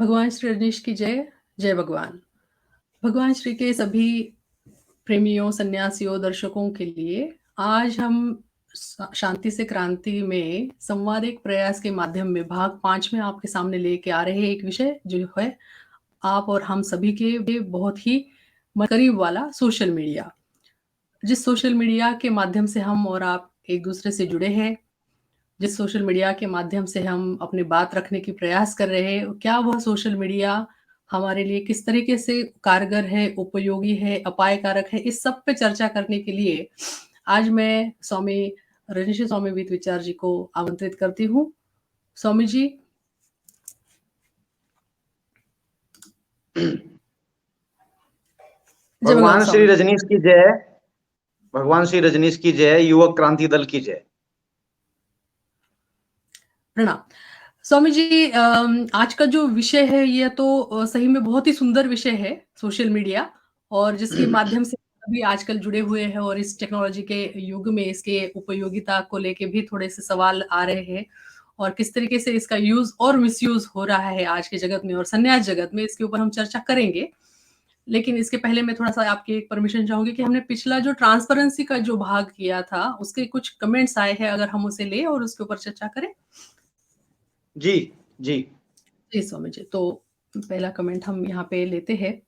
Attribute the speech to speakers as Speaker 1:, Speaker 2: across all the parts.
Speaker 1: भगवान श्री रजनीश की जय, जय भगवान। भगवान श्री के सभी प्रेमियों, सन्यासियों, दर्शकों के लिए आज हम शांति से क्रांति में संवादिक प्रयास के माध्यम में भाग 5 में आपके सामने लेके आ रहे हैं एक विषय जो है आप और हम सभी के बहुत ही करीब वाला सोशल मीडिया। जिस सोशल मीडिया के माध्यम से हम और आप एक दूसरे से जुड़े हैं, जिस सोशल मीडिया के माध्यम से हम अपनी बात रखने की प्रयास कर रहे हैं, क्या वह सोशल मीडिया हमारे लिए किस तरीके से कारगर है, उपयोगी है, अपायकारक है, इस सब पे चर्चा करने के लिए आज मैं स्वामी रजनीश स्वामी वित विचार जी को आमंत्रित करती हूँ। स्वामी जी।
Speaker 2: भगवान श्री रजनीश की जय, भगवान श्री रजनीश की जय, युवक क्रांति दल की जय।
Speaker 1: प्रणाम। स्वामी जी, आज का जो विषय है ये तो सही में बहुत ही सुंदर विषय है, सोशल मीडिया, और जिसके माध्यम से अभी आजकल जुड़े हुए हैं और इस टेक्नोलॉजी के युग में इसके उपयोगिता को लेके भी थोड़े से सवाल आ रहे हैं और किस तरीके से इसका यूज और मिसयूज हो रहा है आज के जगत में और संन्यास जगत में, इसके ऊपर हम चर्चा करेंगे। लेकिन इसके पहले मैं थोड़ा सा आपकी एक परमिशन चाहूंगी कि हमने पिछला जो ट्रांसपेरेंसी का जो भाग किया था उसके कुछ कमेंट्स आए हैं, अगर हम उसे ले और उसके ऊपर चर्चा करें।
Speaker 2: जी जी
Speaker 1: जी स्वामी जी, तो पहला कमेंट हम यहाँ पे लेते हैं।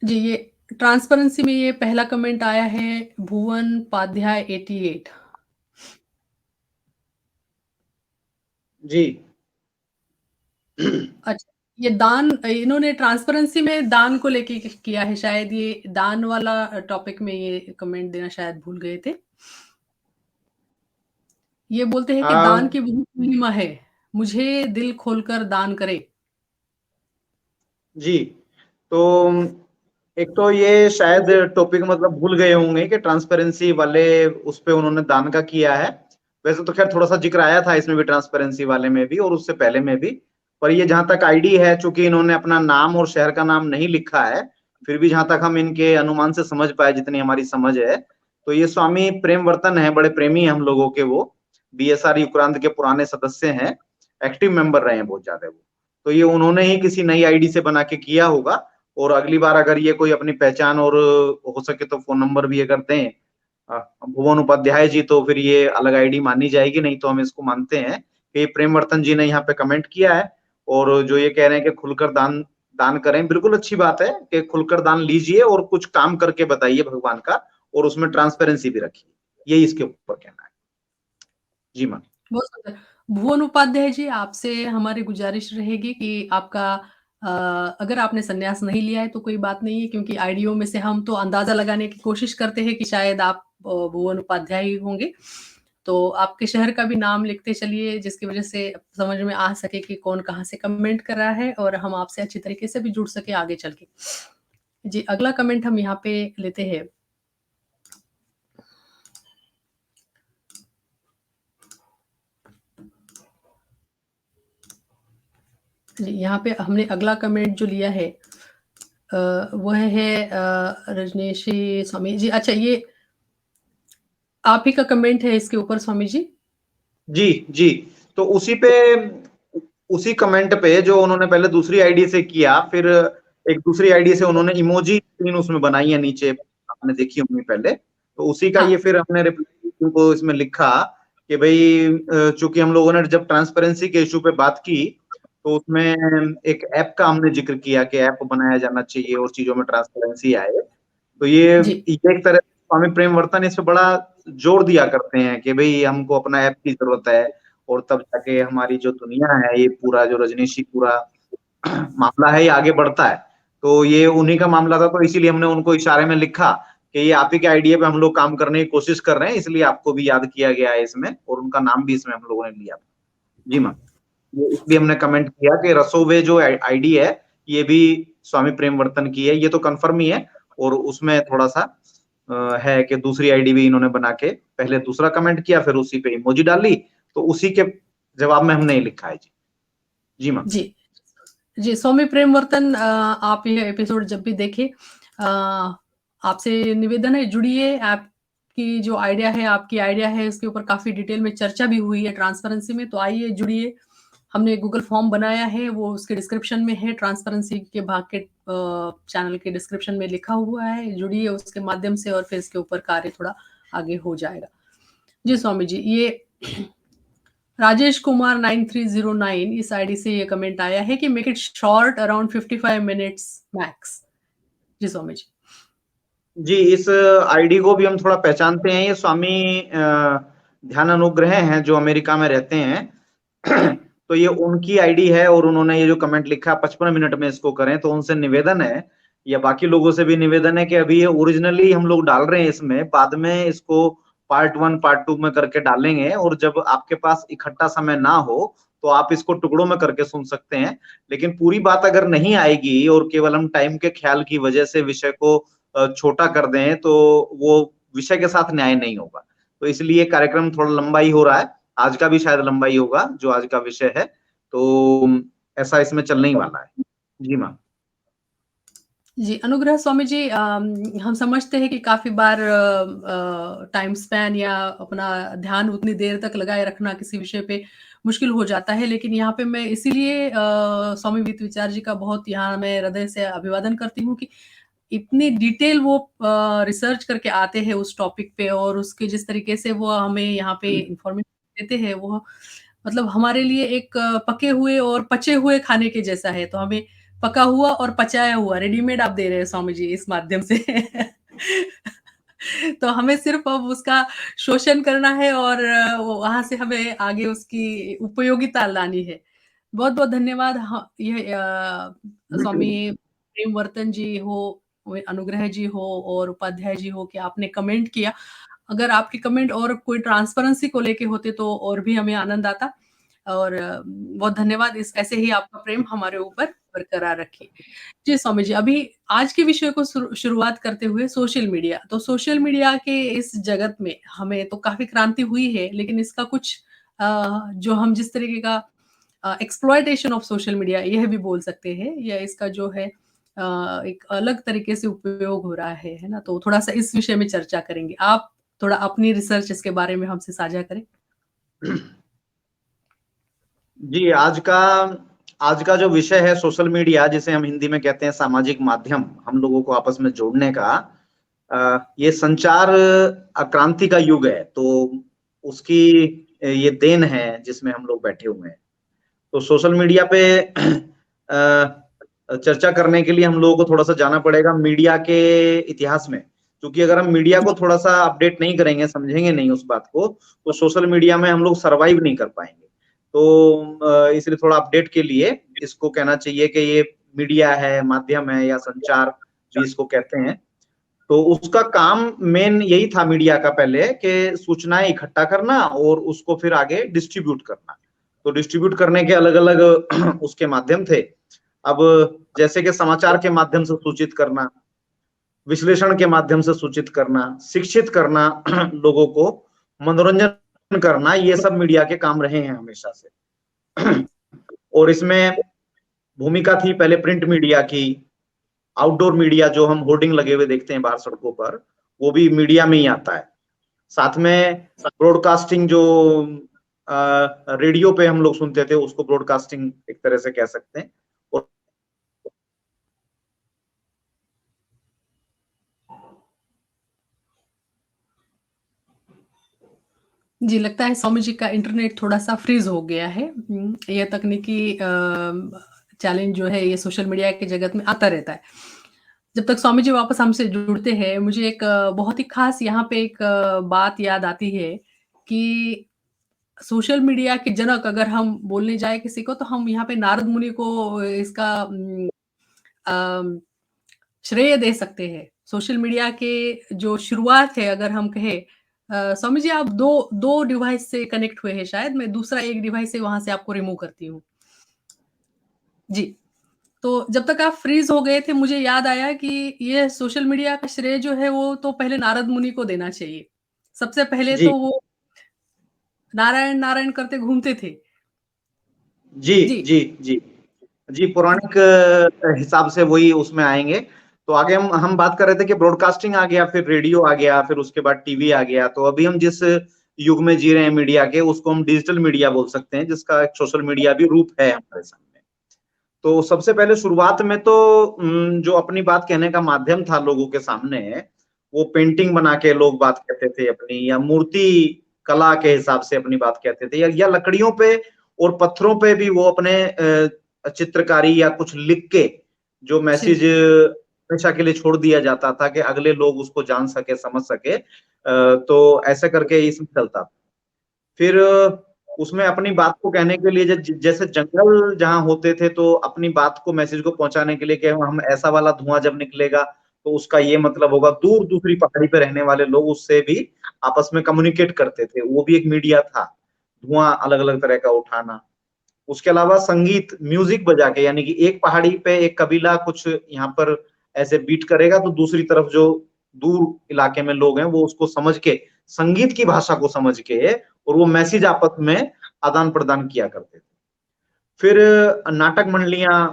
Speaker 1: जी, ये ट्रांसपेरेंसी में ये पहला कमेंट आया है भुवन पाध्याय 88।
Speaker 2: जी।
Speaker 1: अच्छा, ये दान, इन्होंने ट्रांसपेरेंसी में दान को लेके किया है, शायद ये दान वाला टॉपिक में ये कमेंट देना शायद भूल गए थे। ये बोलते हैं कि दान की बहुत महिमा है, मुझे दिल खोलकर दान करे।
Speaker 2: जी, तो एक तो ये शायद टॉपिक मतलब भूल गए होंगे कि ट्रांसपेरेंसी वाले उस पे उन्होंने दान का किया है। वैसे तो खैर थोड़ा सा जिक्र आया था इसमें भी, ट्रांसपेरेंसी वाले में भी और उससे पहले में भी, पर ये जहां तक आईडी है, चूंकि इन्होंने अपना नाम और शहर का नाम नहीं लिखा है, फिर भी जहां तक हम इनके अनुमान से समझ पाए, जितनी हमारी समझ है, तो ये स्वामी प्रेमवर्तन है, बड़े प्रेमी हैं हम लोगों के। वो बीएसआर युक्रांत के पुराने सदस्य हैं, एक्टिव मेंबर रहे हैं बहुत ज्यादा वो। तो ये उन्होंने ही किसी नई आईडी से बना के किया होगा। और अगली बार अगर ये कोई अपनी पहचान और हो सके तो फोन नंबर भी अगर दें भुवन उपाध्याय जी, तो फिर ये अलग आईडी मानी जाएगी, नहीं तो हम इसको मानते हैं कि प्रेमवर्तन जी ने यहाँ पे कमेंट किया है। और जो ये कह रहे हैं कि खुलकर दान दान करें, बिल्कुल अच्छी बात है कि खुलकर दान लीजिए और कुछ काम करके बताइए भगवान का, और उसमें ट्रांसपेरेंसी भी रखिए, यही इसके ऊपर कहना है। जी मां।
Speaker 1: बहुत सुंदर। भुवन उपाध्याय जी, आपसे हमारी गुजारिश रहेगी कि आपका अगर आपने संन्यास नहीं लिया है तो कोई बात नहीं है, क्योंकि आईडियो में से हम तो अंदाजा लगाने की कोशिश करते हैं कि शायद आप भुवन उपाध्याय ही होंगे, तो आपके शहर का भी नाम लिखते चलिए, जिसकी वजह से समझ में आ सके कि कौन कहाँ से कमेंट कर रहा है और हम आपसे अच्छी तरीके से भी जुड़ सके आगे चल के। जी, अगला कमेंट हम यहाँ पे लेते हैं। जी, यहाँ पे हमने अगला कमेंट जो लिया है वह है रजनीशी स्वामी जी। अच्छा, ये आप ही का कमेंट है इसके ऊपर स्वामी जी?
Speaker 2: जी जी, तो उसी कमेंट पे जो उन्होंने पहले दूसरी आईडी से किया, फिर एक दूसरी आईडी से उन्होंने इमोजी तीन उसमें बनाई है नीचे, आपने देखी होंगी पहले, तो उसी का ये फिर हमने रिप्लाई को इसमें लिखा कि भाई चूंकि हम लोगों ने जब ट्रांसपेरेंसी के इशू पे बात की, तो उसमें एक ऐप का हमने जिक्र किया कि ऐप बनाया जाना चाहिए और चीजों में ट्रांसपेरेंसी आए। तो ये एक तरह से स्वामी प्रेमवर्तन इस पे बड़ा जोर दिया करते हैं कि भाई हमको अपना ऐप की जरूरत है, और तब जाके हमारी जो दुनिया है, ये पूरा जो रजनीशी पूरा मामला है, ये आगे बढ़ता है। तो ये उन्हीं का मामला था, तो इसीलिए हमने उनको इशारे में लिखा कि ये आप ही के आइडिया पे हम लोग काम करने की कोशिश कर रहे हैं, इसलिए आपको भी याद किया गया है इसमें, और उनका नाम भी इसमें हम लोगों ने लिया। जी मां, ये इसलिए हमने कमेंट किया कि रसोवे जो आईडी है ये भी स्वामी प्रेमवर्तन की है, ये तो कंफर्म ही है। और उसमें थोड़ा सा है कि दूसरी आईडी भी इन्होंने बना के पहले दूसरा कमेंट किया, फिर उसी पे इमोजी डाली, तो उसी के जवाब में हमने लिखा है। जी जी मां।
Speaker 1: जी, जी, स्वामी प्रेमवर्तन, आप ये एपिसोड जब भी देखें, आपसे निवेदन है, जुड़िए। आपकी जो आइडिया है, आपकी आइडिया है, उसके ऊपर काफ़ी डिटेल में चर्चा भी हुई है ट्रांसपेरेंसी में, तो आइए जुड़िए। हमने गूगल फॉर्म बनाया है, वो उसके डिस्क्रिप्शन में है, ट्रांसपेरेंसी के भाग के चैनल के डिस्क्रिप्शन में लिखा हुआ है। जुड़िए उसके माध्यम से और फिर इसके ऊपर कार्य थोड़ा आगे हो जाएगा। जी स्वामी जी, ये राजेश कुमार 9309 इस आईडी से ये कमेंट आया है कि make it short, around 55 minutes max. जी स्वामी जी।
Speaker 2: जी, इस आईडी को भी हम थोड़ा पहचानते हैं। ये स्वामी ध्यान अनुग्रह हैं जो अमेरिका में रहते हैं। तो ये उनकी आईडी है और उन्होंने ये जो कमेंट लिखा 55 मिनट में इसको करें, तो उनसे निवेदन है या बाकी लोगों से भी निवेदन है कि अभी ये ओरिजिनली हम लोग डाल रहे हैं इसमें, बाद में इसको पार्ट 1 पार्ट 2 में करके डालेंगे, और जब आपके पास इकट्ठा समय ना हो तो आप इसको टुकड़ों में करके सुन सकते हैं। लेकिन पूरी बात अगर नहीं आएगी और केवल हम टाइम के ख्याल की वजह से विषय को छोटा कर दें, तो वो विषय के साथ न्याय नहीं होगा। तो इसलिए कार्यक्रम थोड़ा लंबा ही हो रहा है। आज का भी शायद लंबा ही होगा जो आज का विषय है, तो ऐसा इसमें चलने ही वाला है। जी माँ।
Speaker 1: जी, अनुग्रह स्वामी जी, हम समझते हैं कि काफ़ी बार टाइम स्पैन या अपना ध्यान उतनी देर तक लगाए रखना किसी विषय पे मुश्किल हो जाता है। लेकिन यहाँ पे मैं इसीलिए स्वामी वित्त विचार जी का बहुत यहाँ मैं हृदय से अभिवादन करती हूँ कि इतनी डिटेल वो रिसर्च करके आते हैं उस टॉपिक पे, और उसके जिस तरीके से वो हमें यहाँ पे इन्फॉर्मेशन देते हैं, वो मतलब हमारे लिए एक पके हुए और पचे हुए खाने के जैसा है। तो हमें पका हुआ और पचाया हुआ रेडीमेड आप दे रहे हैं स्वामी जी इस माध्यम से। तो हमें सिर्फ अब उसका शोषण करना है और वहाँ से हमें आगे उसकी उपयोगिता लानी है। बहुत-बहुत धन्यवाद। हाँ, ये स्वामी प्रेमवर्तन जी हो, अनुग्रह जी हो और उपाध्याय जी हो कि आपने कमेंट किया। अगर आपके कमेंट और कोई ट्रांसपेरेंसी को लेके होते तो और भी हमें आनंद आता। और बहुत धन्यवाद। इस ऐसे ही आपका प्रेम हमारे ऊपर बरकरार रखिए। जी स्वामी जी, अभी आज के विषय को शुरुआत करते हुए सोशल मीडिया। तो सोशल मीडिया के इस जगत में हमें तो काफ़ी क्रांति हुई है, लेकिन इसका कुछ जो हम जिस तरीके का एक्सप्लॉइटेशन ऑफ सोशल मीडिया यह भी बोल सकते हैं, या इसका जो है एक अलग तरीके से उपयोग हो रहा है ना? तो थोड़ा-सा इस विषय में चर्चा करेंगे। आप थोड़ा अपनी रिसर्च इसके बारे में हमसे साझा करें।
Speaker 2: जी, आज का जो विषय है सोशल मीडिया, जिसे हम हिंदी में कहते हैं सामाजिक माध्यम, हम लोगों को आपस में जोड़ने का, ये संचार क्रांति का युग है। तो उसकी ये देन है जिसमें हम लोग बैठे हुए हैं। तो सोशल मीडिया पे चर्चा करने के लिए हम लोगों को थोड़ा सा जाना पड़ेगा मीडिया के इतिहास में, क्योंकि अगर हम मीडिया को थोड़ा सा अपडेट नहीं करेंगे, समझेंगे नहीं उस बात को, तो सोशल मीडिया में हम लोग सरवाइव नहीं कर पाएंगे। तो इसलिए थोड़ा अपडेट के लिए इसको कहना चाहिए कि ये मीडिया है, माध्यम है, या संचार भी इसको कहते हैं। तो उसका काम मेन यही था मीडिया का पहले, कि सूचनाएं इकट्ठा करना और उसको फिर आगे डिस्ट्रीब्यूट करना। तो डिस्ट्रीब्यूट करने के अलग अलग उसके माध्यम थे। अब जैसे कि समाचार के माध्यम से सूचित करना, विश्लेषण के माध्यम से सूचित करना, शिक्षित करना लोगों को, मनोरंजन करना, ये सब मीडिया के काम रहे हैं हमेशा से। और इसमें भूमिका थी पहले प्रिंट मीडिया की, आउटडोर मीडिया जो हम होर्डिंग लगे हुए देखते हैं बाहर सड़कों पर, वो भी मीडिया में ही आता है। साथ में ब्रॉडकास्टिंग, जो रेडियो पे हम लोग सुनते थे, उसको ब्रॉडकास्टिंग एक तरह से कह सकते हैं। और
Speaker 1: जी, लगता है स्वामी जी का इंटरनेट थोड़ा-सा फ्रीज़ हो गया है। ये तकनीकी चैलेंज जो है ये सोशल मीडिया के जगत में आता रहता है। जब तक स्वामी जी वापस हमसे जुड़ते हैं, मुझे एक बहुत ही ख़ास यहाँ पे एक बात याद आती है कि सोशल मीडिया के जनक अगर हम बोलने जाएँ किसी को, तो हम यहाँ पे नारद मुनि को इसका अम, श्रेय दे सकते हैं। सोशल मीडिया के जो शुरुआत है अगर हम कहें, स्वामी जी आप 2 डिवाइस से कनेक्ट हुए हैं शायद, मैं दूसरा एक डिवाइस से वहाँ से आपको रिमूव करती हूँ। जी, तो जब तक आप फ्रीज़ हो गए थे मुझे याद आया कि ये सोशल मीडिया का श्रेय जो है वो तो पहले नारद मुनि को देना चाहिए। सबसे पहले
Speaker 2: जी
Speaker 1: तो वो नारायण, नारायण करते घूमते थे।
Speaker 2: जी
Speaker 1: जी,
Speaker 2: जी जी जी, पौराणिक हिसाब से वही उसमें आएंगे। तो आगे हम बात कर रहे थे कि ब्रॉडकास्टिंग आ गया, फिर रेडियो आ गया, फिर उसके बाद टीवी आ गया। तो अभी हम जिस युग में जी रहे हैं मीडिया के, उसको हम डिजिटल मीडिया बोल सकते हैं, जिसका एक सोशल मीडिया भी रूप है हमारे सामने। तो सबसे पहले शुरुआत में तो जो अपनी बात कहने का माध्यम था लोगों के सामने, वो पेंटिंग बना के लोग बात कहते थे अपनी, या मूर्ति कला के हिसाब से अपनी बात कहते थे, या लकड़ियों पे और पत्थरों पे भी वो अपने चित्रकारी या कुछ लिख के जो मैसेज हमेशा के लिए छोड़ दिया जाता था कि अगले लोग उसको जान सके, समझ सके। तो ऐसे करके इसमें चलता था। फिर उसमें अपनी बात को कहने के लिए जैसे जंगल जहां होते थे, तो अपनी बात को, मैसेज को पहुंचाने के लिए कि हम ऐसा वाला धुआं जब निकलेगा तो उसका ये मतलब होगा, दूर दूसरी पहाड़ी पे रहने वाले लोग उससे भी आपस में कम्युनिकेट करते थे। वो भी एक मीडिया था, धुआं अलग अलग तरह का उठाना। उसके अलावा संगीत, म्यूजिक बजा के, यानी कि एक पहाड़ी पे एक कबीला कुछ यहाँ पर ऐसे बीट करेगा, तो दूसरी तरफ जो दूर इलाके में लोग हैं वो उसको समझ के, संगीत की भाषा को समझ के, और वो मैसेज आपस में आदान प्रदान किया करते थे। फिर नाटक मंडलियां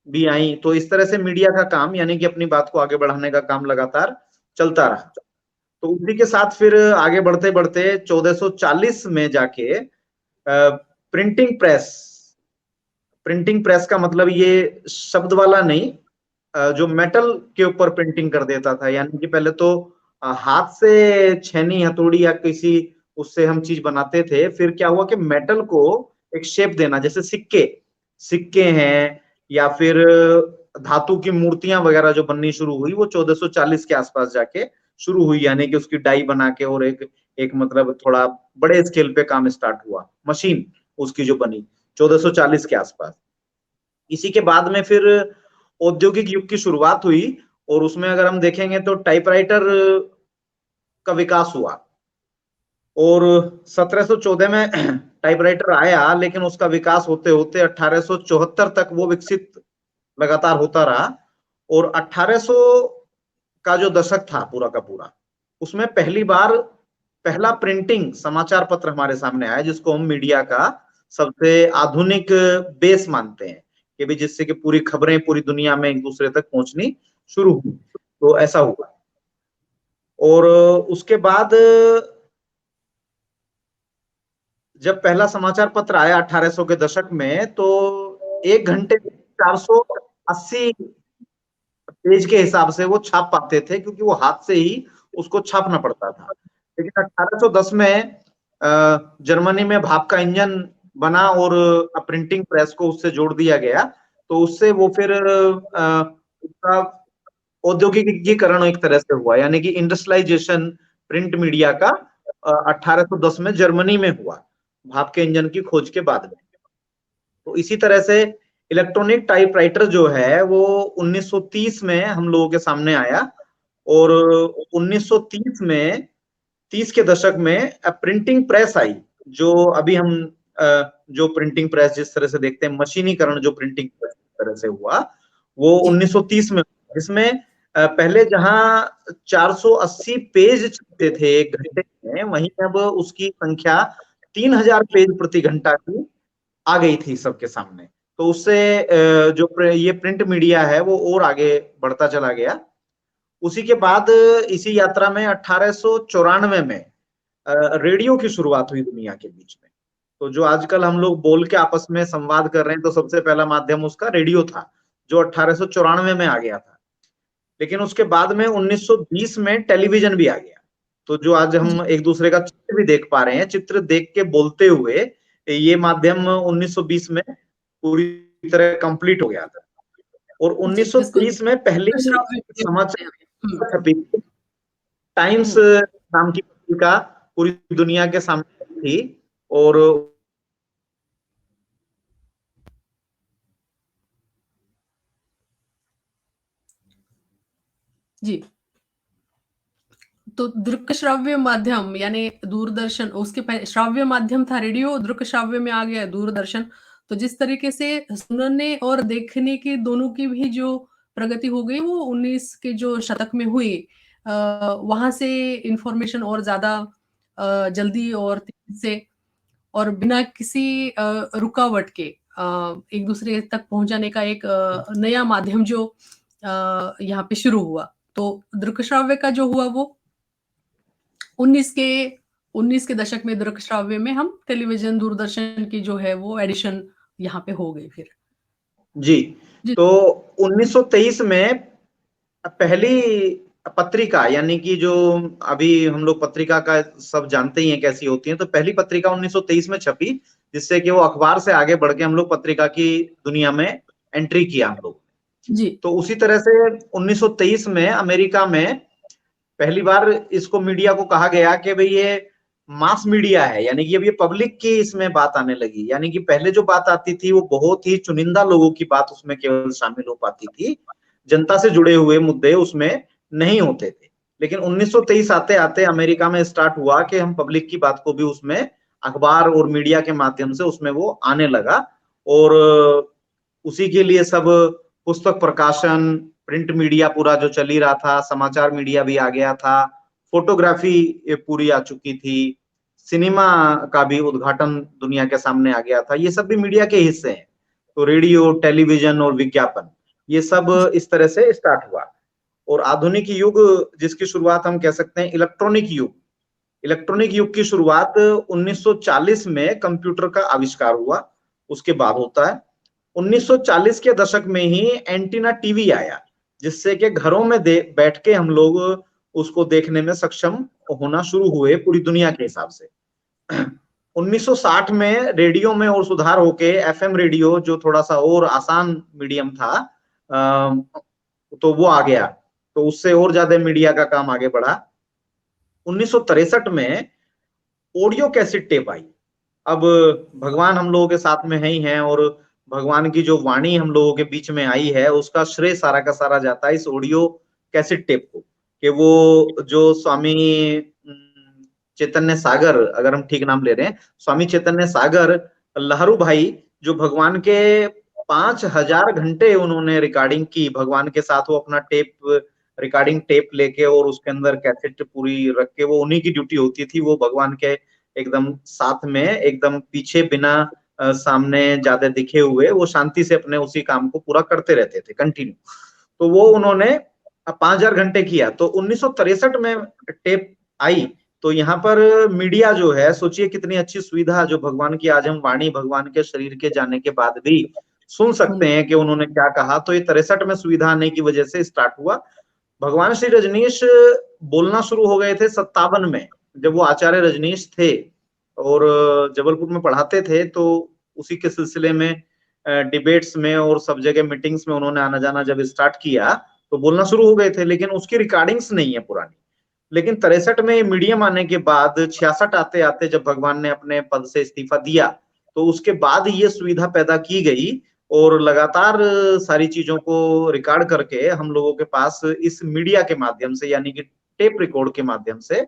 Speaker 2: भी आई। तो इस तरह से मीडिया का काम, यानी कि अपनी बात को आगे बढ़ाने का काम लगातार चलता रहा। तो उसी के साथ फिर आगे बढ़ते बढ़ते 1440 में जाके प्रिंटिंग प्रेस, प्रिंटिंग प्रेस का मतलब ये शब्द वाला नहीं, जो मेटल के ऊपर प्रिंटिंग कर देता था। यानी कि पहले तो हाथ से छेनी, हथौड़ी या किसी उससे हम चीज बनाते थे। फिर क्या हुआ कि मेटल को एक शेप देना, जैसे सिक्के, सिक्के हैं, या फिर धातु की मूर्तियां वगैरह जो बननी शुरू हुई, वो 1440 के आसपास जाके शुरू हुई। यानी कि उसकी डाई बना के, और एक एक मतलब थोड़ा बड़े स्केल पे काम स्टार्ट हुआ, मशीन उसकी जो बनी 1440 के आसपास। इसी के बाद में फिर औद्योगिक युग की शुरुआत हुई, और उसमें अगर हम देखेंगे तो टाइपराइटर का विकास हुआ। और 1714 में टाइपराइटर आया, लेकिन उसका विकास होते होते 1874 तक वो विकसित लगातार होता रहा। और 1800 का जो दशक था पूरा का पूरा, उसमें पहली बार पहला प्रिंटिंग समाचार पत्र हमारे सामने आया, जिसको हम मीडिया का सबसे आधुनिक बेस मानते हैं, कि भी जिससे कि पूरी खबरें पूरी दुनिया में एक दूसरे तक पहुंचनी शुरू हुई। तो ऐसा हुआ। और उसके बाद जब पहला समाचार पत्र आया 1800 के दशक में, तो 1 घंटे 480 पेज के हिसाब से वो छाप पाते थे, क्योंकि वो हाथ से ही उसको छापना पड़ता था। लेकिन 1810 में जर्मनी में भाप का इंजन बना, और प्रिंटिंग प्रेस को उससे जोड़ दिया गया। तो उससे वो फिर उसका औद्योगिकीकरण एक तरह से हुआ, यानी कि इंडस्ट्रियलाइजेशन प्रिंट मीडिया का 1810 में जर्मनी में हुआ, भाप के इंजन की खोज के बाद में। तो इसी तरह से इलेक्ट्रॉनिक टाइपराइटर जो है वो 1930 में हम लोगों के सामने आया। और 1930 में, 30 के दशक में प्रिंटिंग प्रेस आई। जो अभी हम जो प्रिंटिंग प्रेस जिस तरह से देखते हैं, मशीनीकरण जो प्रिंटिंग प्रेस तरह से हुआ, वो 1930 में, जिसमें पहले जहां 480 पेज छपते थे 1 घंटे में, वहीं अब उसकी संख्या 3000 पेज प्रति घंटा की आ गई थी सबके सामने। तो उससे जो ये प्रिंट मीडिया है वो और आगे बढ़ता चला गया। उसी के बाद इसी यात्रा में 1894 में रेडियो की शुरुआत हुई दुनिया के बीच में। तो जो आजकल हम लोग बोल के आपस में संवाद कर रहे हैं, तो सबसे पहला माध्यम उसका रेडियो था, जो 1894 में आ गया था। लेकिन उसके बाद में 1920 में टेलीविजन भी आ गया। तो जो आज हम एक दूसरे का चित्र भी देख पा रहे हैं, चित्र देख के बोलते हुए, ये माध्यम 1920 में पूरी तरह कंप्लीट हो गया था। और
Speaker 1: जिसको
Speaker 2: 1923 में पहली
Speaker 1: श्राव्य मीडिया बोलते हैं।
Speaker 2: समाचार छपी, टाइम्स नाम की पत्रिका पूरी दुनिया के सामने थी। और
Speaker 1: जी। तो दृक् श्राव्य माध्यम यानी दूरदर्शन, उसके पहले श्राव्य माध्यम था रेडियो, दृक् श्राव्य में आ गया दूरदर्शन। तो जिस तरीके से सुनने और देखने की दोनों की भी जो प्रगति हो गई, वो 19 के जो शतक में हुई, वहां से इंफॉर्मेशन और ज्यादा जल्दी और तेजी से और बिना किसी रुकावट के एक दूसरे तक पहुंचाने का एक नया माध्यम जो यहाँ पे शुरू हुआ। तो दृक श्राव्य का जो हुआ वो 19 के दशक में दृक श्राव्य में हम टेलीविजन दूरदर्शन की जो है वो एडिशन यहाँ पे हो गई फिर।
Speaker 2: जी,
Speaker 1: जी।
Speaker 2: तो 1923 में पहली पत्रिका, यानी कि जो अभी हम लोग पत्रिका का सब जानते ही हैं कैसी होती है, तो पहली पत्रिका 1923 में छपी, जिससे कि वो अखबार से आगे बढ़ के हम लोग पत्रिका की दुनिया में एंट्री किया हम लोग।
Speaker 1: जी।
Speaker 2: तो उसी तरह से 1923 में अमेरिका में पहली बार इसको मीडिया को कहा गया कि भाई ये मास मीडिया है, यानी कि अब ये पब्लिक की इसमें बात आने लगी। यानी कि पहले जो बात आती थी वो बहुत ही चुनिंदा लोगों की बात उसमें केवल शामिल हो पाती थी, जनता से जुड़े हुए मुद्दे उसमें नहीं होते थे। लेकिन 1923 आते आते अमेरिका में स्टार्ट हुआ कि हम पब्लिक की बात को भी उसमें अखबार और मीडिया के माध्यम से उसमें वो आने लगा, और उसी के लिए सब पुस्तक प्रकाशन, प्रिंट मीडिया पूरा जो चल ही रहा था, समाचार मीडिया भी आ गया था, फोटोग्राफी पूरी आ चुकी थी, सिनेमा का भी उद्घाटन दुनिया के सामने आ गया था। ये सब भी मीडिया के हिस्से हैं। तो रेडियो, टेलीविजन और विज्ञापन, ये सब इस तरह से स्टार्ट हुआ। और आधुनिक युग, जिसकी शुरुआत हम कह सकते हैं इलेक्ट्रॉनिक युग, इलेक्ट्रॉनिक युग की शुरुआत 1940 में कंप्यूटर का आविष्कार हुआ, उसके बाद होता है। 1940 के दशक में ही एंटीना टीवी आया, जिससे कि घरों में बैठ के हम लोग उसको देखने में सक्षम होना शुरू हुए पूरी दुनिया के हिसाब से। 1960 में रेडियो में और सुधार होके एफएम रेडियो, जो थोड़ा सा और आसान मीडियम था, तो वो आ गया, तो उससे और ज्यादा मीडिया का काम आगे बढ़ा। 1963 में ऑडियो कैसेट टेप आई। अब भगवान हम लोगों के साथ में है ही हैं, और भगवान की जो वाणी हम लोगों के बीच में आई है उसका श्रेय सारा का सारा जाता है इस ऑडियो कैसेट टेप को। कि वो जो स्वामी चैतन्य सागर, अगर हम ठीक नाम ले रहे हैं, स्वामी चैतन्य सागर लहरू भाई, जो भगवान के 5000 घंटे उन्होंने रिकॉर्डिंग की भगवान के साथ, वो अपना टेप, रिकॉर्डिंग टेप लेके और उसके अंदर कैसेट पूरी रख के, वो उन्हीं की ड्यूटी होती थी। वो भगवान के एकदम साथ में, एकदम पीछे, बिना सामने ज्यादा दिखे हुए, वो शांति से अपने उसी काम को पूरा करते रहते थे कंटिन्यू। तो वो उन्होंने 5000 घंटे किया। तो 1963 में टेप आई। तो यहाँ पर मीडिया जो है, सोचिए कितनी अच्छी सुविधा, जो भगवान की आज हम वाणी भगवान के शरीर के जाने के बाद भी सुन सकते हैं कि उन्होंने क्या कहा। तो ये 63 में सुविधा आने की वजह से स्टार्ट हुआ। भगवान श्री रजनीश बोलना शुरू हो गए थे 57 में, जब वो आचार्य रजनीश थे और जबलपुर में पढ़ाते थे। तो उसी के सिलसिले में डिबेट्स में और सब जगह मीटिंग्स में उन्होंने आना जाना जब स्टार्ट किया, तो बोलना शुरू हो गए थे, लेकिन उसकी रिकॉर्डिंग्स नहीं है पुरानी। लेकिन 63 में मीडियम आने के बाद, 66 आते आते जब भगवान ने अपने पद से इस्तीफा दिया, तो उसके बाद ये सुविधा पैदा की गई, और लगातार सारी चीजों को रिकॉर्ड करके हम लोगों के पास इस मीडिया के माध्यम से, यानी कि टेप रिकॉर्ड के माध्यम से,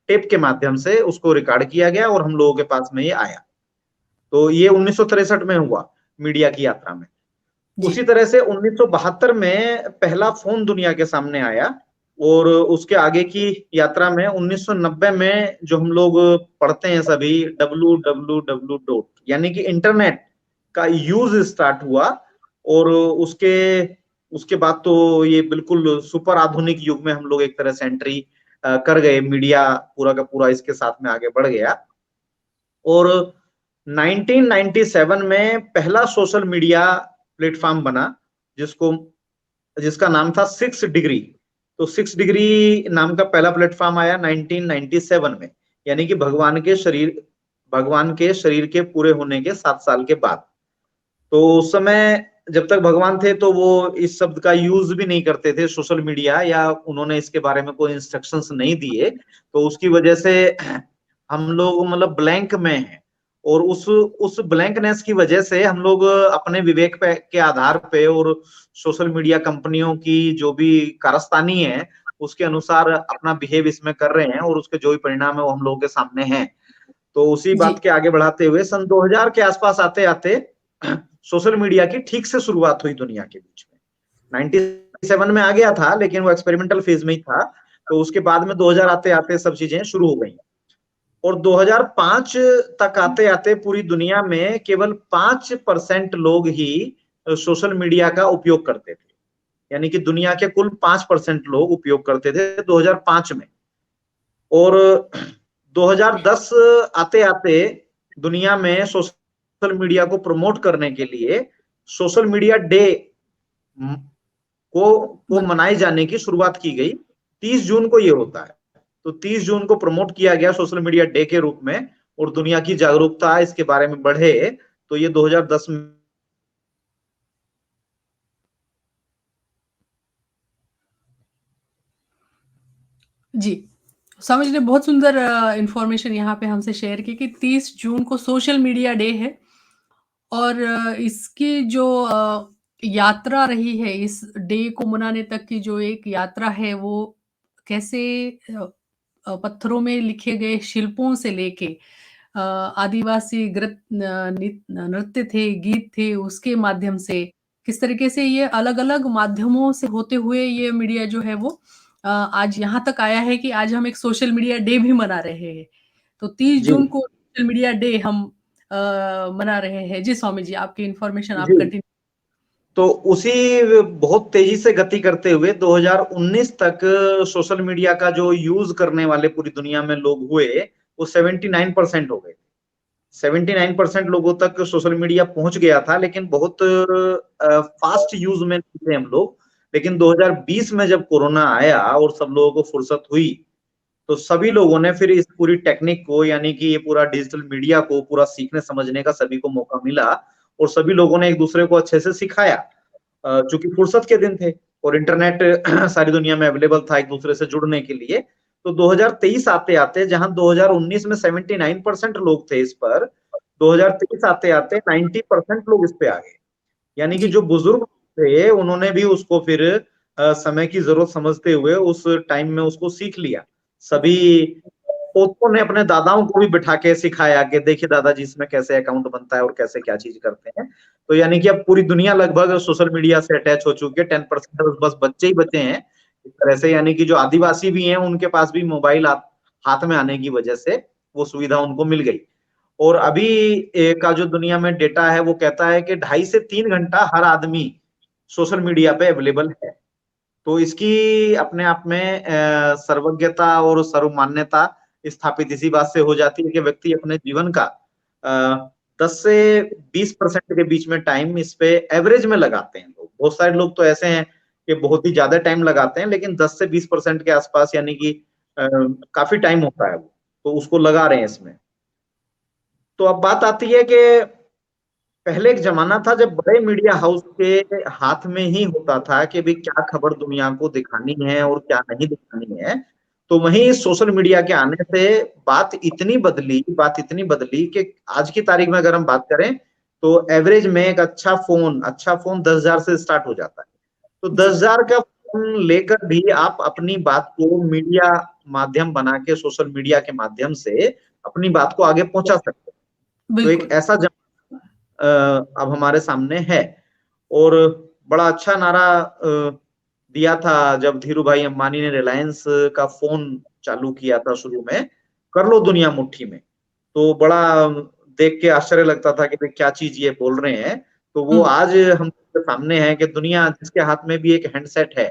Speaker 2: टेप के माध्यम से उसको रिकॉर्ड किया गया और हम लोगों के पास में ये आया। तो ये 1963 में हुआ मीडिया की यात्रा में। उसी तरह से 1972 में पहला फोन दुनिया के सामने आया, और उसके आगे की यात्रा में 1990 में जो हम लोग पढ़ते हैं सभी, www. यानी कि इंटरनेट का यूज स्टार्ट हुआ। और उसके बाद तो ये बिल्कुल सुपर आधुनिक युग में हम लोग एक तरह से एंट्री कर गए। मीडिया पूरा का पूरा इसके साथ में आगे बढ़ गया। और 1997 में पहला सोशल मीडिया प्लेटफॉर्म बना, जिसका नाम था 6 डिग्री। तो 6 डिग्री नाम का पहला प्लेटफॉर्म आया 1997 में, यानी कि भगवान के शरीर के पूरे होने के 7 साल के बाद। तो उस समय जब तक भगवान थे तो वो इस शब्द का यूज भी नहीं करते थे, सोशल मीडिया, या उन्होंने इसके बारे में कोई इंस्ट्रक्शंस नहीं दिए। तो उसकी वजह से हम लोग मतलब ब्लैंक में हैं, और उस ब्लैंकनेस की वजह से हम लोग अपने विवेक पे के आधार पे और सोशल मीडिया कंपनियों की जो भी कारस्तानी है उसके अनुसार अपना बिहेव इसमें कर रहे हैं, और उसके जो भी परिणाम है वो हम लोगों के सामने हैं। तो उसी बात के आगे बढ़ाते हुए सन 2000 के आसपास आते आते सोशल मीडिया की ठीक से शुरुआत हुई दुनिया के बीच में। 97 में आ गया था, लेकिन वो एक्सपेरिमेंटल फेज में ही था। तो उसके बाद में 2000 आते आते सब चीजें शुरू हो गई। और 2005 तक आते आते पूरी दुनिया में केवल 5% लोग ही सोशल मीडिया का उपयोग करते थे। यानी कि दुनिया के कुल 5% लोग उपयोग करते थे 2005 में। और 2010 आते आते दुनिया में सोशल मीडिया को प्रमोट करने के लिए सोशल मीडिया डे को मनाए जाने की शुरुआत की गई। 30 जून को ये होता है, तो 30 जून को प्रमोट किया गया सोशल मीडिया डे के रूप में, और दुनिया की जागरूकता इसके बारे में बढ़े, तो ये 2010 में।
Speaker 1: जी, स्वामी जी ने बहुत सुंदर इंफॉर्मेशन यहाँ पे हमसे शेयर की कि 30 जून को सोशल मीडिया डे है और इसकी जो यात्रा रही है, इस डे को मनाने तक की जो एक यात्रा है, वो कैसे पत्थरों में लिखे गए शिल्पों से लेके आदिवासी नृत्य थे, गीत थे, उसके माध्यम से किस तरीके से ये अलग-अलग माध्यमों से होते हुए ये मीडिया जो है वो आज यहाँ तक आया है कि आज हम एक सोशल मीडिया डे भी मना रहे हैं। तो 30
Speaker 2: जी
Speaker 1: जून को सोशल मीडिया डे हम मना रहे हैं। जी स्वामी जी, आपकी इन्फॉर्मेशन आप
Speaker 2: जी,
Speaker 1: कंटिन्यू।
Speaker 2: तो उसी बहुत तेजी से गति करते हुए 2019 तक सोशल मीडिया का जो यूज करने वाले पूरी दुनिया में लोग हुए, वो 79% हो गए। 79% लोगों तक सोशल मीडिया पहुंच गया था, लेकिन बहुत फास्ट यूज में थे हम लोग। लेकिन 2020 में जब कोरोना आया और सब लोगों को फुर्सत हुई, तो सभी लोगों ने फिर इस पूरी टेक्निक को, यानी कि ये पूरा डिजिटल मीडिया को पूरा सीखने समझने का सभी को मौका मिला, और सभी लोगों ने एक दूसरे को अच्छे से सिखाया। चूंकि फुर्सत के दिन थे और इंटरनेट सारी दुनिया में अवेलेबल था एक दूसरे से जुड़ने के लिए, तो 2023 आते आते, जहां 2019 में 79% लोग थे इस पर, 2023 आते आते 90% लोग इस पे आ गए। यानी कि
Speaker 1: जी,
Speaker 2: जो बुजुर्ग थे उन्होंने भी उसको फिर समय की जरूरत समझते हुए उस टाइम में उसको सीख लिया। सभी पोतों ने अपने दादाओं को भी बिठा के सिखाया कि देखिए दादाजी, इसमें कैसे अकाउंट बनता है और कैसे क्या चीज करते हैं। तो यानी कि अब पूरी दुनिया लगभग सोशल मीडिया से अटैच हो चुकी है। 10% बस बच्चे ही बचे हैं इस तरह से। यानी कि जो आदिवासी भी हैं उनके पास भी मोबाइल हाथ में आने की वजह से वो सुविधा उनको मिल गई। और अभी का जो दुनिया में डेटा है वो कहता है कि 2.5 से 3 घंटा हर आदमी सोशल मीडिया पे अवेलेबल है। तो इसकी अपने आप में सर्वज्ञता और सर्वमान्यता स्थापित इसी बात से हो जाती है कि व्यक्ति अपने जीवन का 10 से 20% के बीच में टाइम इस पे एवरेज में लगाते हैं लोग। बहुत सारे लोग तो ऐसे हैं कि बहुत ही ज्यादा टाइम लगाते हैं, लेकिन 10 से 20% के आसपास, यानी कि काफी टाइम होता है वो, तो उसको लगा रहे हैं इसमें। तो अब बात आती है कि पहले एक जमाना था जब बड़े मीडिया हाउस के हाथ में ही होता था कि भाई क्या खबर दुनिया को दिखानी है और क्या नहीं दिखानी है। तो वहीं सोशल मीडिया के आने से बात इतनी बदली कि आज की तारीख में अगर हम बात करें, तो एवरेज में एक अच्छा फोन 10,000 से स्टार्ट हो जाता है। तो
Speaker 1: जी,
Speaker 2: 10,000 का फोन लेकर भी आप अपनी बात को मीडिया माध्यम बना के, सोशल मीडिया के माध्यम से अपनी बात को आगे पहुंचा सकते हैं। तो एक
Speaker 1: बिल्कुल।
Speaker 2: ऐसा अब हमारे सामने है। और बड़ा अच्छा नारा दिया था जब धीरू भाई अंबानी ने रिलायंस का फोन चालू किया था शुरू में, कर लो दुनिया मुट्ठी में। तो बड़ा देख के आश्चर्य लगता था कि भाई क्या चीज ये बोल रहे हैं। तो वो
Speaker 1: हुँ,
Speaker 2: आज हम सामने है कि दुनिया जिसके हाथ में भी एक हैंडसेट है,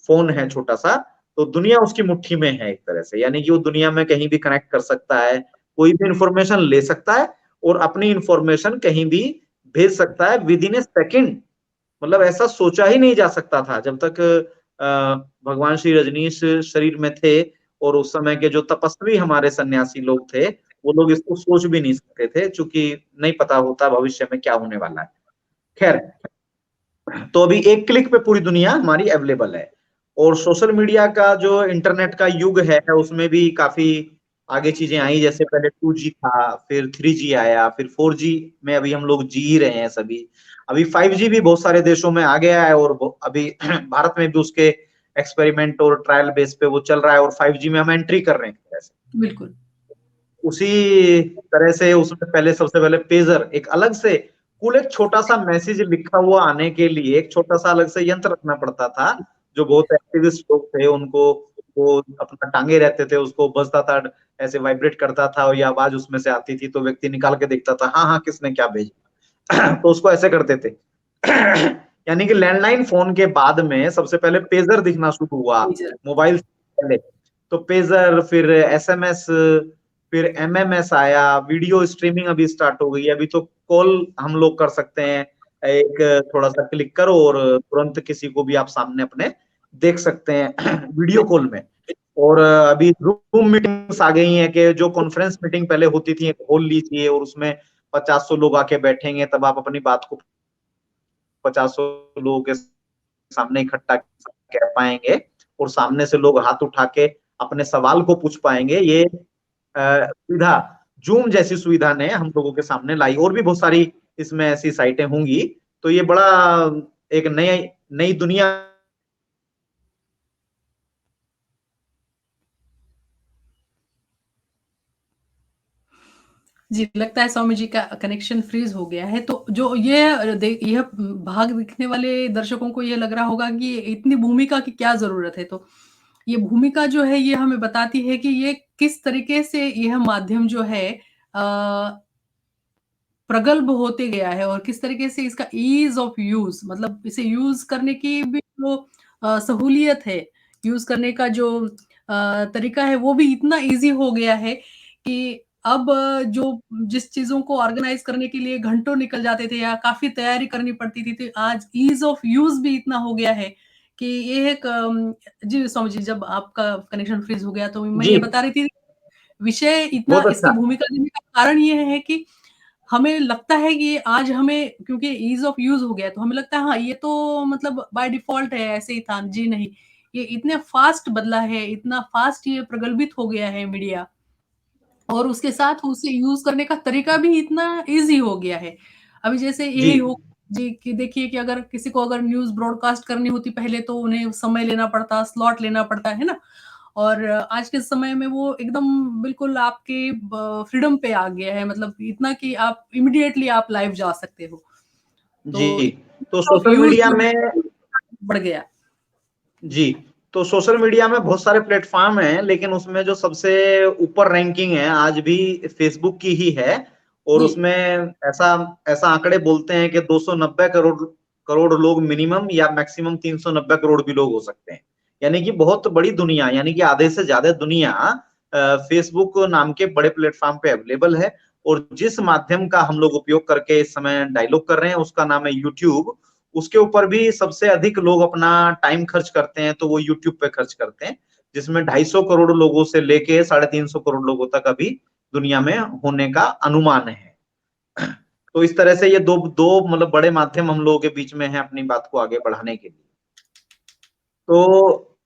Speaker 2: फोन है छोटा सा, तो दुनिया उसकी मुट्ठी में है एक तरह से। यानी कि वो दुनिया में कहीं भी कनेक्ट कर सकता है, कोई भी इंफॉर्मेशन ले सकता है और अपनी इंफॉर्मेशन कहीं भी भेज सकता है विद इन ए सेकेंड। मतलब ऐसा सोचा ही नहीं जा सकता था जब तक भगवान श्री रजनीश शरीर में थे, और उस समय के जो तपस्वी हमारे सन्यासी लोग थे, वो लोग इसको सोच भी नहीं सकते थे, क्योंकि नहीं पता होता भविष्य में क्या होने वाला है। खैर, तो अभी एक क्लिक पे पूरी दुनिया हमारी अवेलेबल है। और सोशल मीडिया का जो इंटरनेट का युग है उसमें भी काफी आगे चीजें आई। जैसे पहले 2G था, फिर 3G आया, फिर 4G में अभी हम लोग जी ही रहे हैं सभी। अभी 5G भी बहुत सारे देशों में आ गया है, और अभी भारत में भी उसके एक्सपेरिमेंट और ट्रायल बेस पे वो चल रहा है, और 5G में हम एंट्री कर रहे हैं।
Speaker 1: बिल्कुल।
Speaker 2: उसी तरह से उसमें पहले, सबसे पहले पेजर एक अलग से कुल एक छोटा सा मैसेज लिखा हुआ आने के लिए एक छोटा सा अलग से यंत्र रखना पड़ता था, जो बहुत एक्टिविस्ट लोग थे उनको वो अपना टांगे रहते थे, उसको बजता था, ऐसे वाइब्रेट करता था और ये आवाज उसमें से आती थी, तो व्यक्ति निकाल के देखता था, हाँ हाँ किसने क्या भेजा। तो उसको ऐसे करते थे। यानी कि लैंडलाइन फोन के बाद में सबसे पहले पेजर दिखना शुरू हुआ,
Speaker 1: पेजर।
Speaker 2: मोबाइल से पहले। तो पेजर, फिर एसएमएस, फिर एमएमएस आया, वीडियो स्ट्रीमिंग अभी स्टार्ट हो गई है। अभी तो कॉल हम लोग कर सकते हैं, एक थोड़ा सा क्लिक करो और तुरंत किसी को भी आप सामने अपने देख सकते हैं वीडियो कॉल में। और अभी रूम मीटिंग्स आ गई हैं कि जो कॉन्फ्रेंस मीटिंग पहले होती थी, एक हॉल लीजिए और उसमें 50-100 लोग आके बैठेंगे, तब आप अपनी बात को 50 लोगों के सामने इकट्ठा कह पाएंगे और सामने से लोग हाथ उठा के अपने सवाल को पूछ पाएंगे। ये सुविधा जूम जैसी सुविधा ने हम लोगों के सामने लाई, और भी बहुत सारी इसमें ऐसी साइटें होंगी। तो ये बड़ा एक नई नई दुनिया।
Speaker 1: जी, लगता है स्वामी जी का कनेक्शन फ्रीज़ हो गया है, तो जो यह भाग दिखने वाले दर्शकों को ये लग रहा होगा कि इतनी भूमिका की क्या ज़रूरत है? तो ये भूमिका जो है ये हमें बताती है कि ये किस तरीके से यह माध्यम जो है प्रगल्भ होते गया है और किस तरीके से इसका ईज़ ऑफ यूज़, मतलब इसे यूज़ करने की भी जो सहूलियत है, यूज़ करने का जो तरीका है वो भी इतना ईज़ी हो गया है कि अब जो जिस चीज़ों को ऑर्गेनाइज़ करने के लिए घंटों निकल जाते थे या काफ़ी तैयारी करनी पड़ती थी, तो आज ईज़ ऑफ यूज़ भी इतना हो गया है कि ये एक जी, स्वामी जी, जब आपका कनेक्शन फ्रीज़ हो गया तो मैं
Speaker 2: जी,
Speaker 1: ये बता रही थी, विषय इतना
Speaker 2: बहुत
Speaker 1: इसकी
Speaker 2: अच्छा।
Speaker 1: भूमिका देने का कारण ये है कि हमें लगता है कि आज हमें क्योंकि ईज़ ऑफ यूज़ हो गया है, तो हमें लगता है हाँ, ये तो मतलब बाय डिफ़ॉल्ट है, ऐसे ही था। जी नहीं, ये इतने फ़ास्ट बदला है, इतना फ़ास्ट ये प्रगल्भित हो गया है मीडिया और उसके साथ उसे यूज़ करने का तरीका भी इतना ईज़ी हो गया है। अभी जैसे
Speaker 2: जी,
Speaker 1: यही हो जी, कि देखिए कि अगर किसी को अगर न्यूज़ ब्रॉडकास्ट करनी होती पहले तो उन्हें समय लेना पड़ता, स्लॉट लेना पड़ता, है ना? और आज के समय में वो एकदम बिल्कुल आपके फ्रीडम पे आ गया है, मतलब इतना कि आप इमीडिएटली आप लाइव जा सकते हो। तो
Speaker 2: जी। तो
Speaker 1: ऑफ
Speaker 2: सोशल
Speaker 1: यूज़
Speaker 2: मीडिया
Speaker 1: जो
Speaker 2: में,
Speaker 1: बढ़ गया।
Speaker 2: जी, तो सोशल मीडिया में बहुत सारे प्लेटफ़ॉर्म हैं, लेकिन उसमें जो सबसे ऊपर रैंकिंग है आज भी फेसबुक की ही है। और
Speaker 1: जी,
Speaker 2: उसमें ऐसा ऐसा आंकड़े बोलते हैं कि 290 करोड़ करोड़ लोग मिनिमम या मैक्सिमम 390 करोड़ भी लोग हो सकते हैं। यानी कि बहुत बड़ी दुनिया, यानी कि आधे से ज़्यादा दुनिया फेसबुक नाम के बड़े प्लेटफ़ॉर्म पे अवेलेबल है। और जिस माध्यम का हम लोग उपयोग करके इस समय डायलॉग कर रहे हैं, उसका नाम है यूट्यूब। उसके ऊपर भी सबसे अधिक लोग अपना टाइम खर्च करते हैं, तो वो यूट्यूब पे खर्च करते हैं, जिसमें 250 करोड़ लोगों से लेके 350 करोड़ लोगों तक अभी दुनिया में होने का अनुमान है। तो इस तरह से ये दो दो मतलब बड़े माध्यम हम लोगों के बीच में है अपनी बात को आगे बढ़ाने के लिए। तो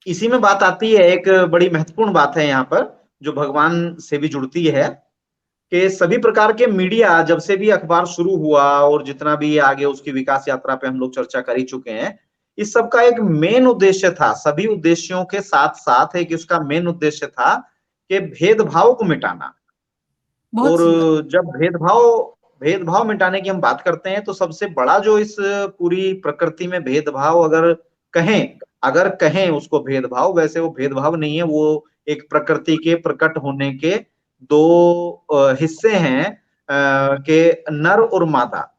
Speaker 2: इसी में बात आती है, एक बड़ी महत्वपूर्ण बात है यहाँ पर, जो भगवान से भी जुड़ती है, कि सभी प्रकार के मीडिया जब से भी अखबार शुरू हुआ और जितना भी आगे उसकी विकास यात्रा पे हम लोग चर्चा कर ही चुके हैं, इस सब का एक मेन उद्देश्य था, सभी उद्देश्यों के साथ-साथ एक इसका मेन उद्देश्य था कि भेदभाव को मिटाना।
Speaker 1: बहुत
Speaker 2: और
Speaker 1: सुंदर।
Speaker 2: जब भेदभाव भेदभाव मिटाने की हम बात करते हैं, तो सबसे बड़ा जो इस पूरी प्रकृति में भेदभाव अगर कहें उसको भेदभाव, वैसे वो भेदभाव नहीं है, वो एक प्रकृति के प्रकट होने के 2 हिस्से हैं, के नर और मादा।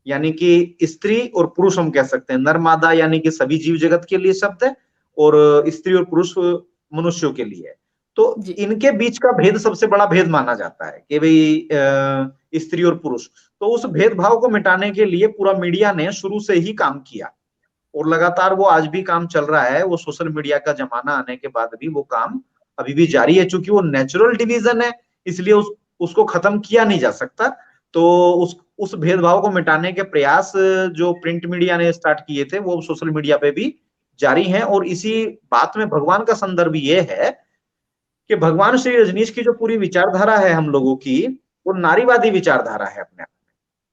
Speaker 2: यानी कि स्त्री और पुरुष हम कह सकते हैं। नर मादा यानी कि सभी जीव जगत के लिए शब्द है, और स्त्री और पुरुष मनुष्यों के लिए है। तो
Speaker 1: जी,
Speaker 2: इनके बीच का भेद सबसे बड़ा भेद माना जाता है कि भई स्त्री और पुरुष। तो उस भेदभाव को मिटाने के लिए पूरा मीडिया ने शुरू से ही काम किया और लगातार वो आज भी काम चल रहा है। वो सोशल मीडिया का ज़माना आने के बाद भी वो काम अभी भी जारी है, चूँकि वो नेचुरल डिवीज़न है, इसलिए उसको खत्म किया नहीं जा सकता। तो उस भेदभाव को मिटाने के प्रयास जो प्रिंट मीडिया ने स्टार्ट किए थे, वो सोशल मीडिया पे भी जारी हैं। और इसी बात में भगवान का संदर्भ ये है कि भगवान श्री रजनीश की जो पूरी विचारधारा है हम लोगों की, वो नारीवादी विचारधारा है अपने आप में।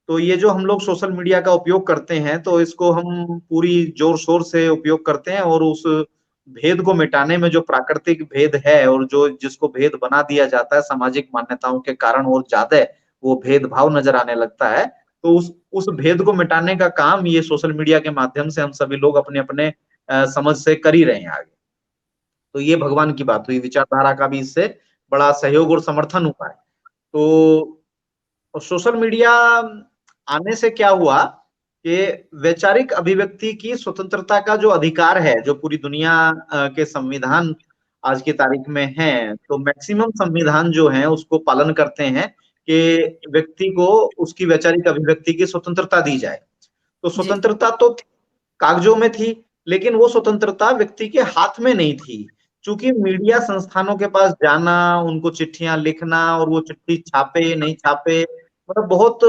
Speaker 2: तो ये जो हम लोग सोशल मीडिया का उपयोग करते हैं, तो इसको हम पूरी जोर-शोर से उपयोग करते हैं, और उस भेद को मिटाने में जो प्राकृतिक भेद है और जो जिसको भेद बना दिया जाता है सामाजिक मान्यताओं के कारण, और ज़्यादा वो भेदभाव नज़र आने लगता है। तो उस भेद को मिटाने का काम ये सोशल मीडिया के माध्यम से हम सभी लोग अपने-अपने समझ से कर ही रहे हैं आगे। तो ये भगवान की बात हुई, विचारधारा का भी इससे बड़ा सहयोग और समर्थन हुआ है। तो सोशल मीडिया आने से क्या हुआ कि वैचारिक अभिव्यक्ति की स्वतंत्रता का जो अधिकार है, जो पूरी दुनिया के संविधान आज की तारीख में है, तो मैक्सिमम संविधान जो है उसको पालन करते हैं कि व्यक्ति को उसकी वैचारिक अभिव्यक्ति की स्वतंत्रता दी जाए। तो
Speaker 1: जी,
Speaker 2: स्वतंत्रता तो कागजों में थी, लेकिन वो स्वतंत्रता व्यक्ति के हाथ में नहीं थी। चूंकि मीडिया संस्थानों के पास जाना, उनको चिट्ठियां लिखना और वो चिट्ठी छापे नहीं छापे, मतलब बहुत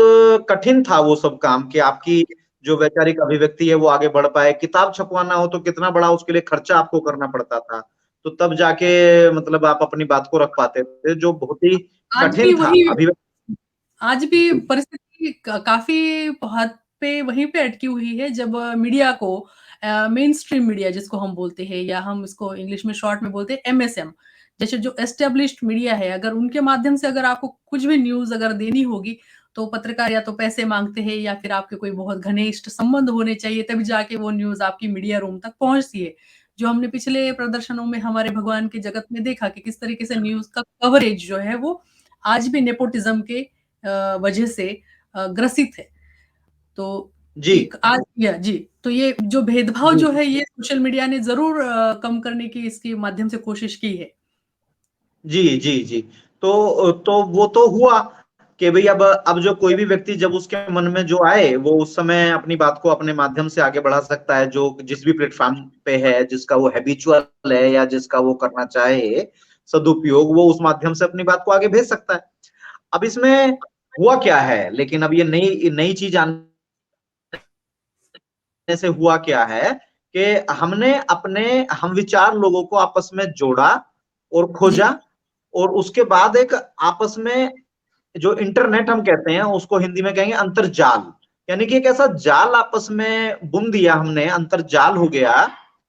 Speaker 2: कठिन था वो सब काम कि आपकी जो वैचारिक अभिव्यक्ति है वो आगे बढ़ पाए। किताब छपवाना हो तो कितना बड़ा उसके लिए खर्चा आपको करना पड़ता था, तो तब जाके मतलब आप अपनी बात को रख पाते थे, जो बहुत ही
Speaker 1: आज भी
Speaker 2: कठिन था
Speaker 1: वही
Speaker 2: अभिव्यक्ति।
Speaker 1: आज भी परिस्थिति काफी हद पे वहीं पे अटकी हुई है, जब मीडिया को मेन स्ट्रीम मीडिया जिसको हम बोलते हैं, या हम इसको इंग्लिश में शॉर्ट में बोलते हैं एमएसएम, जैसे जो एस्टेब्लिश्ड मीडिया है, अगर उनके माध्यम से अगर आपको कुछ भी न्यूज अगर देनी होगी, तो पत्रकार या तो पैसे मांगते हैं, या फिर आपके कोई बहुत घनिष्ठ संबंध होने चाहिए, तभी जाके वो न्यूज आपकी मीडिया रूम तक पहुंचती है। जो हमने पिछले प्रदर्शनों में हमारे भगवान के जगत में देखा कि किस तरीके से न्यूज का कवरेज जो है वो आज भी नेपोटिज्म के वजह से ग्रसित है। तो
Speaker 2: जी
Speaker 1: एक आज जी, तो ये जो भेदभाव
Speaker 2: जी
Speaker 1: जो है ये सोशल मीडिया ने जरूर कम करने की इसके माध्यम से कोशिश की है।
Speaker 2: जी जी जी। तो वो तो हुआ कि भाई अब जो कोई भी व्यक्ति जब उसके मन में जो आए वो उस समय अपनी बात को अपने माध्यम से आगे बढ़ा सकता है, जो जिस भी प्लेटफॉर्म पे है, जिसका वो हैबिचुअल है या जिसका वो करना चाहे सदुपयोग, वो उस माध्यम से अपनी बात को आगे भेज सकता है। अब इसमें हुआ क्या है, लेकिन अब ये नई नई चीज आने से हुआ क्या है कि हम विचार लोगों को आपस में जोड़ा और
Speaker 1: जी,
Speaker 2: खोजा, और उसके बाद एक आपस में जो इंटरनेट हम कहते हैं उसको हिंदी में कहेंगे अंतरजाल, यानी कि एक ऐसा जाल आपस में बुन दिया हमने, अंतरजाल हो गया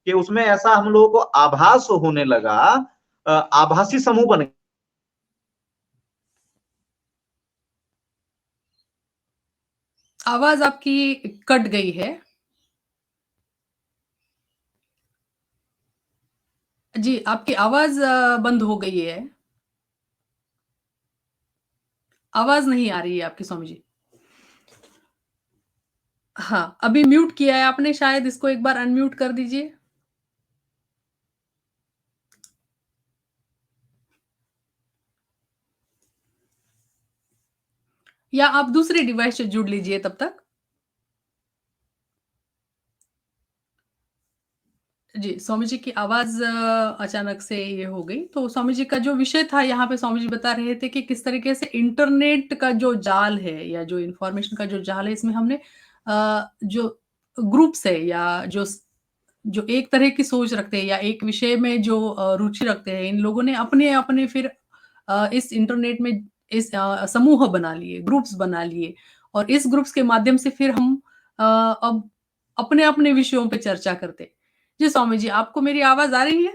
Speaker 2: कि उसमें ऐसा हम लोगों को आभास होने लगा, आभासी समूह बन।
Speaker 1: आवाज आपकी कट गई है। जी, आपकी आवाज बंद हो गई है। आवाज नहीं आ रही है आपकी, स्वामी जी। हाँ, अभी म्यूट किया है आपने शायद, इसको एक बार अनम्यूट कर दीजिए। या आप दूसरे डिवाइस से जुड़ लीजिए तब तक। जी, स्वामी जी की आवाज़ अचानक से ये हो गई। तो स्वामी जी का जो विषय था, यहाँ पे स्वामी जी बता रहे थे कि किस तरीके से इंटरनेट का जो जाल है, या जो इन्फॉर्मेशन का जो जाल है, इसमें हमने जो ग्रुप्स है, या जो एक तरह की सोच रखते हैं, या एक विषय में जो रुचि रखते हैं, इन लोगों ने अपने-अपने फिर इस इंटरनेट में इस समूह बना लिए, ग्रुप्स बना लिए, और इस ग्रुप्स के माध्यम से फिर हम अब अपने-अपने विषयों पे चर्चा करते हैं। जी, स्वामी जी, आपको मेरी आवाज़ आ रही है?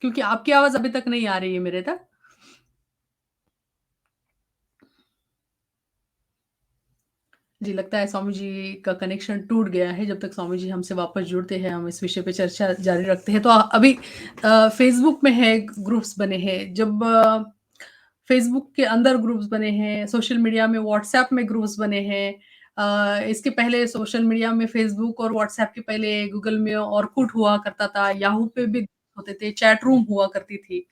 Speaker 1: क्योंकि आपकी आवाज़ अभी तक नहीं आ रही है मेरे तक। जी, लगता है स्वामी जी का कनेक्शन टूट गया है। जब तक स्वामी जी हमसे वापस जुड़ते हैं, हम इस विषय पे चर्चा जारी रखते हैं। तो अभी फ़ेसबुक में है, ग्रुप्स बने हैं। जब फ़ेसबुक के अंदर ग्रुप्स बने हैं, सोशल मीडिया में व्हाट्सऐप में ग्रुप्स बने हैं। इसके पहले सोशल मीडिया में फ़ेसबुक और व्हाट्सऐप के पहले गूगल में ऑरकुट हुआ करता था, याहू पे भी होते थे, चैट रूम हुआ करती थी।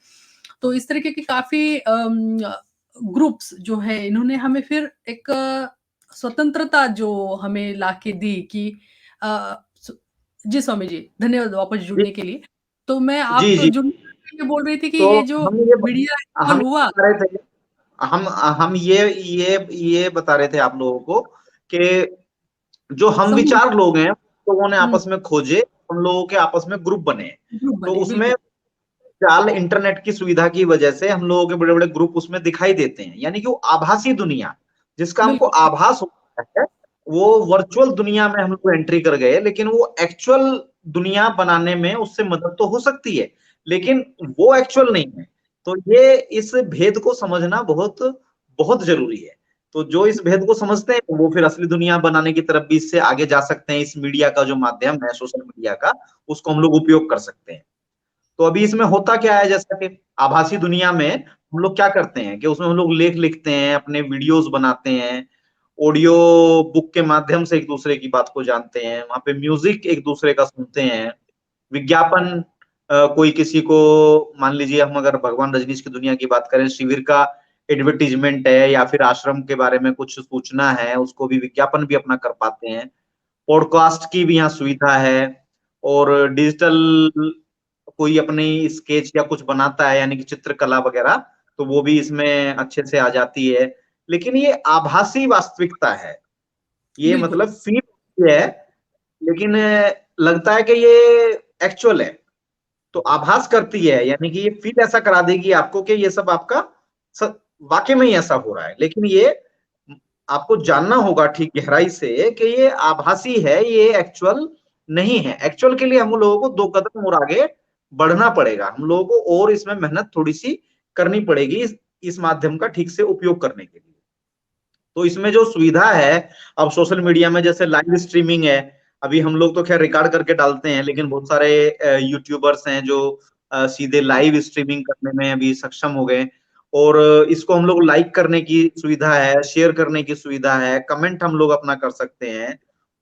Speaker 1: तो इस तरीके की काफ़ी ग्रुप्स जो है, इन्होंने हमें फिर एक स्वतंत्रता जो हमें लाके दी कि अ, स जी स्वामी जी, धन्यवाद वापस
Speaker 2: जी
Speaker 1: जुड़ने के लिए। तो मैं
Speaker 2: जी
Speaker 1: आप
Speaker 2: जी।
Speaker 1: जुड़ने के लिए बोल रही थी कि
Speaker 2: तो
Speaker 1: ये जो
Speaker 2: हम ये
Speaker 1: मीडिया
Speaker 2: हम
Speaker 1: इस्तेमाल
Speaker 2: ये
Speaker 1: हुआ।
Speaker 2: बता रहे थे, हम ये बता रहे थे आप लोगों को कि जो हम
Speaker 1: समूह।
Speaker 2: विचार लोग हैं, लोगों ने
Speaker 1: हुँ,
Speaker 2: आपस में खोजे, हम लोगों के आपस में ग्रुप बने।
Speaker 1: ग्रुप
Speaker 2: तो
Speaker 1: बने,
Speaker 2: उसमें
Speaker 1: बिल्कुल,
Speaker 2: जाल इंटरनेट की सुविधा की वजह से हम लोगों के बड़े बड़े ग्रुप उसमें दिखाई देते हैं, यानी कि वो आभासी दुनिया जिसका हमको
Speaker 1: बिल्कुल,
Speaker 2: आभास होता है, वो वर्चुअल दुनिया में हम लोग एंट्री कर गए, लेकिन वो एक्चुअल दुनिया बनाने में उससे मदद तो हो सकती है, लेकिन वो एक्चुअल नहीं है। तो ये इस भेद को समझना बहुत बहुत जरूरी है। तो जो इस भेद को समझते हैं वो फिर असली दुनिया बनाने की तरफ भी इससे आगे जा सकते हैं। इस मीडिया का जो माध्यम है, सोशल मीडिया का, उसको हम लोग उपयोग कर सकते हैं। तो अभी इसमें होता क्या है, जैसा कि आभासी दुनिया में हम लोग क्या करते हैं कि उसमें हम लोग लेख लिखते हैं, अपने वीडियोस बनाते हैं, ऑडियो बुक के माध्यम से एक दूसरे की बात को जानते हैं, वहां पे म्यूजिक एक दूसरे का सुनते हैं, विज्ञापन, कोई किसी को, मान लीजिए हम अगर भगवान रजनीश की दुनिया की बात करें, शिविर का एडवर्टीजमेंट है या फिर आश्रम के बारे में कुछ सूचना है, उसको भी विज्ञापन भी अपना कर पाते हैं। पॉडकास्ट की भी यहाँ सुविधा है, और डिजिटल कोई अपनी स्केच या कुछ बनाता है, यानी कि चित्रकला वगैरह, तो वो भी इसमें अच्छे से आ जाती है। लेकिन ये आभासी वास्तविकता है, ये
Speaker 1: बिल्कुल।
Speaker 2: मतलब फील है, लेकिन लगता है कि ये एक्चुअल है। तो आभास करती है, यानी कि ये फील ऐसा करा देगी आपको कि ये सब आपका वाकई में ही ऐसा हो रहा है, लेकिन ये आपको जानना होगा ठीक गहराई से कि ये आभासी है, ये एक्चुअल नहीं है। एक्चुअल के लिए हम लोगों को 2 कदम और आगे बढ़ना पड़ेगा, हम लोगों को और इसमें मेहनत थोड़ी सी करनी पड़ेगी इस माध्यम का ठीक से उपयोग करने के लिए। तो इसमें जो सुविधा है अब सोशल मीडिया में, जैसे लाइव स्ट्रीमिंग है, अभी हम लोग तो खैर रिकॉर्ड करके डालते हैं, लेकिन बहुत सारे यूट्यूबर्स हैं जो सीधे लाइव स्ट्रीमिंग करने में अभी सक्षम हो गए, और इसको हम लोग लाइक करने की सुविधा है, शेयर करने की सुविधा है, कमेंट हम लोग अपना कर सकते हैं,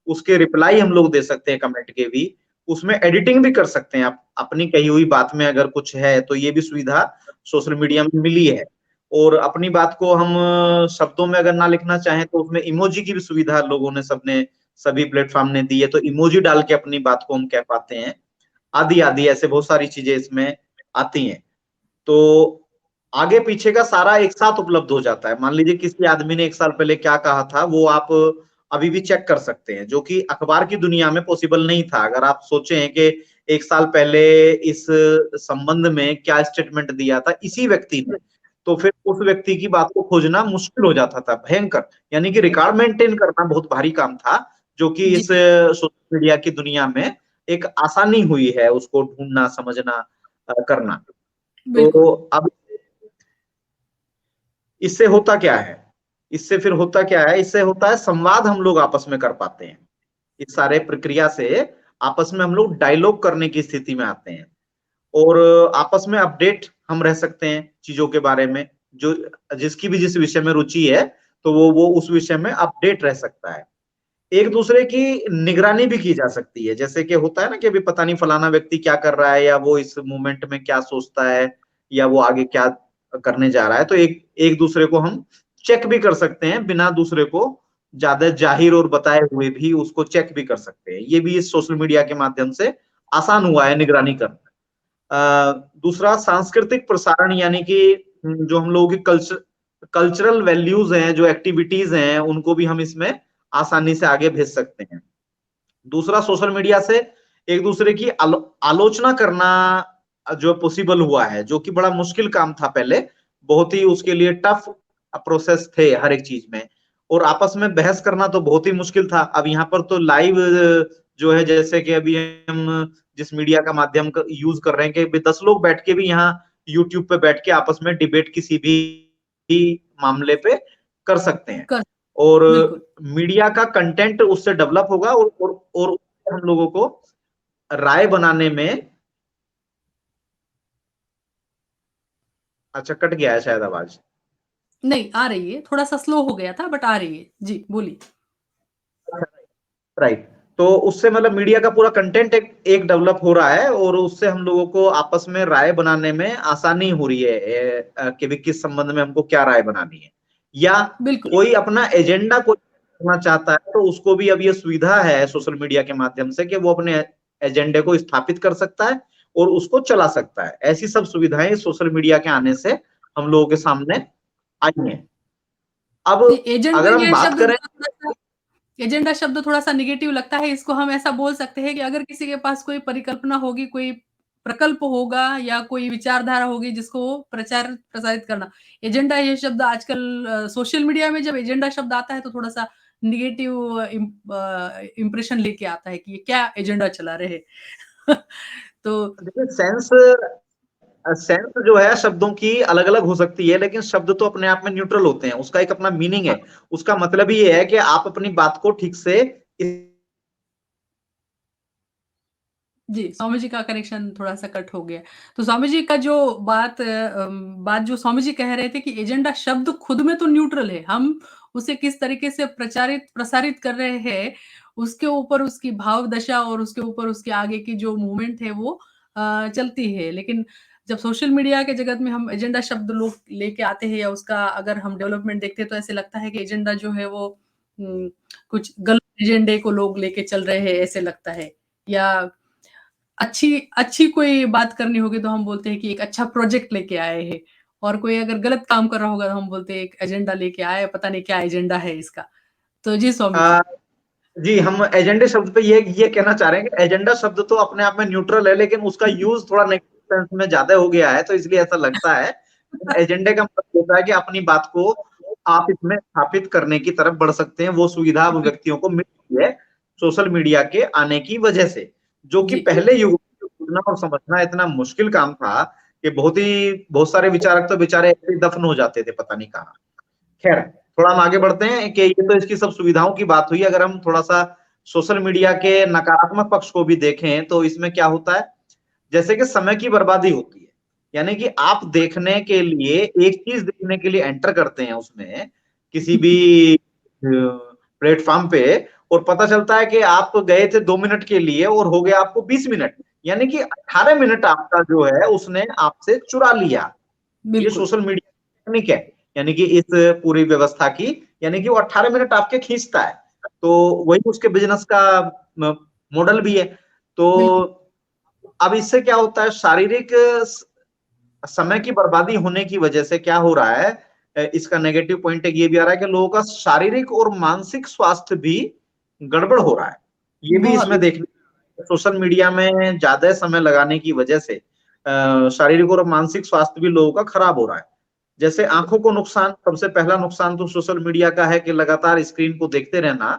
Speaker 2: उसके रिप्लाई हम लोग दे सकते हैं कमेंट के भी, उसमें एडिटिंग भी कर सकते हैं। आप अपनी कही हुई बात में अगर कुछ है तो ये भी सुविधा सोशल मीडिया में मिली है। और अपनी बात को हम शब्दों में अगर ना लिखना चाहें तो उसमें इमोजी की भी सुविधा लोगों ने, सबने, सभी प्लेटफॉर्म ने दी है, तो इमोजी डाल के अपनी बात को हम कह पाते हैं, आदि आदि ऐसे बहुत सारी चीजें इसमें आती हैं। तो आगे पीछे का सारा एक साथ उपलब्ध हो जाता है। मान लीजिए किसी आदमी ने 1 साल पहले क्या कहा था, वो आप अभी भी चेक कर सकते हैं, जो कि अखबार की दुनिया में पॉसिबल नहीं था। अगर आप सोचें कि 1 साल पहले इस संबंध में क्या स्टेटमेंट दिया था इसी व्यक्ति ने, तो फिर उस व्यक्ति की बात को खोजना मुश्किल हो जाता था, भयंकर, यानी कि रिकॉर्ड मेंटेन करना बहुत भारी काम था, जो कि
Speaker 1: जी,
Speaker 2: इस सोशल मीडिया की दुनिया में एक आसानी हुई है उसको ढूंढना, समझना, करना।
Speaker 1: बिल्कुल।
Speaker 2: तो अब इससे होता क्या है, इससे फिर होता क्या है, इससे होता है संवाद हम लोग आपस में कर पाते हैं। इस सारे प्रक्रिया से आपस में हम लोग डायलॉग करने की स्थिति में आते हैं, और आपस में अपडेट हम रह सकते हैं चीजों के बारे में, जो जिसकी भी जिस विषय में रुचि है, तो वो उस विषय में अपडेट रह सकता है। एक दूसरे की निगरानी भी की जा सकती है, जैसे कि होता है ना कि अभी पता नहीं फलाना व्यक्ति क्या कर रहा है, या वो इस मोमेंट में क्या सोचता है, या वो आगे क्या करने जा रहा है, तो एक एक दूसरे को हम चेक भी कर सकते हैं, बिना दूसरे को ज्यादा जाहिर और बताए हुए भी उसको चेक भी कर सकते हैं। ये भी इस सोशल मीडिया के माध्यम से आसान हुआ है निगरानी करना। दूसरा सांस्कृतिक प्रसारण, यानी कि जो हम लोगों की कल्चरल वैल्यूज हैं, जो एक्टिविटीज हैं, उनको भी हम इसमें आसानी से आगे भेज सकते हैं। दूसरा, सोशल मीडिया से एक दूसरे की आलोचना करना जो पॉसिबल हुआ है, जो कि बड़ा मुश्किल काम था पहले, बहुत ही उसके लिए टफ प्रोसेस थे हर एक चीज में, और आपस में बहस करना तो बहुत ही मुश्किल था। अब यहाँ पर तो लाइव जो है, जैसे कि अभी हम जिस मीडिया का माध्यम यूज कर रहे हैं कि 10 लोग बैठ के भी यहाँ यूट्यूब पे बैठ के आपस में डिबेट किसी भी मामले पे कर सकते हैं,
Speaker 1: कर
Speaker 2: और
Speaker 1: बिल्कुल।
Speaker 2: मीडिया का कंटेंट उससे डेवलप होगा, और हम लोगों को राय बनाने में। अच्छा, कट गया है शायद आवाज।
Speaker 1: नहीं, आ रही है, थोड़ा-सा स्लो हो गया था बट आ रही है। जी, बोलिए।
Speaker 2: राइट। तो उससे मतलब मीडिया का पूरा कंटेंट एक डेवलप हो रहा है, और उससे हम लोगों को आपस में राय बनाने में आसानी हो रही है, कि भी किस संबंध में हमको क्या राय बनानी है, या
Speaker 1: बिल्कुल,
Speaker 2: कोई अपना एजेंडा को करना चाहता है, तो उसको भी अब ये सुविधा है सोशल मीडिया के माध्यम से कि वो अपने एजेंडे को स्थापित कर सकता है और उसको चला सकता है। ऐसी सब सुविधाएं सोशल मीडिया के आने से हम लोगों के सामने आई हैं। अब
Speaker 1: एजेंडा
Speaker 2: अगर हम
Speaker 1: ये
Speaker 2: बात
Speaker 1: शब्द
Speaker 2: करें,
Speaker 1: मुझे थोड़ा-सा एजेंडा शब्द थोड़ा-सा नेगेटिव लगता है। इसको हम ऐसा बोल सकते हैं कि अगर किसी के पास कोई परिकल्पना होगी, कोई प्रकल्प होगा या कोई विचारधारा होगी जिसको वो प्रचार प्रसारित करना। एजेंडा ये शब्द आजकल सोशल मीडिया में जब एजेंडा शब्द आता है तो थोड़ा-सा नेगेटिव इम्प्रेशन लेके आता है कि ये क्या एजेंडा चला रहे हैं। तो
Speaker 2: देखिए सेंस सेंस जो है शब्दों की अलग अलग हो सकती है, लेकिन शब्द तो अपने आप में न्यूट्रल होते हैं, उसका एक अपना मीनिंग है। उसका मतलब ये है कि आप अपनी बात को ठीक से
Speaker 1: जी, स्वामी जी का कनेक्शन थोड़ा-सा कट हो गया। तो स्वामी जी का जो बात जो स्वामी जी कह रहे थे कि एजेंडा शब्द खुद में तो न्यूट्रल है, हम उसे किस तरीके से प्रसारित कर रहे हैं, उसके ऊपर उसकी भाव दशा और उसके ऊपर उसके आगे की जो मूवमेंट है वो चलती है। लेकिन जब सोशल मीडिया के जगत में हम एजेंडा शब्द लोग लेके आते हैं या उसका अगर हम डेवलपमेंट देखते हैं तो ऐसे लगता है कि एजेंडा जो है वो उम, कुछ गलत एजेंडे को लोग लेके चल रहे हैं ऐसे लगता है। या अच्छी अच्छी कोई बात करनी होगी तो हम बोलते हैं कि एक अच्छा प्रोजेक्ट लेके आए हैं और कोई अगर गलत काम कर रहा होगा तो हम बोलते हैं एक एजेंडा लेके आया है, पता नहीं क्या एजेंडा है इसका। तो जी स्वामी जी।
Speaker 2: अ, जी, हम एजेंडे शब्द पे ये कहना चाह रहे हैं कि एजेंडा शब्द तो अपने आप में न्यूट्रल है, लेकिन उसका यूज थोड़ा नेगेटिव सेंस में ज्यादा हो गया है, तो इसलिए ऐसा लगता है। एजेंडे का मतलब होता है कि अपनी बात को आप इसमें स्थापित करने की तरफ बढ़ सकते हैं। वो सुविधा अब व्यक्तियों को मिल रही है सोशल मीडिया के आने की वजह से, जो कि
Speaker 1: जी,
Speaker 2: पहले युग में सुनना और समझना इतना मुश्किल काम था कि बहुत सारे विचारक तो बेचारे ऐसे ही दफन हो जाते थे पता नहीं कहाँ। खैर, थोड़ा हम आगे बढ़ते हैं कि ये तो इसकी सब सुविधाओं की बात हुई। अगर हम थोड़ा सा सोशल मीडिया के नकारात्मक पक्ष को भी देखें तो इसमें क्या होता है, जैसे कि समय की बर्बादी होती है। यानी कि आप देखने के लिए एक चीज देखने के लिए एंटर करते हैं उसमें किसी भी प्लेटफॉर्म पे, और पता चलता है कि आप गए थे 2 मिनट के लिए और हो गया आपको 20 मिनट, यानी कि 18 मिनट आपका जो है उसने आपसे चुरा लिया। ये
Speaker 1: बिल्कुल।
Speaker 2: सोशल मीडिया टेक्निक है, यानी कि इस पूरी व्यवस्था की, यानी कि वो 18 मिनट आपके खींचता है। तो वही उसके बिजनेस का मॉडल भी है। तो
Speaker 1: बिल्कुल,
Speaker 2: अब इससे क्या होता है, शारीरिक समय की बर्बादी होने की वजह से क्या हो रहा है, इसका नेगेटिव पॉइंट एक ये भी आ रहा है कि लोगों का शारीरिक और मानसिक स्वास्थ्य भी गड़बड़ हो रहा है। ये भी
Speaker 1: बहुत
Speaker 2: इसमें देखने, सोशल मीडिया में ज्यादा समय लगाने की वजह से शारीरिक और मानसिक स्वास्थ्य भी लोगों का खराब हो रहा है। जैसे आंखों को नुकसान, सबसे पहला नुकसान तो सोशल मीडिया का है कि लगातार स्क्रीन को देखते रहना,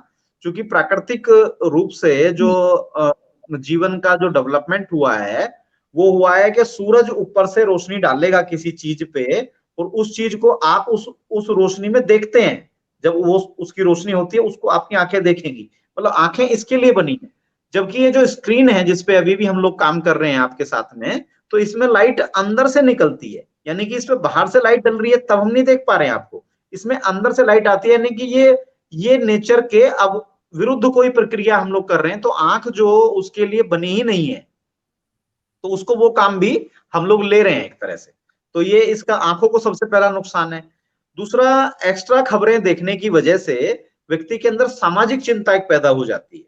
Speaker 2: क्योंकि प्राकृतिक रूप से जो जीवन का जो डेवलपमेंट हुआ है वो हुआ है कि सूरज ऊपर से रोशनी डालेगा किसी चीज पे, और उस चीज को आप उस रोशनी में देखते हैं। जब वो उसकी रोशनी होती है उसको आपकी आंखें देखेंगी, मतलब आंखें इसके लिए बनी है। जबकि ये जो स्क्रीन है जिसपे अभी भी हम लोग काम कर रहे हैं आपके साथ में, तो इसमें लाइट अंदर से निकलती है, यानी कि इसमें बाहर से लाइट डल रही है तब हम नहीं देख पा रहे हैं आपको। इसमें अंदर से लाइट आती है, यानी कि ये नेचर के अब विरुद्ध कोई प्रक्रिया हम लोग कर रहे हैं, तो आंख जो उसके लिए बनी ही नहीं है, तो उसको वो काम भी हम लोग ले रहे हैं एक तरह से। तो ये इसका आंखों को सबसे पहला नुकसान है। दूसरा, एक्स्ट्रा खबरें देखने की वजह से व्यक्ति के अंदर सामाजिक चिंता एक पैदा हो जाती है,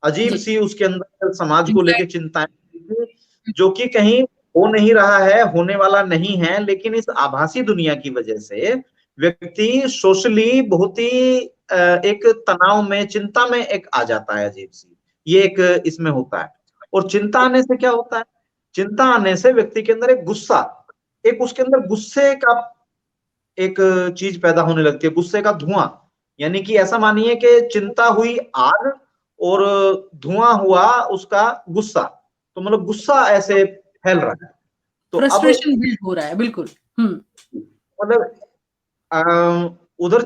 Speaker 2: अजीब
Speaker 1: जी,
Speaker 2: सी उसके अंदर समाज को लेके
Speaker 1: एग्ज़ैक्ट
Speaker 2: चिंताएं, जो कि कहीं हो नहीं रहा है, होने वाला नहीं है, लेकिन इस आभासी दुनिया की वजह से व्यक्ति सोशली बहुत ही एक तनाव में, चिंता में एक आ जाता है अजीब सी। ये एक इसमें होता है। और चिंता आने से क्या होता है, चिंता आने से व्यक्ति के अंदर एक गुस्सा, एक उसके अंदर गुस्से का एक चीज पैदा होने लगती है, गुस्से का धुआं। यानी कि ऐसा मानिए कि चिंता हुई आग और धुआं हुआ उसका गुस्सा, तो मतलब गुस्सा ऐसे फैल रहा है। तो अब
Speaker 1: फ्रस्ट्रेशन बिल्ड हो रहा है, बिल्कुल। हुँ,
Speaker 2: मतलब उधर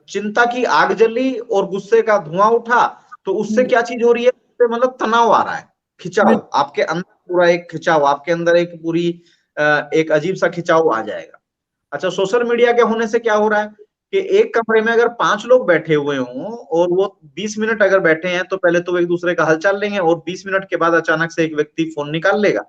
Speaker 2: चिंता की आग जली और गुस्से का धुआं उठा, तो उससे
Speaker 1: हुँ,
Speaker 2: क्या चीज हो रही है, उससे मतलब तनाव आ रहा है,
Speaker 1: बिल
Speaker 2: खिंचाव आपके अंदर, पूरा एक खिंचाव आपके अंदर, एक पूरी एक अजीब सा खिंचाव आ जाएगा। अच्छा, सोशल मीडिया के होने से क्या हो रहा है कि एक कमरे में अगर 5 लोग बैठे हुए हों और वो 20 मिनट अगर बैठे हैं, तो पहले तो वो एक दूसरे का हालचाल लेंगे, और 20 मिनट के बाद अचानक से एक व्यक्ति फोन निकाल लेगा,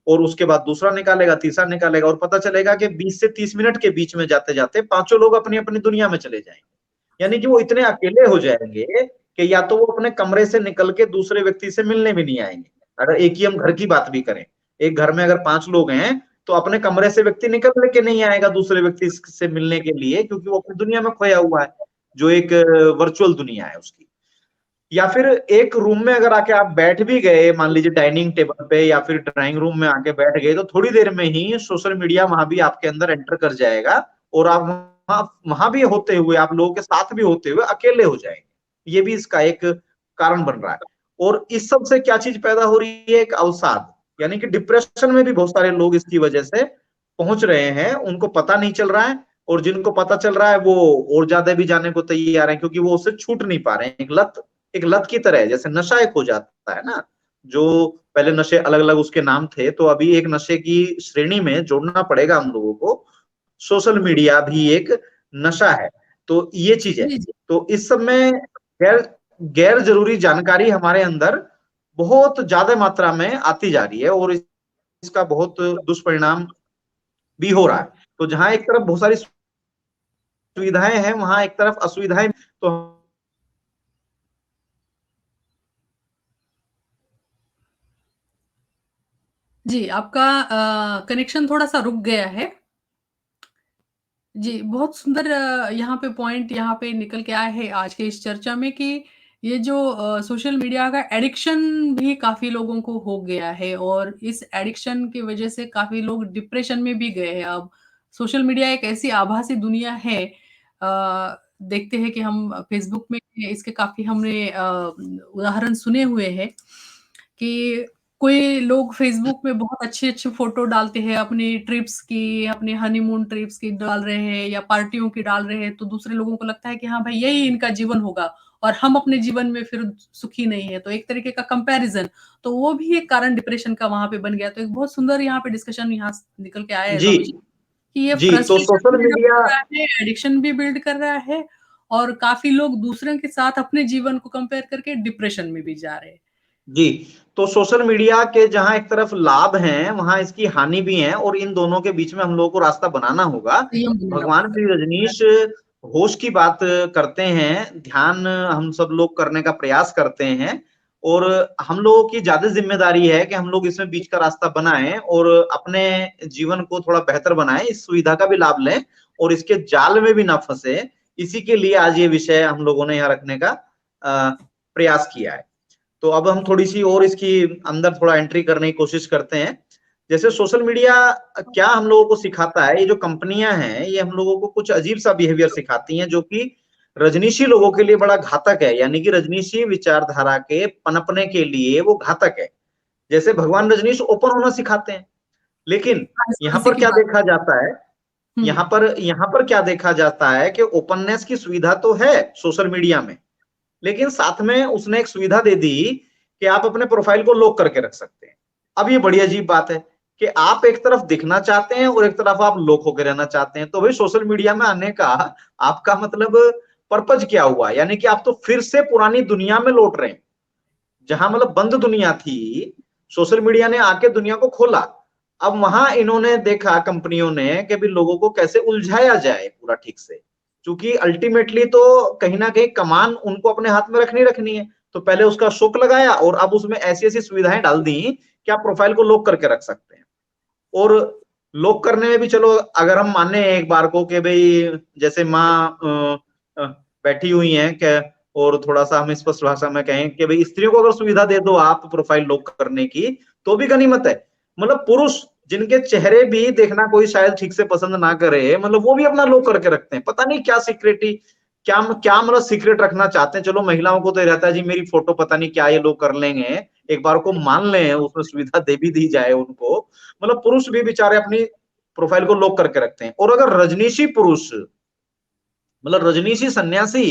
Speaker 2: और उसके बाद दूसरा निकालेगा, तीसरा निकालेगा, और पता चलेगा कि 20 से 30 मिनट के बीच में जाते जाते पांचों लोग अपनी अपनी दुनिया में चले जाएंगे। यानी कि वो इतने अकेले हो जाएंगे कि या तो वो अपने कमरे से निकल के दूसरे व्यक्ति से मिलने भी नहीं आएंगे। अगर एक ही हम घर की बात भी करें, एक घर में अगर 5 लोग हैं, तो अपने कमरे से व्यक्ति निकल के नहीं आएगा दूसरे व्यक्ति से मिलने के लिए, क्योंकि वो अपनी दुनिया में खोया हुआ है, जो एक वर्चुअल दुनिया है उसकी। या फिर एक रूम में अगर आके आप बैठ भी गए, मान लीजिए डाइनिंग टेबल पे या फिर ड्राइंग रूम में आके बैठ गए, तो थोड़ी देर में ही सोशल मीडिया वहां भी आपके अंदर एंटर कर जाएगा, और आप वहां भी होते हुए, आप लोगों के साथ भी होते हुए अकेले हो जाएंगे। ये भी इसका एक कारण बन रहा है। और इस सब से क्या चीज पैदा हो रही है, एक अवसाद, यानी कि डिप्रेशन में भी बहुत सारे लोग इसकी वजह से पहुंच रहे हैं, उनको पता नहीं चल रहा है, और जिनको पता चल रहा है वो और ज्यादा भी जाने को तैयार है, क्योंकि वो उससे छूट नहीं पा रहे हैं। एक लत की तरह है, जैसे नशा एक हो जाता है ना, जो पहले नशे अलग अलग उसके नाम थे, तो अभी एक नशे की श्रेणी में जोड़ना पड़ेगा हम लोगों को। सोशल मीडिया भी एक नशा है, तो ये चीज है।
Speaker 1: जी, जी।
Speaker 2: तो इस सब में गैर गैर जरूरी जानकारी हमारे अंदर बहुत ज्यादा मात्रा में आती जा रही है, और इसका बहुत दुष्परिणाम भी हो रहा है। तो जहां एक तरफ बहुत सारी सुविधाएं हैं, वहां एक तरफ असुविधाएं। तो
Speaker 1: जी, आपका कनेक्शन थोड़ा-सा रुक गया है। जी, बहुत सुंदर यहाँ पे पॉइंट यहाँ पे निकल के आया है आज के इस चर्चा में कि ये जो सोशल मीडिया का एडिक्शन भी काफ़ी लोगों को हो गया है और इस एडिक्शन की वजह से काफ़ी लोग डिप्रेशन में भी गए हैं। अब सोशल मीडिया एक ऐसी आभासी दुनिया है देखते हैं कि हम फ़ेसबुक में इसके काफ़ी हमने उदाहरण सुने हुए हैं कि कोई लोग फ़ेसबुक में बहुत अच्छी-अच्छी फ़ोटो डालते हैं अपनी ट्रिप्स की, अपने हनीमून ट्रिप्स की डाल रहे हैं या पार्टियों की डाल रहे हैं, तो दूसरे लोगों को लगता है कि हाँ भाई यही इनका जीवन होगा और हम अपने जीवन में फिर सुखी नहीं है। तो एक तरीके का कंपैरिज़न, तो वो भी एक कारण डिप्रेशन का वहाँ पे बन गया। तो एक बहुत सुंदर यहाँ पे डिस्कशन यहाँ स निकल के आया है
Speaker 2: जी,
Speaker 1: रॉबिश कि ये
Speaker 2: जी, तो
Speaker 1: फ्रस्ट्रेशन
Speaker 2: सोशल
Speaker 1: बिल्डअप
Speaker 2: मीडिया,
Speaker 1: कर रहा है, एडिक्शन भी बिल्ड कर रहा है और काफ़ी लोग दूसरों के साथ अपने जीवन को कंपेयर करके डिप्रेशन में भी जा रहे हैं।
Speaker 2: जी, तो सोशल मीडिया के जहां एक तरफ लाभ हैं, वहां इसकी हानि भी है, और इन दोनों के बीच में हम लोगों को रास्ता बनाना होगा।
Speaker 1: संयम बनाना
Speaker 2: भगवान
Speaker 1: पड़ेगा।
Speaker 2: श्री रजनीश होश की बात करते हैं, ध्यान हम सब लोग करने का प्रयास करते हैं, और हम लोगों की ज्यादा जिम्मेदारी है कि हम लोग इसमें बीच का रास्ता बनाएं और अपने जीवन को थोड़ा बेहतर बनाएं, इस सुविधा का भी लाभ लें और इसके जाल में भी ना फंसे। इसी के लिए आज ये विषय हम लोगों ने यहाँ रखने का प्रयास किया है। तो अब हम थोड़ी सी और इसकी अंदर थोड़ा एंट्री करने की कोशिश करते हैं। जैसे सोशल मीडिया क्या हम लोगों को सिखाता है, ये जो कंपनियां हैं ये हम लोगों को कुछ अजीब सा बिहेवियर सिखाती हैं, जो कि रजनीशी लोगों के लिए बड़ा घातक है, यानी कि रजनीशी विचारधारा के पनपने के लिए वो घातक है। जैसे भगवान रजनीश ओपन होना सिखाते हैं, लेकिन यहाँ
Speaker 1: ट्रांसपेरेंसी
Speaker 2: पर
Speaker 1: की
Speaker 2: क्या
Speaker 1: बात
Speaker 2: देखा जाता है,
Speaker 1: हुँ,
Speaker 2: यहाँ पर क्या देखा जाता है कि ओपननेस की सुविधा तो है सोशल मीडिया में, लेकिन साथ में उसने एक सुविधा दे दी कि आप अपने प्रोफाइल को लॉक करके रख सकते हैं। अब ये बड़ी अजीब बात है कि आप एक तरफ दिखना चाहते हैं और एक तरफ आप लॉक होकर रहना चाहते हैं। तो भाई सोशल मीडिया में आने का आपका मतलब पर्पज क्या हुआ? यानी कि आप तो फिर से पुरानी दुनिया में लौट रहे हैं। जहां मतलब बंद दुनिया थी, सोशल मीडिया ने आके दुनिया को खोला। अब वहां इन्होंने देखा कंपनियों ने कि भी लोगों को कैसे उलझाया जाए पूरा ठीक से, क्योंकि अल्टीमेटली तो कहीं ना कहीं कमान उनको अपने हाथ में रखनी है। तो पहले उसका शोक लगाया और अब उसमें ऐसी ऐसी सुविधाएं डाल दी कि आप प्रोफाइल को लॉक करके रख सकते हैं। और लॉक करने में भी चलो अगर हम माने एक बार को कि भाई जैसे माँ बैठी हुई हैं क्या, और थोड़ा सा हम स्पष्ट भाषा में कहें कि भाई स्त्रियों को अगर सुविधा दे दो आप प्रोफाइल लॉक करने की, तो भी गनीमत है। मतलब पुरुष जिनके चेहरे भी देखना कोई शायद ठीक से पसंद ना करे, मतलब वो भी अपना लॉक करके रखते हैं। पता नहीं क्या सीक्रेटी, क्या क्या मतलब सीक्रेट रखना चाहते हैं। चलो महिलाओं को तो ये रहता है जी मेरी फोटो पता नहीं क्या ये लोग कर लेंगे, एक बार को मान लें उसमें सुविधा दे भी दी जाए उनको। मतलब पुरुष भी बेचारे अपनी प्रोफाइल को लॉक करके रखते हैं। और अगर रजनीशी पुरुष, मतलब रजनीशी सन्यासी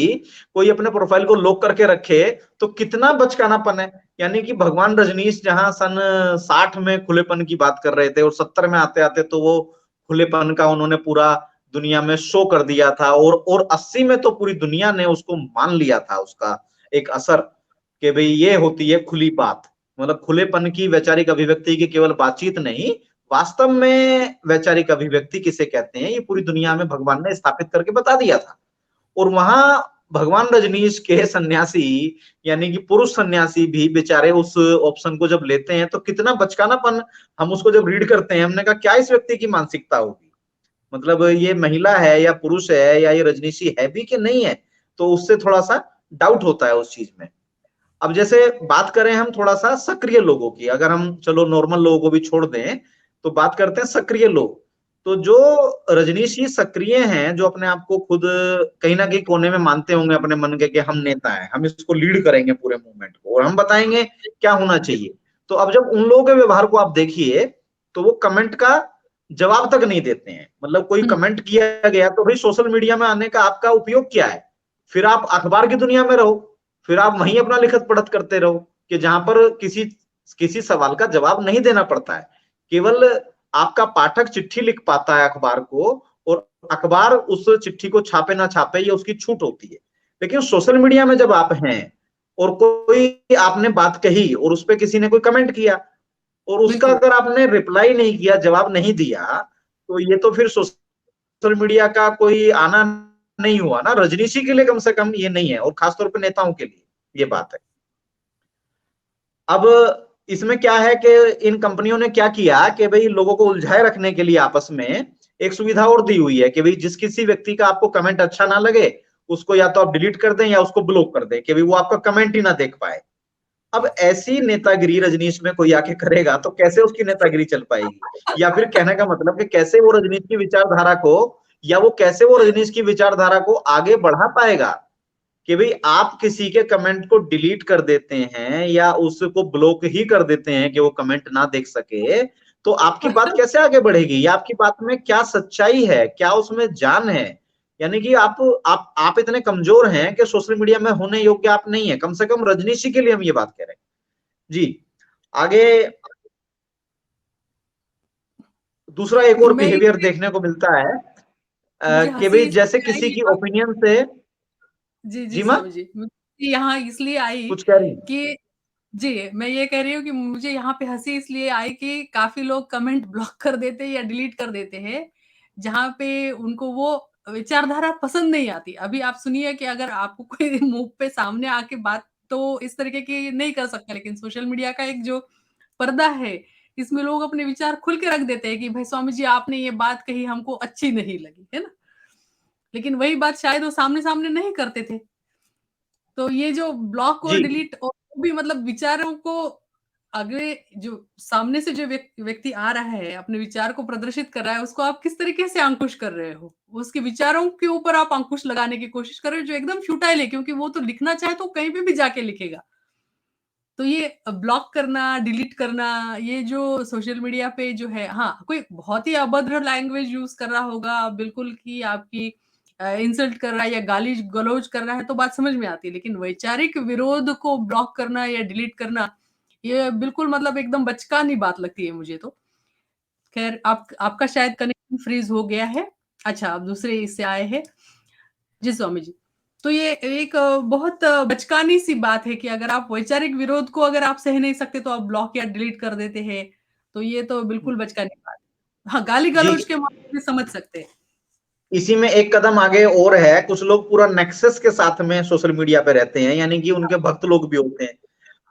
Speaker 2: कोई अपने प्रोफाइल को लॉक करके रखे, तो कितना बचकानापन है। यानी कि भगवान रजनीश जहां सन 60 में खुलेपन की बात कर रहे थे और 70 में आते आते तो वो खुलेपन का उन्होंने पूरा दुनिया में शो कर दिया था, और 80 में तो पूरी दुनिया ने उसको मान लिया था, उसका एक असर कि भाई ये होती है खुली बात। मतलब खुलेपन की वैचारिक अभिव्यक्ति की केवल बातचीत नहीं, वास्तव में वैचारिक अभिव्यक्ति किसे कहते हैं ये पूरी दुनिया में भगवान ने स्थापित करके बता दिया था। और वहां भगवान रजनीश के सन्यासी यानी कि पुरुष सन्यासी भी बेचारे उस ऑप्शन को जब लेते हैं तो कितना बचकानापन। हम उसको जब रीड करते हैं हमने कहा क्या इस व्यक्ति की मानसिकता होगी, मतलब ये महिला है या पुरुष है या ये रजनीशी है भी कि नहीं है। तो उससे थोड़ा सा डाउट होता है उस चीज में। अब जैसे बात करें हम थोड़ा सा सक्रिय लोगों की, अगर हम चलो नॉर्मल लोगों को भी छोड़ दें तो बात करते हैं सक्रिय लोग। तो जो रजनीशी सक्रिय हैं, जो अपने आप को खुद कहीं ना कहीं कोने में मानते होंगे अपने मन के कि हम नेता हैं, हम इसको लीड करेंगे पूरे मूवमेंट को और हम बताएंगे क्या होना चाहिए। तो अब जब उन लोगों के व्यवहार को आप देखिए तो वो कमेंट का जवाब तक नहीं देते हैं। मतलब कोई
Speaker 1: हुँ,
Speaker 2: कमेंट किया गया तो भाई सोशल मीडिया में आने का आपका उपयोग क्या है? फिर आप अखबार की दुनिया में रहो, फिर आप वहीं अपना लिखत पढ़त करते रहो कि जहां पर किसी किसी सवाल का जवाब नहीं देना पड़ता है। केवल आपका पाठक चिट्ठी लिख पाता है अखबार को, और अखबार उस चिट्ठी को छापे ना छापे ये उसकी छूट होती है। लेकिन सोशल मीडिया में जब आप हैं और कोई आपने बात कही और उस पर किसी ने कोई कमेंट किया और उसका
Speaker 1: बिल्कुल।
Speaker 2: अगर आपने रिप्लाई नहीं किया, जवाब नहीं दिया, तो ये तो फिर सोशल मीडिया का कोई आना नहीं हुआ ना। रजनीशी के लिए कम से कम ये नहीं है, और खासतौर पर नेताओं के लिए ये बात है। अब इसमें क्या है कि इन कंपनियों ने क्या किया कि भाई लोगों को उलझाए रखने के लिए आपस में एक सुविधा और दी हुई है कि भाई जिस किसी व्यक्ति का आपको कमेंट अच्छा ना लगे उसको या तो आप डिलीट कर दें या उसको ब्लॉक कर दें कि भाई वो आपका कमेंट ही ना देख पाए। अब ऐसी नेतागिरी रजनीश में कोई आके करेगा तो कैसे उसकी नेतागिरी चल पाएगी? या फिर कहने का मतलब कि कैसे वो रजनीश की विचारधारा को, या वो कैसे वो रजनीश की विचारधारा को आगे बढ़ा पाएगा कि भाई आप किसी के कमेंट को डिलीट कर देते हैं या उसको ब्लॉक ही कर देते हैं कि वो कमेंट ना देख सके, तो आपकी बात कैसे आगे बढ़ेगी? या आपकी बात में क्या सच्चाई है, क्या उसमें जान है? यानी कि आप इतने कमजोर हैं कि सोशल मीडिया में होने योग्य आप नहीं है। कम से कम रजनीशी के लिए हम ये बात कह रहे हैं। जी, आगे दूसरा एक और
Speaker 1: मैं
Speaker 2: बिहेवियर देखने को मिलता है
Speaker 1: मुझे
Speaker 2: कि
Speaker 1: हंसी
Speaker 2: भाई जैसे
Speaker 1: इसलिए
Speaker 2: किसी
Speaker 1: आई
Speaker 2: की ओपिनियन से।
Speaker 1: जी, जी
Speaker 2: जी माँ,
Speaker 1: स्वामी जी। मुझे यहाँ इसलिए आई
Speaker 2: कुछ कह रही हैं?
Speaker 1: कि जी, मैं ये कह रही हूँ कि मुझे यहाँ पे हँसी इसलिए आई कि काफ़ी लोग कमेंट ब्लॉक कर देते हैं या डिलीट कर देते हैं, जहाँ पे उनको वो विचारधारा पसंद नहीं आती। अभी आप सुनिए कि अगर आपको कोई मुँह पे सामने आके बात तो इस तरीके की नहीं कर सकता, लेकिन सोशल मीडिया का एक जो पर्दा है, इसमें लोग अपने विचार खुल के रख देते हैं कि भाई स्वामी जी आपने ये बात कही हमको अच्छी नहीं लगी, है ना? लेकिन वही बात शायद वो सामने-सामने नहीं करते थे। तो ये जो ब्लॉक और
Speaker 2: जी,
Speaker 1: डिलीट और भी मतलब विचारों को अगले जो सामने से जो व्यक्ति आ रहा है, अपने विचार को प्रदर्शित कर रहा है, उसको आप किस तरीके से अंकुश कर रहे हो? उसके विचारों के ऊपर आप अंकुश लगाने की कोशिश कर रहे हो, जो एकदम फ्यूटाइल है क्योंकि वो तो लिखना चाहे तो कहीं पे भी जाके लिखेगा। तो ये ब्लॉक करना, डिलीट करना, ये जो सोशल मीडिया पे जो है हाँ, कोई बहुत ही अभद्र लैंग्वेज यूज़ कर रहा होगा, बिल्कुल कि आपकी इंसल्ट कर रहा है या गाली-गलौज कर रहा है, तो बात समझ में आती है। लेकिन वैचारिक विरोध को ब्लॉक करना या डिलीट करना, ये बिल्कुल मतलब एकदम बचकानी बात लगती है मुझे तो। खैर आपका शायद कनेक्शन फ्रीज़ हो गया है। अच्छा, आप दूसरे इससे आए हैं। जी, स्वामी जी। तो ये एक बहुत बचकानी-सी बात है कि अगर आप वैचारिक विरोध को अगर आप सह नहीं सकते तो आप ब्लॉक या डिलीट कर देते हैं। तो ये तो बिल्कुल बचकानी बात है। हाँ,
Speaker 2: जी,
Speaker 1: गाली-गलौज के मामले में समझ सकते हैं।
Speaker 2: इसी में एक कदम आगे और है। कुछ लोग पूरा नेक्सस के साथ में सोशल मीडिया पे रहते हैं, यानी कि उनके भक्त लोग भी होते हैं।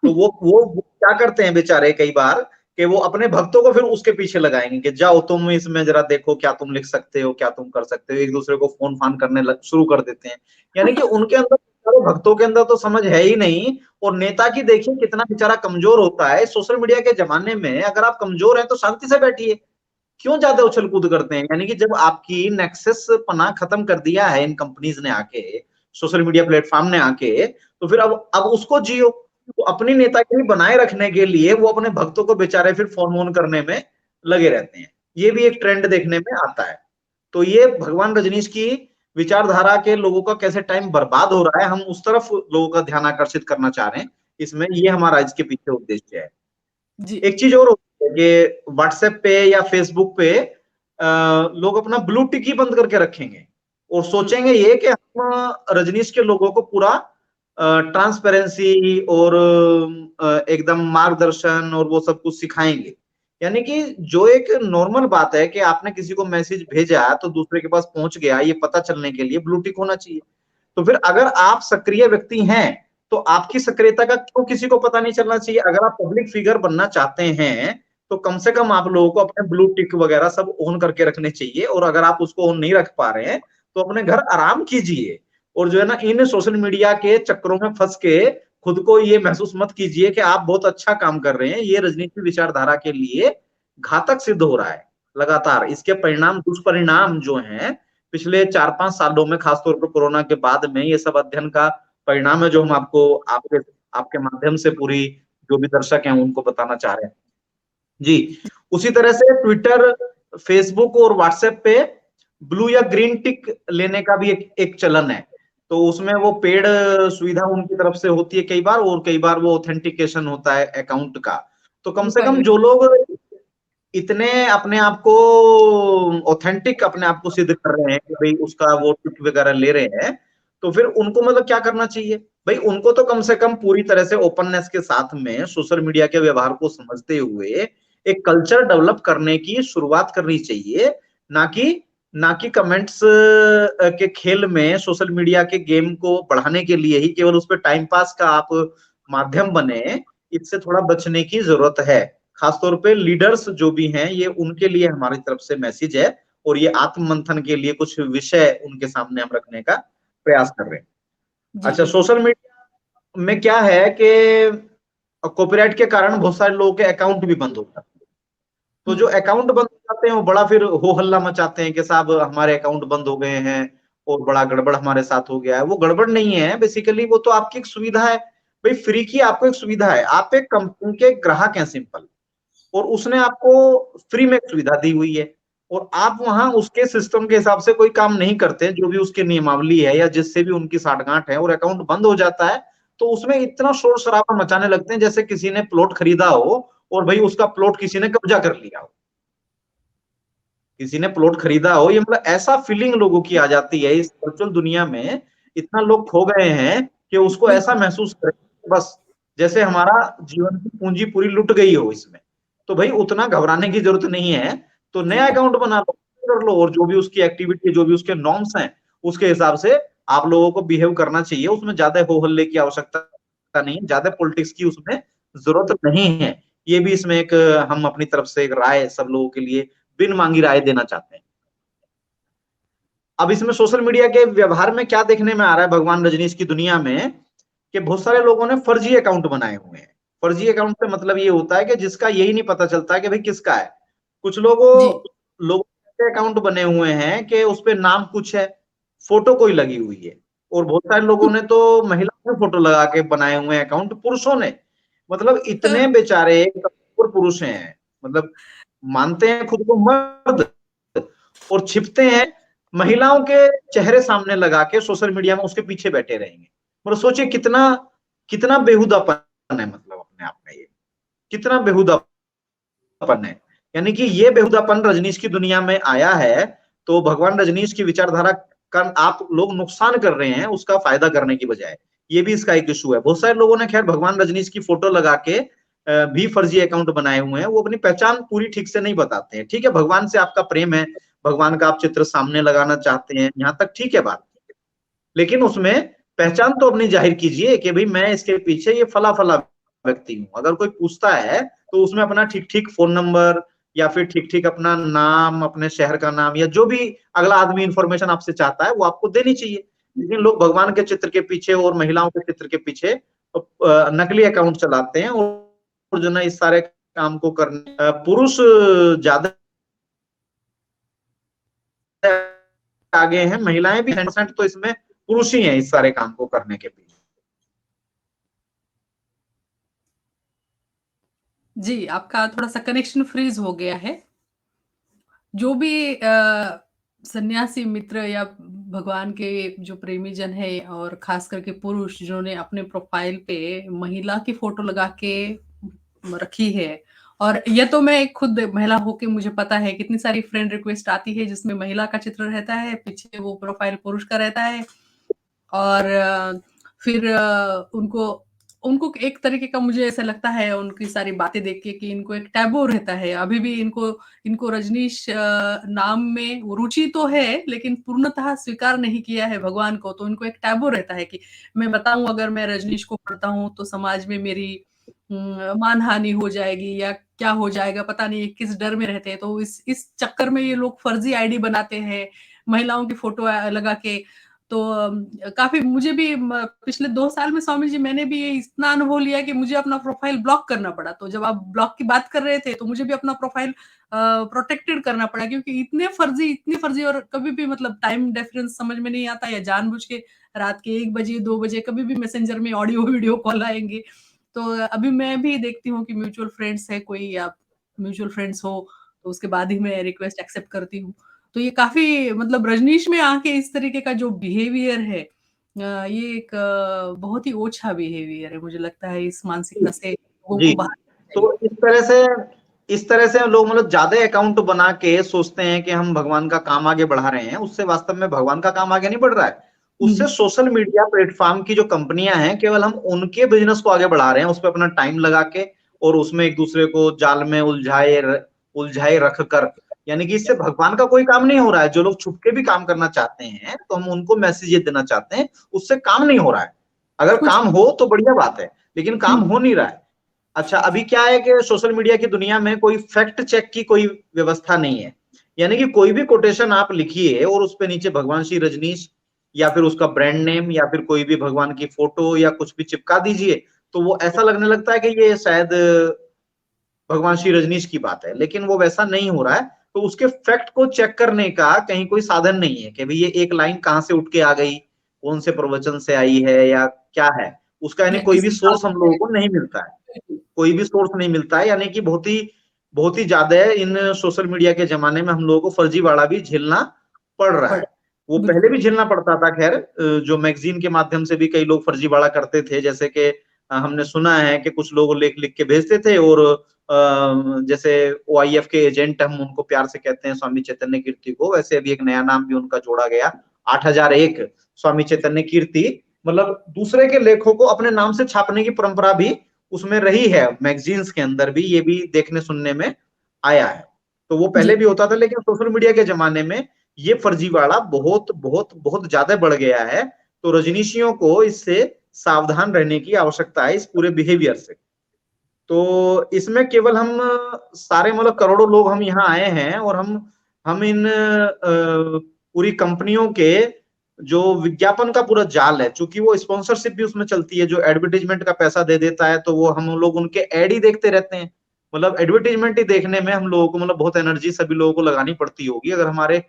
Speaker 2: तो वो क्या करते हैं बेचारे कई बार कि वो अपने भक्तों को फिर उसके पीछे लगाएंगे कि जाओ तुम इसमें जरा देखो क्या तुम लिख सकते हो, क्या तुम कर सकते हो। एक दूसरे को फोन फान करने शुरू कर देते हैं। यानी कि उनके अंदर, सारे भक्तों के अंदर तो समझ है ही नहीं। और नेता की देखिए कितना बेचारा कमजोर होता है। सोशल मीडिया के जमाने में अगर आप कमजोर हैं तो शांति से बैठिए, क्यों ज्यादा उछल कूद करते हैं? यानी कि जब आपकी नेक्सस पना खत्म कर दिया है इन कंपनीज ने आके, सोशल मीडिया प्लेटफॉर्म ने आके, तो फिर अब उसको जियो। तो अपनी नेतागिरी बनाए रखने के लिए वो अपने भक्तों को बेचारे फिर फोन वोन करने में लगे रहते हैं। ये भी एक ट्रेंड देखने में आता है। तो ये भगवान रजनीश की विचारधारा के लोगों का कैसे टाइम बर्बाद हो रहा है, हम उस तरफ लोगों का ध्यान आकर्षित करना चाह रहे हैं। इसमें ये हमारा इसके पीछे उद्देश्य है।
Speaker 1: जी।
Speaker 2: एक चीज और होती है कि व्हाट्सएप पे या फेसबुक पे लोग अपना ब्लू टिक ही बंद करके रखेंगे और
Speaker 1: हुँ।
Speaker 2: सोचेंगे ये कि हम रजनीश के लोगों को पूरा ट्रांसपेरेंसी और एकदम मार्गदर्शन और वो सब कुछ सिखाएंगे। यानी कि जो एक नॉर्मल बात है कि आपने किसी को मैसेज भेजा तो दूसरे के पास पहुंच गया, ये पता चलने के लिए ब्लू टिक होना चाहिए। तो फिर अगर आप सक्रिय व्यक्ति हैं तो आपकी सक्रियता का क्यों किसी को पता नहीं चलना चाहिए? अगर आप पब्लिक फिगर बनना चाहते हैं तो कम से कम आप लोगों को अपने ब्लू टिक वगैरह सब ऑन करके रखने चाहिए। और अगर आप उसको ऑन नहीं रख पा रहे हैं तो अपने घर आराम कीजिए। और जो है ना, इन सोशल मीडिया के चक्करों में फंस के खुद को ये महसूस मत कीजिए कि आप बहुत अच्छा काम कर रहे हैं। ये राजनीति विचारधारा के लिए घातक सिद्ध हो रहा है लगातार। इसके परिणाम, दुष्परिणाम जो हैं पिछले 4-5 सालों में, खासतौर पर कोरोना के बाद में, ये सब अध्ययन का परिणाम है जो हम आपको आपके आपके माध्यम से पूरी जो भी दर्शक हैं उनको बताना चाह रहे हैं। जी, उसी तरह से ट्विटर, फेसबुक और व्हाट्सएप पे ब्लू या ग्रीन टिक लेने का भी एक चलन है। तो उसमें वो पेड सुविधा उनकी तरफ से होती है कई बार, और कई बार वो ऑथेंटिकेशन होता है अकाउंट का। तो कम से कम जो लोग इतने अपने आप को ऑथेंटिक अपने आप को सिद्ध कर रहे हैं कि भाई उसका वो टिप वगैरह ले रहे हैं, तो फिर उनको मतलब क्या करना चाहिए भाई, उनको तो कम से कम पूरी तरह से ओपननेस के साथ में सोशल मीडिया के व्यवहार को समझते हुए एक कल्चर डेवलप करने की शुरुआत करनी चाहिए, ना कि कमेंट्स के खेल में सोशल मीडिया के गेम को बढ़ाने के लिए ही केवल उस पर टाइम पास का आप माध्यम बने। इससे थोड़ा बचने की जरूरत है, खासतौर पे लीडर्स जो भी हैं, ये उनके लिए हमारी तरफ से मैसेज है, और ये आत्म मंथन के लिए कुछ विषय उनके सामने हम रखने का प्रयास कर रहे हैं। अच्छा, सोशल मीडिया में क्या है कि कॉपीराइट के कारण बहुत सारे लोगों के अकाउंट भी बंद हो जाते हैं, तो जो अकाउंट बंद हो जाते हैं वो बड़ा फिर हो हल्ला मचाते हैं कि साहब हमारे अकाउंट बंद हो गए हैं और बड़ा गड़बड़ हमारे साथ हो गया है। वो गड़बड़ नहीं है, बेसिकली वो तो आपकी एक सुविधा है भाई, फ्री की आपको एक सुविधा है, आप एक कंपनी के ग्राहक हैं सिंपल, और उसने आपको फ्री में सुविधा दी हुई है, और आप वहां उसके सिस्टम के हिसाब से कोई काम नहीं करते जो भी उसकी नियमावली है या जिससे भी उनकी साठगांठ है, और अकाउंट बंद हो जाता है, तो उसमें इतना शोर शराबा मचाने लगते हैं जैसे किसी ने प्लॉट खरीदा हो और भाई उसका प्लॉट किसी ने कब्जा कर लिया हो, किसी ने प्लॉट खरीदा हो, ये मतलब ऐसा फीलिंग लोगों की आ जाती है इस वर्चुअल दुनिया में। इतना लोग खो गए हैं कि उसको ऐसा महसूस करें बस जैसे हमारा जीवन की पूंजी पूरी लुट गई हो इसमें। तो भाई उतना घबराने की जरूरत नहीं है, तो नया अकाउंट बना लो, कर लो, और जो भी उसकी एक्टिविटी, जो भी उसके नॉर्म्स हैं, उसके हिसाब से आप लोगों को बिहेव करना चाहिए। उसमें ज्यादा हो हल्ले की आवश्यकता नहीं, ज्यादा पॉलिटिक्स की उसमें जरूरत नहीं है। ये भी इसमें एक हम अपनी तरफ से एक राय सब लोगों के लिए बिन मांगी राय देना चाहते हैं। अब इसमें सोशल मीडिया के व्यवहार में क्या देखने में आ रहा है भगवान रजनीश की दुनिया में, कि बहुत सारे लोगों ने फर्जी अकाउंट बनाए हुए हैं। फर्जी अकाउंट से मतलब ये होता है कि जिसका यही नहीं पता चलता है कि भाई किसका है। कुछ लोगों के अकाउंट बने हुए हैं कि उस पे नाम कुछ है, फोटो कोई लगी हुई है, और बहुत सारे लोगों ने तो महिलाओं की फोटो लगा के बनाए हुए हैं अकाउंट, पुरुषों ने। मतलब इतने बेचारे कठोर पुरुष हैं, मतलब मानते हैं खुद को मर्द और छिपते हैं महिलाओं के चेहरे सामने लगा के सोशल मीडिया में, उसके पीछे बैठे रहेंगे। मतलब सोचिए कितना कितना बेहुदापन है, मतलब अपने आप में ये कितना बेहुदापन है। यानी कि ये बेहुदापन रजनीश की दुनिया में आया है, तो भगवान रजनीश की विचारधारा का आप लोग नुकसान कर रहे हैं उसका फायदा करने की बजाय। ये भी इसका एक इशू है। बहुत सारे लोगों ने खैर भगवान रजनीश की फोटो लगा के भी फर्जी अकाउंट बनाए हुए हैं, वो अपनी पहचान पूरी ठीक से नहीं बताते हैं। ठीक है, भगवान से आपका प्रेम है, भगवान का आप चित्र सामने लगाना चाहते हैं, यहाँ तक ठीक है बात, लेकिन उसमें पहचान तो अपनी जाहिर कीजिए कि भाई मैं इसके पीछे ये फला फला व्यक्ति हूँ। अगर कोई पूछता है तो उसमें अपना ठीक ठीक फोन नंबर या फिर ठीक ठीक अपना नाम, अपने शहर का नाम, या जो भी अगला आदमी इंफॉर्मेशन आपसे चाहता है वो आपको देनी चाहिए। लेकिन लोग भगवान के चित्र के पीछे और महिलाओं के चित्र के पीछे नकली अकाउंट चलाते हैं, और जो ना इस सारे काम को करने पुरुष ज्यादा आगे हैं, महिलाएं भी 100% तो इसमें पुरुष ही हैं इस सारे काम को करने के पीछे।
Speaker 1: जी, आपका थोड़ा-सा कनेक्शन फ्रीज़ हो गया है। जो भी सन्यासी मित्र या भगवान के जो प्रेमी जन है और खास करके पुरुष जिन्होंने अपने प्रोफाइल पे महिला की फोटो लगा के रखी है, और ये तो मैं खुद महिला होके मुझे पता है कितनी सारी फ्रेंड रिक्वेस्ट आती है जिसमें महिला का चित्र रहता है, पीछे वो प्रोफाइल पुरुष का रहता है, और फिर उनको उनको एक तरीके का मुझे ऐसा लगता है उनकी सारी बातें देख के कि इनको एक टैबू रहता है अभी भी। इनको रजनीश नाम में रुचि तो है लेकिन पूर्णतः स्वीकार नहीं किया है भगवान को, तो इनको एक टैबू रहता है कि मैं बताऊं अगर मैं रजनीश को पढ़ता हूं तो समाज में मेरी मानहानि हो जाएगी या क्या हो जाएगा पता नहीं, किस डर में रहते हैं। तो इस चक्कर में ये लोग फर्जी आईडी बनाते हैं महिलाओं की फोटो लगा के। तो काफी मुझे भी पिछले 2 साल में स्वामी जी मैंने भी ये इतना अनुभव लिया कि मुझे अपना प्रोफाइल ब्लॉक करना पड़ा। तो जब आप ब्लॉक की बात कर रहे थे तो मुझे भी अपना प्रोफाइल प्रोटेक्टेड करना पड़ा, क्योंकि इतने फर्जी और कभी भी मतलब टाइम डिफरेंस समझ में नहीं आता, या जानबूझ के रात के 1 बजे 2 बजे कभी भी मैसेंजर में ऑडियो वीडियो कॉल आएंगे। तो अभी मैं भी देखती हूँ कि म्यूचुअल फ्रेंड्स है कोई, या म्यूचुअल फ्रेंड्स हो तो उसके बाद ही मैं रिक्वेस्ट एक्सेप्ट करती हूँ। तो ये काफी मतलब रजनीश में आके इस तरीके का जो बिहेवियर है, ये एक बहुत ही ओछा बिहेवियर है मुझे लगता है। इस मानसिकता से लोगों
Speaker 2: जी
Speaker 1: को बाहर
Speaker 2: तो इस तरह से लोग मतलब ज्यादा अकाउंट बना के सोचते हैं कि हम भगवान का काम आगे बढ़ा रहे हैं, उससे वास्तव में भगवान का काम आगे नहीं बढ़ रहा है। उससे सोशल मीडिया प्लेटफॉर्म की जो कंपनियां हैं केवल हम उनके बिजनेस को आगे बढ़ा रहे हैं, उस पर अपना टाइम लगा के और उसमें एक दूसरे को जाल में उलझाए रख कर, यानी कि इससे भगवान का कोई काम नहीं हो रहा है। जो लोग छुप के भी काम करना चाहते हैं तो हम उनको मैसेज ये देना चाहते हैं, उससे काम नहीं हो रहा है। अगर
Speaker 1: कुछ
Speaker 2: काम हो तो बढ़िया बात है, लेकिन काम हो नहीं रहा है। अच्छा, अभी क्या है कि सोशल मीडिया की दुनिया में कोई फैक्ट चेक की कोई व्यवस्था नहीं है, यानी कि कोई भी कोटेशन आप लिखिए और उस पे नीचे भगवान श्री रजनीश या फिर उसका ब्रांड नेम या फिर कोई भी भगवान की फोटो या कुछ भी चिपका दीजिए, तो वो ऐसा लगने लगता है कि ये शायद भगवान श्री रजनीश की बात है, लेकिन वो वैसा नहीं हो रहा है। तो उसके फैक्ट को चेक करने का कहीं कोई साधन नहीं है कि भाई ये एक लाइन कहाँ से उठ के आ गई, कौन से प्रवचन से आई है या क्या है, उसका यानी
Speaker 1: या
Speaker 2: कोई भी
Speaker 1: किसी
Speaker 2: सोर्स हम
Speaker 1: साधन
Speaker 2: लोगों को नहीं मिलता है।
Speaker 1: से
Speaker 2: कोई भी सोर्स नहीं मिलता है, यानी कि बहुत ही ज्यादा इन सोशल मीडिया के जमाने में हम लोगों को फर्जीवाड़ा भी झेलना पड़ रहा
Speaker 1: पड़
Speaker 2: है। वो पहले
Speaker 1: बिल्कुल,
Speaker 2: भी झेलना पड़ता था, खैर जो मैगजीन के माध्यम से भी कई लोग फर्जीवाड़ा करते थे, जैसे कि हमने सुना है कि कुछ लोग लिख लिख के भेजते थे और जैसे OIF के एजेंट हम उनको प्यार से कहते हैं स्वामी चैतन्य कीर्ति को, वैसे अभी एक नया नाम भी उनका जोड़ा गया 8001 स्वामी चैतन्य कीर्ति। मतलब दूसरे के लेखों को अपने नाम से छापने की परंपरा भी उसमें रही है, मैगजीन्स के अंदर भी ये भी देखने सुनने में आया है। तो वो
Speaker 1: जी,
Speaker 2: पहले भी होता था, लेकिन सोशल मीडिया के जमाने में ये फर्जीवाड़ा बहुत बहुत बहुत ज्यादा बढ़ गया है। तो रजनीशियों को इससे सावधान रहने की आवश्यकता है, इस पूरे बिहेवियर से। तो इसमें केवल हम सारे मतलब करोड़ों लोग हम यहाँ आए हैं और हम इन पूरी कंपनियों के जो विज्ञापन का पूरा जाल है, चूंकि वो स्पॉन्सरशिप भी उसमें चलती है, जो एडवर्टीजमेंट का पैसा दे देता है, तो वो हम लोग उनके एड ही देखते रहते हैं। मतलब एडवर्टीजमेंट ही देखने में हम लोगों को मतलब बहुत एनर्जी सभी लोगों को लगानी पड़ती होगी। अगर हमारे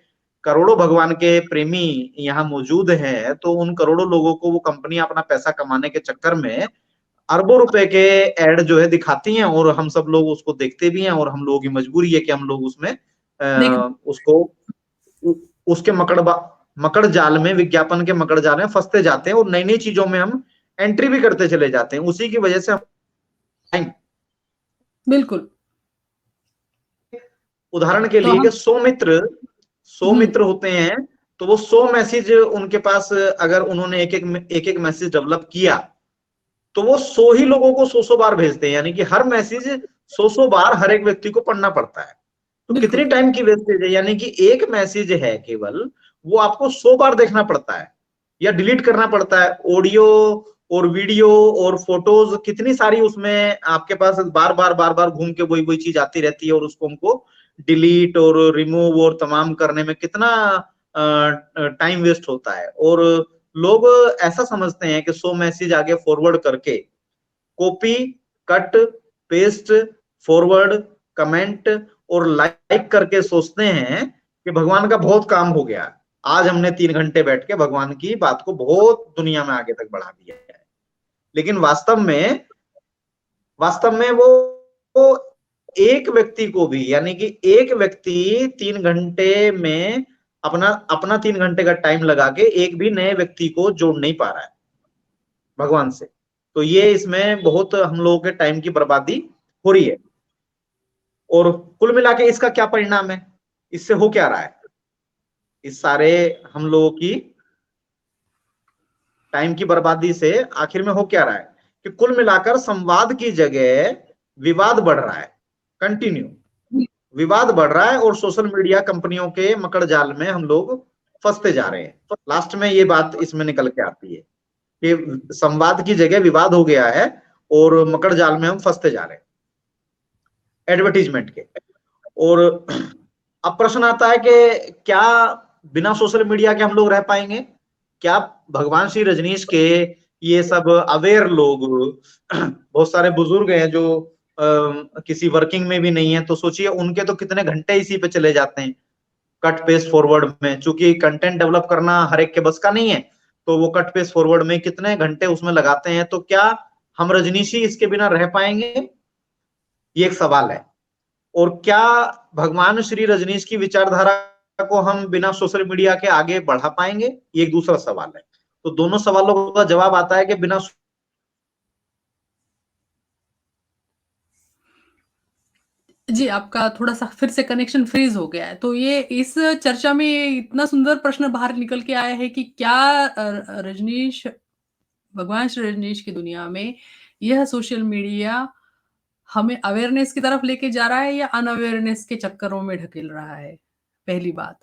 Speaker 2: करोड़ों भगवान के प्रेमी यहाँ मौजूद हैं, तो उन करोड़ों लोगों को वो कंपनी अपना पैसा कमाने के चक्कर में अरबों रुपए के एड जो है दिखाती हैं, और हम सब लोग उसको देखते भी हैं, और हम लोगों की मजबूरी है कि हम लोग उसमें
Speaker 1: देख
Speaker 2: उसको उसके मकड़ जाल में, विज्ञापन के मकड़ जाल में फंसते जाते हैं और नई नई चीजों में हम एंट्री भी करते चले जाते हैं। उसी की वजह से हम,
Speaker 1: बिल्कुल,
Speaker 2: उदाहरण के
Speaker 1: तो
Speaker 2: लिए कि
Speaker 1: हम
Speaker 2: 100
Speaker 1: हुँ,
Speaker 2: मित्र होते हैं, तो वो 100 मैसेज उनके पास, अगर उन्होंने एक एक मैसेज डेवलप किया, तो वो 100 ही लोगों को 100 बार भेजते हैं, यानी कि हर मैसेज 100 बार हर एक व्यक्ति को पढ़ना पड़ता है। तो कितनी
Speaker 1: बिल्कुल,
Speaker 2: टाइम की वेस्टेज है, यानी कि एक मैसेज है केवल, वो आपको 100 बार देखना पड़ता है या डिलीट करना पड़ता है। ऑडियो और वीडियो और फोटोज कितनी सारी उसमें आपके पास बार बार घूम के वही वही चीज आती रहती है, और उसको हमको डिलीट और रिमूव और तमाम करने में कितना टाइम वेस्ट होता है। और लोग ऐसा समझते हैं कि 100 मैसेज आगे फॉरवर्ड करके copy, cut, paste, forward, comment और लाइक करके सोचते हैं कि भगवान का बहुत काम हो गया, आज हमने 3 घंटे बैठ के भगवान की बात को बहुत दुनिया में आगे तक बढ़ा दिया है। लेकिन वास्तव में वो एक व्यक्ति को भी, यानी कि एक व्यक्ति 3 घंटे में अपना अपना 3 घंटे का टाइम लगा के एक भी नए व्यक्ति को जोड़ नहीं पा रहा है भगवान से। तो ये इसमें बहुत हम लोगों के टाइम की बर्बादी हो रही है। और कुल मिला के इसका क्या परिणाम है, इससे हो क्या रहा है, इस सारे हम लोगों की टाइम की बर्बादी से आखिर में हो क्या रहा है कि कुल मिलाकर संवाद की जगह विवाद बढ़ रहा है, कंटिन्यू विवाद बढ़ रहा है, और सोशल मीडिया कंपनियों के मकड़ जाल में हम लोग फंसते जा रहे हैं। तो लास्ट में ये बात इसमें निकल के आती है कि संवाद की जगह विवाद हो गया है और मकड़ जाल में हम फंसते जा रहे हैं एडवर्टीजमेंट के। और अब प्रश्न आता है कि क्या बिना सोशल मीडिया के हम लोग रह पाएंगे? क्या भगवान श्री रजनीश के ये सब अवेयर लोग, बहुत सारे बुजुर्ग हैं जो किसी वर्किंग में भी नहीं है, तो सोचिए उनके तो कितने घंटे इसी पे चले जाते हैं कट पेस्ट फॉरवर्ड में, चूंकि कंटेंट डेवलप करना हर एक के बस का नहीं है, तो वो कट पेस्ट फॉरवर्ड में कितने घंटे उसमें लगाते हैं। तो क्या हम रजनीशी इसके बिना रह पाएंगे, ये एक सवाल है। और क्या भगवान श्री रजनीश की विचारधारा को हम बिना सोशल मीडिया के आगे बढ़ा पाएंगे, ये एक दूसरा सवाल है। तो दोनों सवालों का जवाब आता है कि बिना
Speaker 1: जी, आपका थोड़ा-सा फिर से कनेक्शन फ्रीज़ हो गया है। तो ये इस चर्चा में ये इतना सुंदर प्रश्न बाहर निकल के आया है कि क्या रजनीश भगवान श्री रजनीश की दुनिया में यह सोशल मीडिया हमें अवेयरनेस की तरफ लेके जा रहा है या अनअवेयरनेस के चक्करों में ढकेल रहा है? पहली बात।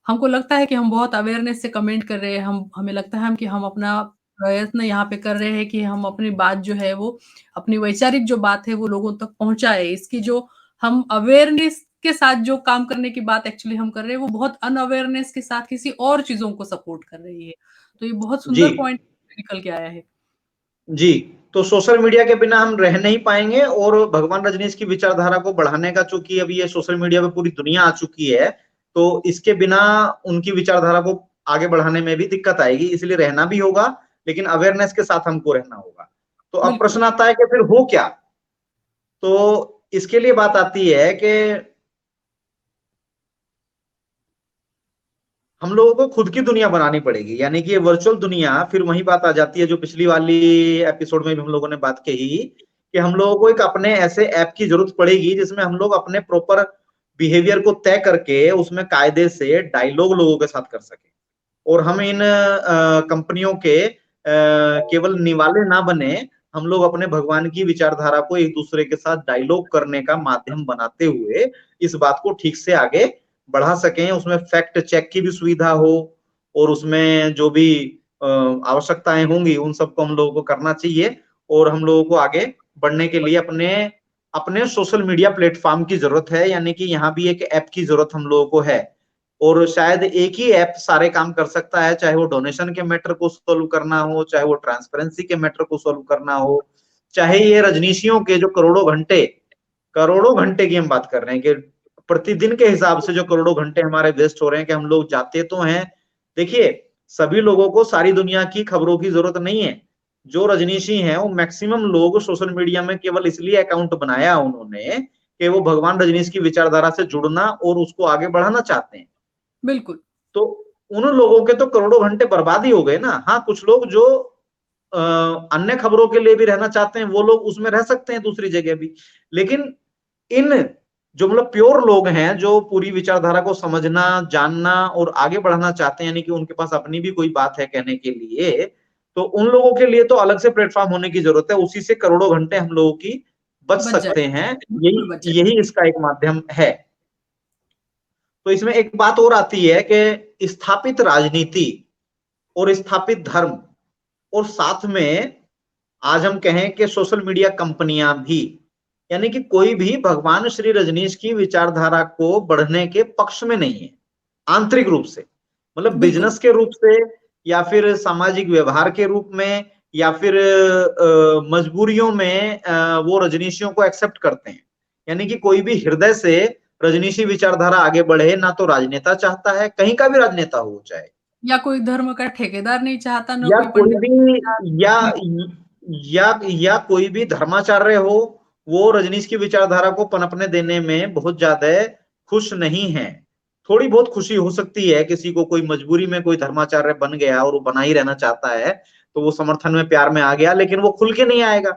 Speaker 1: हमको लगता है कि हम बहुत अवेयरनेस से कमेंट कर रहे हैं, हमें लगता है हम कि हम अपना प्रयत्न यहाँ पे कर रहे हैं कि हम अपनी बात जो है वो अपनी वैचारिक जो बात है वो लोगों तक पहुँचाएँ। इसकी जो हम अवेयरनेस के साथ जो काम करने की बात एक्चुअली हम कर रहे हैं, वो बहुत अनअवेयरनेस के साथ किसी और चीज़ों को सपोर्ट कर रही है। तो ये बहुत
Speaker 2: जी,
Speaker 1: सुंदर पॉइंट निकल के आया है।
Speaker 2: जी। तो सोशल मीडिया के बिना हम रह नहीं पाएँगे और भगवान रजनीश की विचारधारा को बढ़ाने का, चूँकि अभी ये सोशल मीडिया पे पूरी दुनिया आ चुकी है, तो इसके बिना उनकी विचारधारा को आगे बढ़ाने में भी दिक्कत आएगी, इसलिए रहना भी होगा, लेकिन अवेयरनेस के साथ हमको रहना होगा। तो अब
Speaker 1: बिल्कुल,
Speaker 2: प्रश्न आता है कि फिर हो क्या? तो इसके लिए बात आती है कि हम लोगों को खुद की दुनिया बनानी पड़ेगी, यानी कि ये वर्चुअल दुनिया, फिर वही बात आ जाती है जो पिछली वाली एपिसोड में भी हम लोगों ने बात कही कि हम लोगों को एक अपने ऐसे ऐप की जरूरत पड़ेगी जिसमें हम लोग अपने प्रॉपर बिहेवियर को तय करके उसमें कायदे से डायलॉग लोगों के साथ कर सके और हम इन कंपनियों के केवल निवाले ना बने, हम लोग अपने भगवान की विचारधारा को एक दूसरे के साथ डायलॉग करने का माध्यम बनाते हुए इस बात को ठीक से आगे बढ़ा सकें, उसमें फैक्ट चेक की भी सुविधा हो और उसमें जो भी आवश्यकताएं होंगी उन सबको हम लोगों को करना चाहिए और हम लोगों को आगे बढ़ने के लिए अपने अपने सोशल मीडिया प्लेटफॉर्म की जरूरत है, यानी कि यहाँ भी एक ऐप की जरूरत हम लोगों को है और शायद एक ही ऐप सारे काम कर सकता है, चाहे वो डोनेशन के मैटर को सोल्व करना हो, चाहे वो ट्रांसपेरेंसी के मैटर को सोल्व करना हो, चाहे ये रजनीशियों के जो करोड़ों घंटे की हम बात कर रहे हैं कि प्रतिदिन के हिसाब से जो करोड़ों घंटे हमारे वेस्ट हो रहे हैं कि हम लोग जाते तो हैं। देखिए, सभी लोगों को सारी दुनिया की खबरों की जरूरत नहीं है। जो रजनीशी हैं वो मैक्सिमम लोग सोशल मीडिया में केवल इसलिए अकाउंट बनाया उन्होंने कि वो भगवान रजनीश की विचारधारा से जुड़ना और उसको आगे बढ़ाना चाहते हैं।
Speaker 1: बिल्कुल।
Speaker 2: तो उन लोगों के तो करोड़ों घंटे बर्बाद ही हो गए ना। हाँ, कुछ लोग जो अन्य खबरों के लिए भी रहना चाहते हैं, वो लोग उसमें रह सकते हैं दूसरी जगह भी। लेकिन इन जो मतलब प्योर लोग हैं, जो पूरी विचारधारा को समझना, जानना और आगे बढ़ाना चाहते हैं, यानी कि उनके पास अपनी भी कोई बात है कहने के लिए, तो उन लोगों के लिए तो अलग से प्लेटफ़ॉर्म होने की ज़रूरत है। उसी से करोड़ों घंटे हम लोगों की बच
Speaker 1: बच
Speaker 2: सकते
Speaker 1: जाए,
Speaker 2: हैं।
Speaker 1: बिल्कुल बच
Speaker 2: यही
Speaker 1: जाए।
Speaker 2: यही इसका एक माध्यम है। तो इसमें एक बात और आती है कि स्थापित राजनीति और स्थापित धर्म और साथ में आज हम कहें कि सोशल मीडिया कंपनियां भी, यानी कि कोई भी भगवान श्री रजनीश की विचारधारा को बढ़ने के पक्ष में नहीं है आंतरिक रूप से, मतलब
Speaker 1: बिल्कुल,
Speaker 2: बिजनेस के रूप से या फिर सामाजिक व्यवहार के रूप में या फिर मजबूरियों में वो रजनीशियों को एक्सेप्ट करते हैं। यानी कि कोई भी हृदय से रजनीशी विचारधारा आगे बढ़े ना तो राजनेता चाहता है, कहीं का भी राजनेता हो चाहे,
Speaker 1: या कोई धर्म का ठेकेदार नहीं चाहता, ना
Speaker 2: या
Speaker 1: कोई
Speaker 2: कोई
Speaker 1: पंडित
Speaker 2: भी या कोई भी धर्माचार्य हो, वो रजनीश की विचारधारा को पनपने देने में बहुत ज्यादा खुश नहीं है। थोड़ी बहुत खुशी हो सकती है, किसी को कोई मजबूरी में कोई धर्माचार्य बन गया और वो बना ही रहना चाहता है, तो वो समर्थन में प्यार में आ गया, लेकिन वो खुल के नहीं आएगा।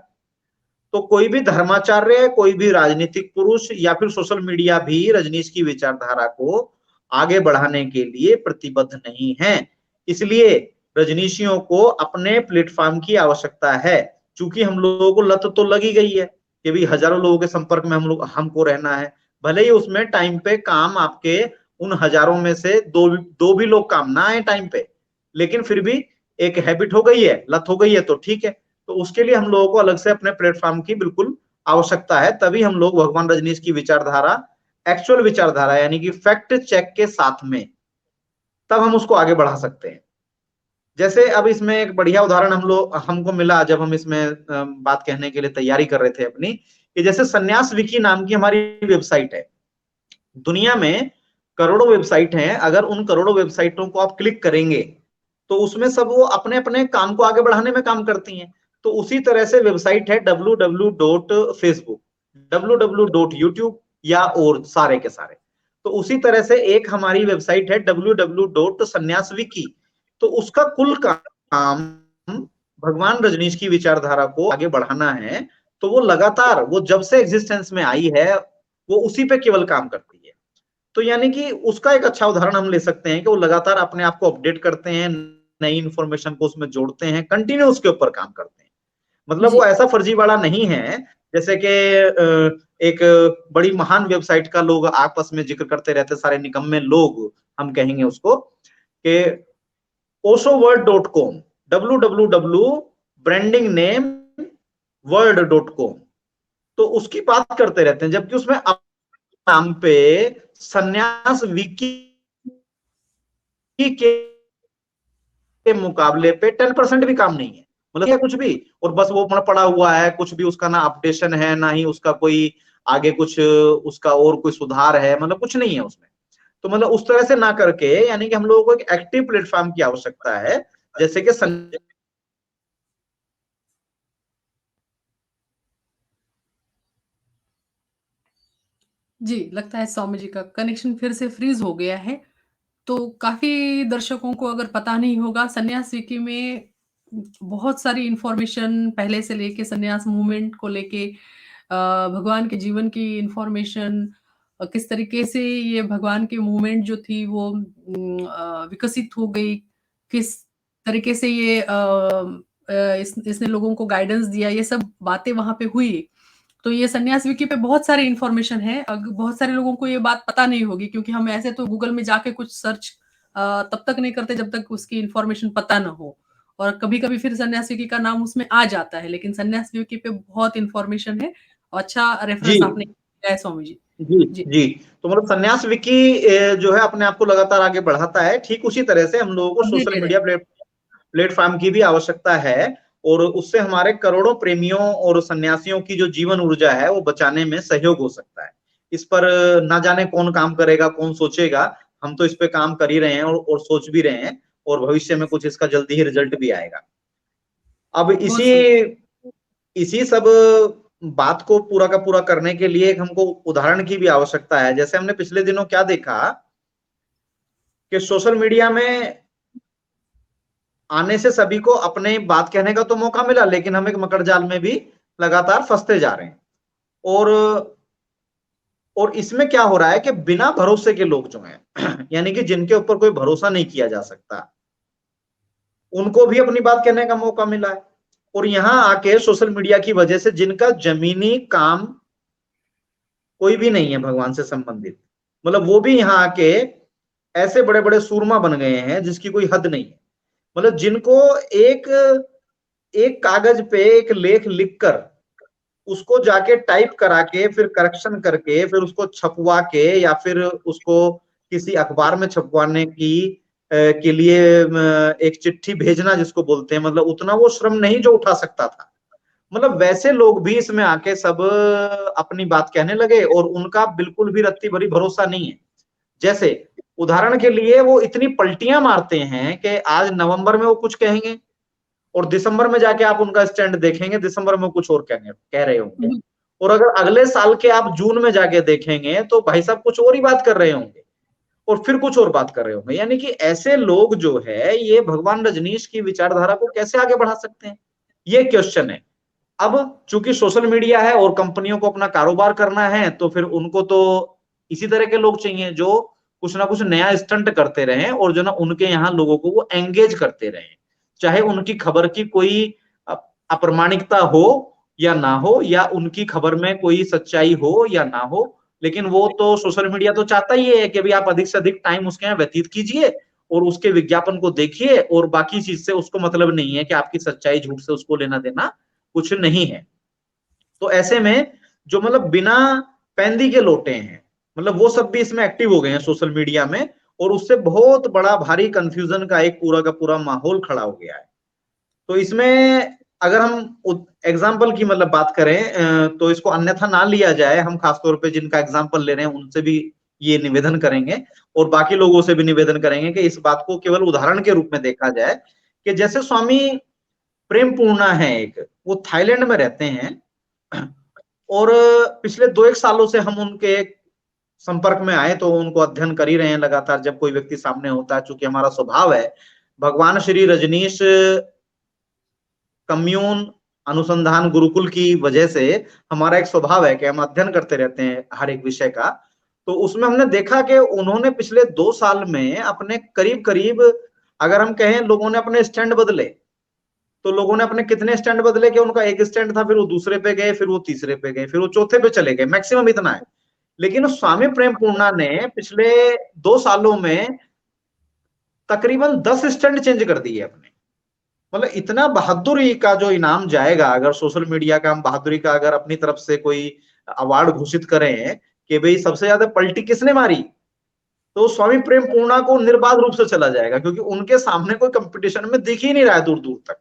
Speaker 2: तो कोई भी धर्माचार्य, कोई भी राजनीतिक पुरुष या फिर सोशल मीडिया भी रजनीश की विचारधारा को आगे बढ़ाने के लिए प्रतिबद्ध नहीं है। इसलिए रजनीशियों को अपने प्लेटफॉर्म की आवश्यकता है। चूंकि हम लोगों को लत तो लगी गई है कि भी हजारों लोगों के संपर्क में हमको रहना है, भले ही उसमें टाइम पे काम आपके उन हजारों में से दो भी लोग काम ना आए टाइम पे, लेकिन फिर भी एक हैबिट हो गई है, लत हो गई है, तो ठीक है। तो उसके लिए हम लोगों को अलग से अपने प्लेटफॉर्म की बिल्कुल आवश्यकता है, तभी हम लोग भगवान रजनीश की विचारधारा, एक्चुअल विचारधारा यानी कि फैक्ट चेक के साथ में, तब हम उसको आगे बढ़ा सकते हैं। जैसे अब इसमें एक बढ़िया उदाहरण हमको मिला जब हम इसमें बात कहने के लिए तैयारी कर रहे थे अपनी, कि जैसे संन्यास विकी नाम की हमारी वेबसाइट है। दुनिया में करोड़ों वेबसाइट हैं, अगर उन करोड़ों वेबसाइटों को आप क्लिक करेंगे तो उसमें सब वो अपने अपने काम को आगे बढ़ाने में काम करती हैं। तो उसी तरह से वेबसाइट है www.facebook, www.youtube या और सारे के सारे। तो उसी तरह से एक हमारी वेबसाइट है www.sannyaswiki। तो उसका कुल काम भगवान रजनीश की विचारधारा को आगे बढ़ाना है। तो वो लगातार, वो जब से एग्जिस्टेंस में आई है, वो उसी पे केवल काम करती है। तो यानी कि उसका एक अच्छा उदाहरण हम ले सकते हैं कि वो लगातार अपने आप को अपडेट करते हैं, नई इंफॉर्मेशन को उसमें जोड़ते हैं, कंटिन्यू उसके ऊपर काम करते हैं। मतलब वो
Speaker 1: जी,
Speaker 2: ऐसा फर्जीवाड़ा नहीं है जैसे कि एक बड़ी महान वेबसाइट का लोग आपस में जिक्र करते रहते, सारे निकम्मे लोग हम कहेंगे उसको, कि osoworld.com, www branding name world.com, तो उसकी बात करते रहते हैं, जबकि उसमें नाम पे संन्यास विकी के मुकाबले पे 10% भी काम नहीं है, मतलब ये कुछ भी, और बस वो पड़ा हुआ है, कुछ भी उसका ना अपडेशन है, ना ही उसका कोई आगे कुछ उसका और कोई सुधार है, मतलब कुछ नहीं है उसमें। तो मतलब उस तरह से ना करके, यानी कि हम लोगों को एक एक्टिव प्लेटफॉर्म की आवश्यकता है, जैसे कि
Speaker 1: जी, लगता है स्वामी जी का कनेक्शन फिर से फ्रीज़ हो गया है। तो काफ़ी दर्शकों को अगर पता नहीं होगा, संन्यास विकी में बहुत सारी इन्फॉर्मेशन पहले से लेके संन्यास मूवमेंट को लेके भगवान के जीवन की इन्फॉर्मेशन, किस तरीके से ये भगवान की मूवमेंट जो थी वो विकसित हो गई, किस तरीके से ये इसने लोगों को गाइडेंस दिया, ये सब बातें वहाँ पे हुई। तो ये संन्यास विकी पे बहुत सारी इन्फॉर्मेशन है। बहुत सारे लोगों को ये बात पता नहीं होगी, क्योंकि हम ऐसे तो गूगल में जाके कुछ सर्च तब तक नहीं करते जब तक उसकी इन्फॉर्मेशन पता ना हो। और कभी-कभी फिर संन्यास विकी का नाम उसमें आ जाता है, लेकिन संन्यास विकी पे बहुत इन्फॉर्मेशन है और अच्छा
Speaker 2: जी
Speaker 1: रेफरेंस आपने दिया है स्वामी जी।
Speaker 2: जी
Speaker 1: जी,
Speaker 2: जी। तो मतलब संन्यास विकी जो है अपने आप को लगातार आगे बढ़ाता है, ठीक उसी तरह से हम लोगों को सोशल
Speaker 1: अपडेटेड है।
Speaker 2: मीडिया प्लेटफॉर्म की भी आवश्यकता है, और उससे हमारे करोड़ों प्रेमियों और सन्यासियों की जो जीवन ऊर्जा है वो बचाने में सहयोग हो सकता है। इस पर ना जाने कौन काम करेगा, कौन सोचेगा, हम तो इस पे काम कर ही रहे हैं, और सोच भी रहे हैं, और भविष्य में कुछ इसका जल्दी ही रिजल्ट भी आएगा। अब
Speaker 1: बहुत सुंदर।
Speaker 2: इसी सब बात को पूरा का पूरा करने के लिए एक हमको उदाहरण की भी आवश्यकता है। जैसे हमने पिछले दिनों क्या देखा कि सोशल मीडिया में आने से सभी को अपने बात कहने का तो मौका मिला, लेकिन हम एक मकड़ जाल में भी लगातार फंसते जा रहे हैं। और इसमें क्या हो रहा है कि बिना भरोसे के लोग जो हैं यानी कि जिनके ऊपर कोई भरोसा नहीं किया जा सकता, उनको भी अपनी बात कहने का मौका मिला है। और यहां आके सोशल मीडिया की वजह से जिनका जमीनी काम कोई भी नहीं है भगवान से संबंधित, मतलब वो भी यहाँ आके ऐसे बड़े बड़े सूरमा बन गए हैं जिसकी कोई हद नहीं है। मतलब जिनको एक एक कागज पे एक लेख लिखकर उसको जाके टाइप करा के, फिर करेक्शन करके, फिर उसको छपवा के, या फिर उसको किसी अखबार में छपवाने के लिए एक चिट्ठी भेजना जिसको बोलते हैं, मतलब उतना वो श्रम नहीं जो उठा सकता था। मतलब वैसे लोग भी इसमें आके सब अपनी बात कहने लगे, और उनका बिल्कुल भी रत्ती भरी भरोसा नहीं है। जैसे उदाहरण के लिए वो इतनी पलटियां मारते हैं कि आज नवंबर में वो कुछ कहेंगे, और दिसंबर में जाके आप उनका स्टैंड देखेंगे, दिसंबर में कुछ और कह रहे होंगे,
Speaker 1: हुँ,
Speaker 2: और अगर अगले साल के आप जून में जाके देखेंगे तो भाई साहब कुछ और ही बात कर रहे होंगे, और फिर कुछ और बात कर रहे होंगे। यानी कि ऐसे लोग जो है ये भगवान रजनीश की विचारधारा को कैसे आगे बढ़ा सकते हैं, ये क्वेश्चन है। अब चूंकि सोशल मीडिया है और कंपनियों को अपना कारोबार करना है, तो फिर उनको तो इसी तरह के लोग चाहिए जो कुछ ना कुछ नया स्टंट करते रहें, और जो ना उनके यहाँ लोगों को वो एंगेज करते रहें, चाहे उनकी खबर की कोई अप्रामाणिकता हो या ना हो, या उनकी खबर में कोई सच्चाई हो या ना हो। लेकिन वो तो सोशल मीडिया तो चाहता ही है कि भाई आप अधिक से अधिक टाइम उसके यहाँ व्यतीत कीजिए, और उसके विज्ञापन को देखिए, और बाकी चीज से उसको मतलब नहीं है कि आपकी सच्चाई झूठ से उसको लेना देना कुछ नहीं है। तो ऐसे में जो मतलब बिना पैंदी के लोटे हैं, मतलब वो सब भी इसमें एक्टिव हो गए हैं सोशल मीडिया में, और उससे बहुत बड़ा भारी कंफ्यूजन का एक पूरा का पूरा माहौल खड़ा हो गया है। तो इसमें अगर हम एग्जाम्पल की मतलब बात करें, तो इसको अन्यथा ना लिया जाए। हम खासतौर पे जिनका एग्जाम्पल ले रहे हैं उनसे भी ये निवेदन करेंगे, और बाकी लोगों से भी निवेदन करेंगे कि इस बात को केवल उदाहरण के रूप में देखा जाए, कि जैसे स्वामी प्रेम पूर्णा है एक, वो थाईलैंड में रहते हैं, और पिछले 2-1 सालों से हम उनके संपर्क में आए, तो उनको अध्ययन कर ही रहे हैं लगातार। जब कोई व्यक्ति सामने होता है, चूंकि हमारा स्वभाव है भगवान श्री रजनीश कम्यून अनुसंधान गुरुकुल की वजह से हमारा एक स्वभाव है कि हम अध्ययन करते रहते हैं हर एक विषय का। तो उसमें हमने देखा कि उन्होंने पिछले 2 साल में अपने करीब करीब, अगर हम कहें लोगों ने अपने स्टैंड बदले, तो लोगों ने अपने कितने स्टैंड बदले कि उनका एक स्टैंड था, फिर वो दूसरे पे गए, फिर वो तीसरे पे गए, फिर वो चौथे पे चले गए, मैक्सिमम इतना है। लेकिन स्वामी प्रेम पूर्णा ने पिछले 2 सालों में तकरीबन 10 स्टैंड चेंज कर दिए अपने। मतलब इतना बहादुरी का जो इनाम जाएगा, अगर सोशल मीडिया का हम बहादुरी का अगर अपनी तरफ से कोई अवार्ड घोषित करें कि भाई सबसे ज्यादा पलटी किसने मारी, तो स्वामी प्रेम पूर्णा को निर्बाध रूप से चला जाएगा, क्योंकि उनके सामने कोई कंपटीशन में दिख ही नहीं रहा है दूर दूर तक।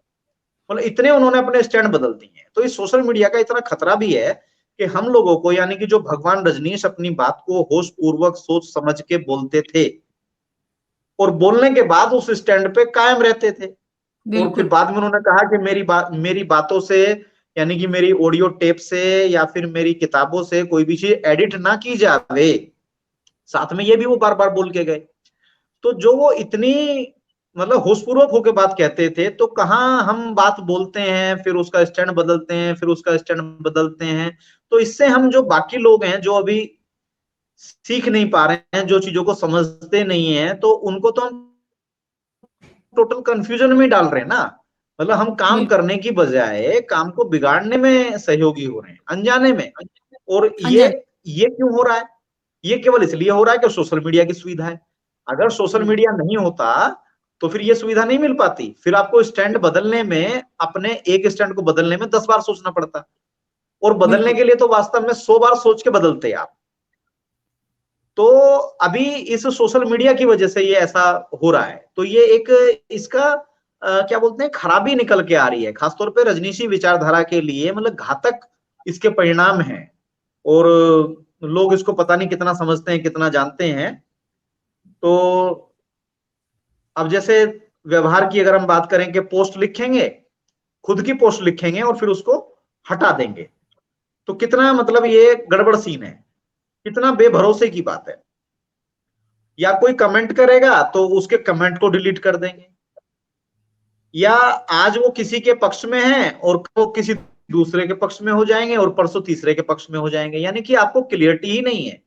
Speaker 2: मतलब इतने उन्होंने अपने स्टैंड बदल दिए हैं। तो इस सोशल मीडिया का इतना खतरा भी है कि हम लोगों को, यानी कि जो भगवान रजनीश अपनी बात को होश पूर्वक सोच समझ के बोलते थे और बोलने के बाद उस स्टैंड पे कायम रहते थे, और फिर
Speaker 1: बिल्कुल।
Speaker 2: बाद में उन्होंने कहा कि मेरी बातों से, यानी कि मेरी ऑडियो टेप से या फिर मेरी किताबों से कोई भी चीज एडिट ना की जावे, साथ में ये भी वो बार बार बोल के गए। तो जो वो इतनी मतलब होशपूर्वक होकर बात कहते थे, तो कहाँ हम बात बोलते हैं फिर उसका स्टैंड बदलते हैं, फिर उसका स्टैंड बदलते हैं। तो इससे हम जो बाकी लोग हैं जो अभी सीख नहीं पा रहे हैं, जो चीजों को समझते नहीं है, तो उनको तो हम टोटल कंफ्यूजन में डाल रहे हैं ना। मतलब हम काम
Speaker 1: बिल्कुल।
Speaker 2: करने की बजाय काम को बिगाड़ने में सहयोगी हो रहे हैं, अनजाने में। और ये
Speaker 1: अनजान।
Speaker 2: ये क्यों हो रहा है? ये केवल इसलिए हो रहा है कि सोशल मीडिया की सुविधा है। अगर सोशल
Speaker 1: बिल्कुल।
Speaker 2: मीडिया नहीं होता तो फिर ये सुविधा नहीं मिल पाती, फिर आपको स्टैंड बदलने में, अपने एक स्टैंड को बदलने में 10 बार सोचना पड़ता, और बदलने
Speaker 1: बिल्कुल।
Speaker 2: के लिए तो वास्तव में 100 बार सोच के बदलते आप। तो अभी इस सोशल मीडिया की वजह से ये ऐसा हो रहा है। तो ये एक इसका क्या बोलते हैं, खराबी निकल के आ रही है, खासतौर पे रजनीशी विचारधारा के लिए, मतलब घातक इसके परिणाम हैं। और लोग इसको पता नहीं कितना समझते हैं, कितना जानते हैं। तो अब जैसे व्यवहार की अगर हम बात करें कि पोस्ट लिखेंगे, खुद की पोस्ट लिखेंगे और फिर उसको हटा देंगे, तो कितना मतलब ये गड़बड़ सीन है, कितना बेभरोसे की बात है। या कोई कमेंट करेगा तो उसके कमेंट को डिलीट कर देंगे, या आज वो किसी के पक्ष में है और वो किसी दूसरे के पक्ष में हो जाएंगे, और परसों तीसरे के पक्ष में हो जाएंगे। यानी कि आपको क्लियरिटी ही नहीं है।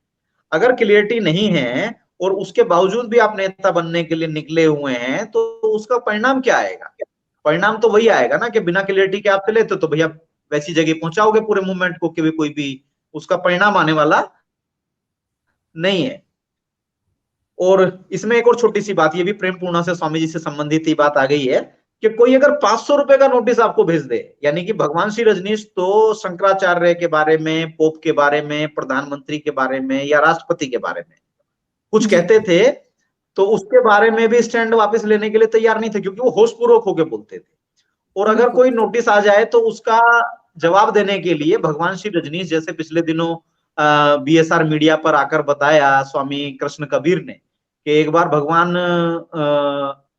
Speaker 2: अगर क्लियरिटी नहीं है और उसके बावजूद भी आप नेता बनने के लिए निकले हुए हैं, तो उसका परिणाम क्या आएगा? परिणाम तो वही आएगा ना कि बिना क्लियरिटी के आप चले तो भैया वैसी जगह पहुंचाओगे पूरे मूवमेंट को कि भी कोई भी उसका परिणाम आने वाला नहीं है। और इसमें एक और छोटी सी बात, ये भी प्रेम पूर्णा से स्वामी जी से संबंधित ही बात आ गई है, कि कोई अगर 500 रुपए का नोटिस आपको भेज दे, यानी कि भगवान श्री रजनीश तो शंकराचार्य के बारे में, पोप के बारे में, प्रधानमंत्री के बारे में या राष्ट्रपति के बारे में कुछ
Speaker 1: जी।
Speaker 2: कहते थे, तो उसके बारे में भी स्टैंड वापस लेने के लिए तैयार नहीं थे, क्योंकि वो होशपूर्वक होकर बोलते थे। और अगर
Speaker 1: बिल्कुल।
Speaker 2: कोई नोटिस आ जाए तो उसका जवाब देने के लिए भगवान श्री रजनीश, जैसे पिछले दिनों बीएसआर मीडिया पर आकर बताया स्वामी कृष्ण कबीर ने, कि एक बार भगवान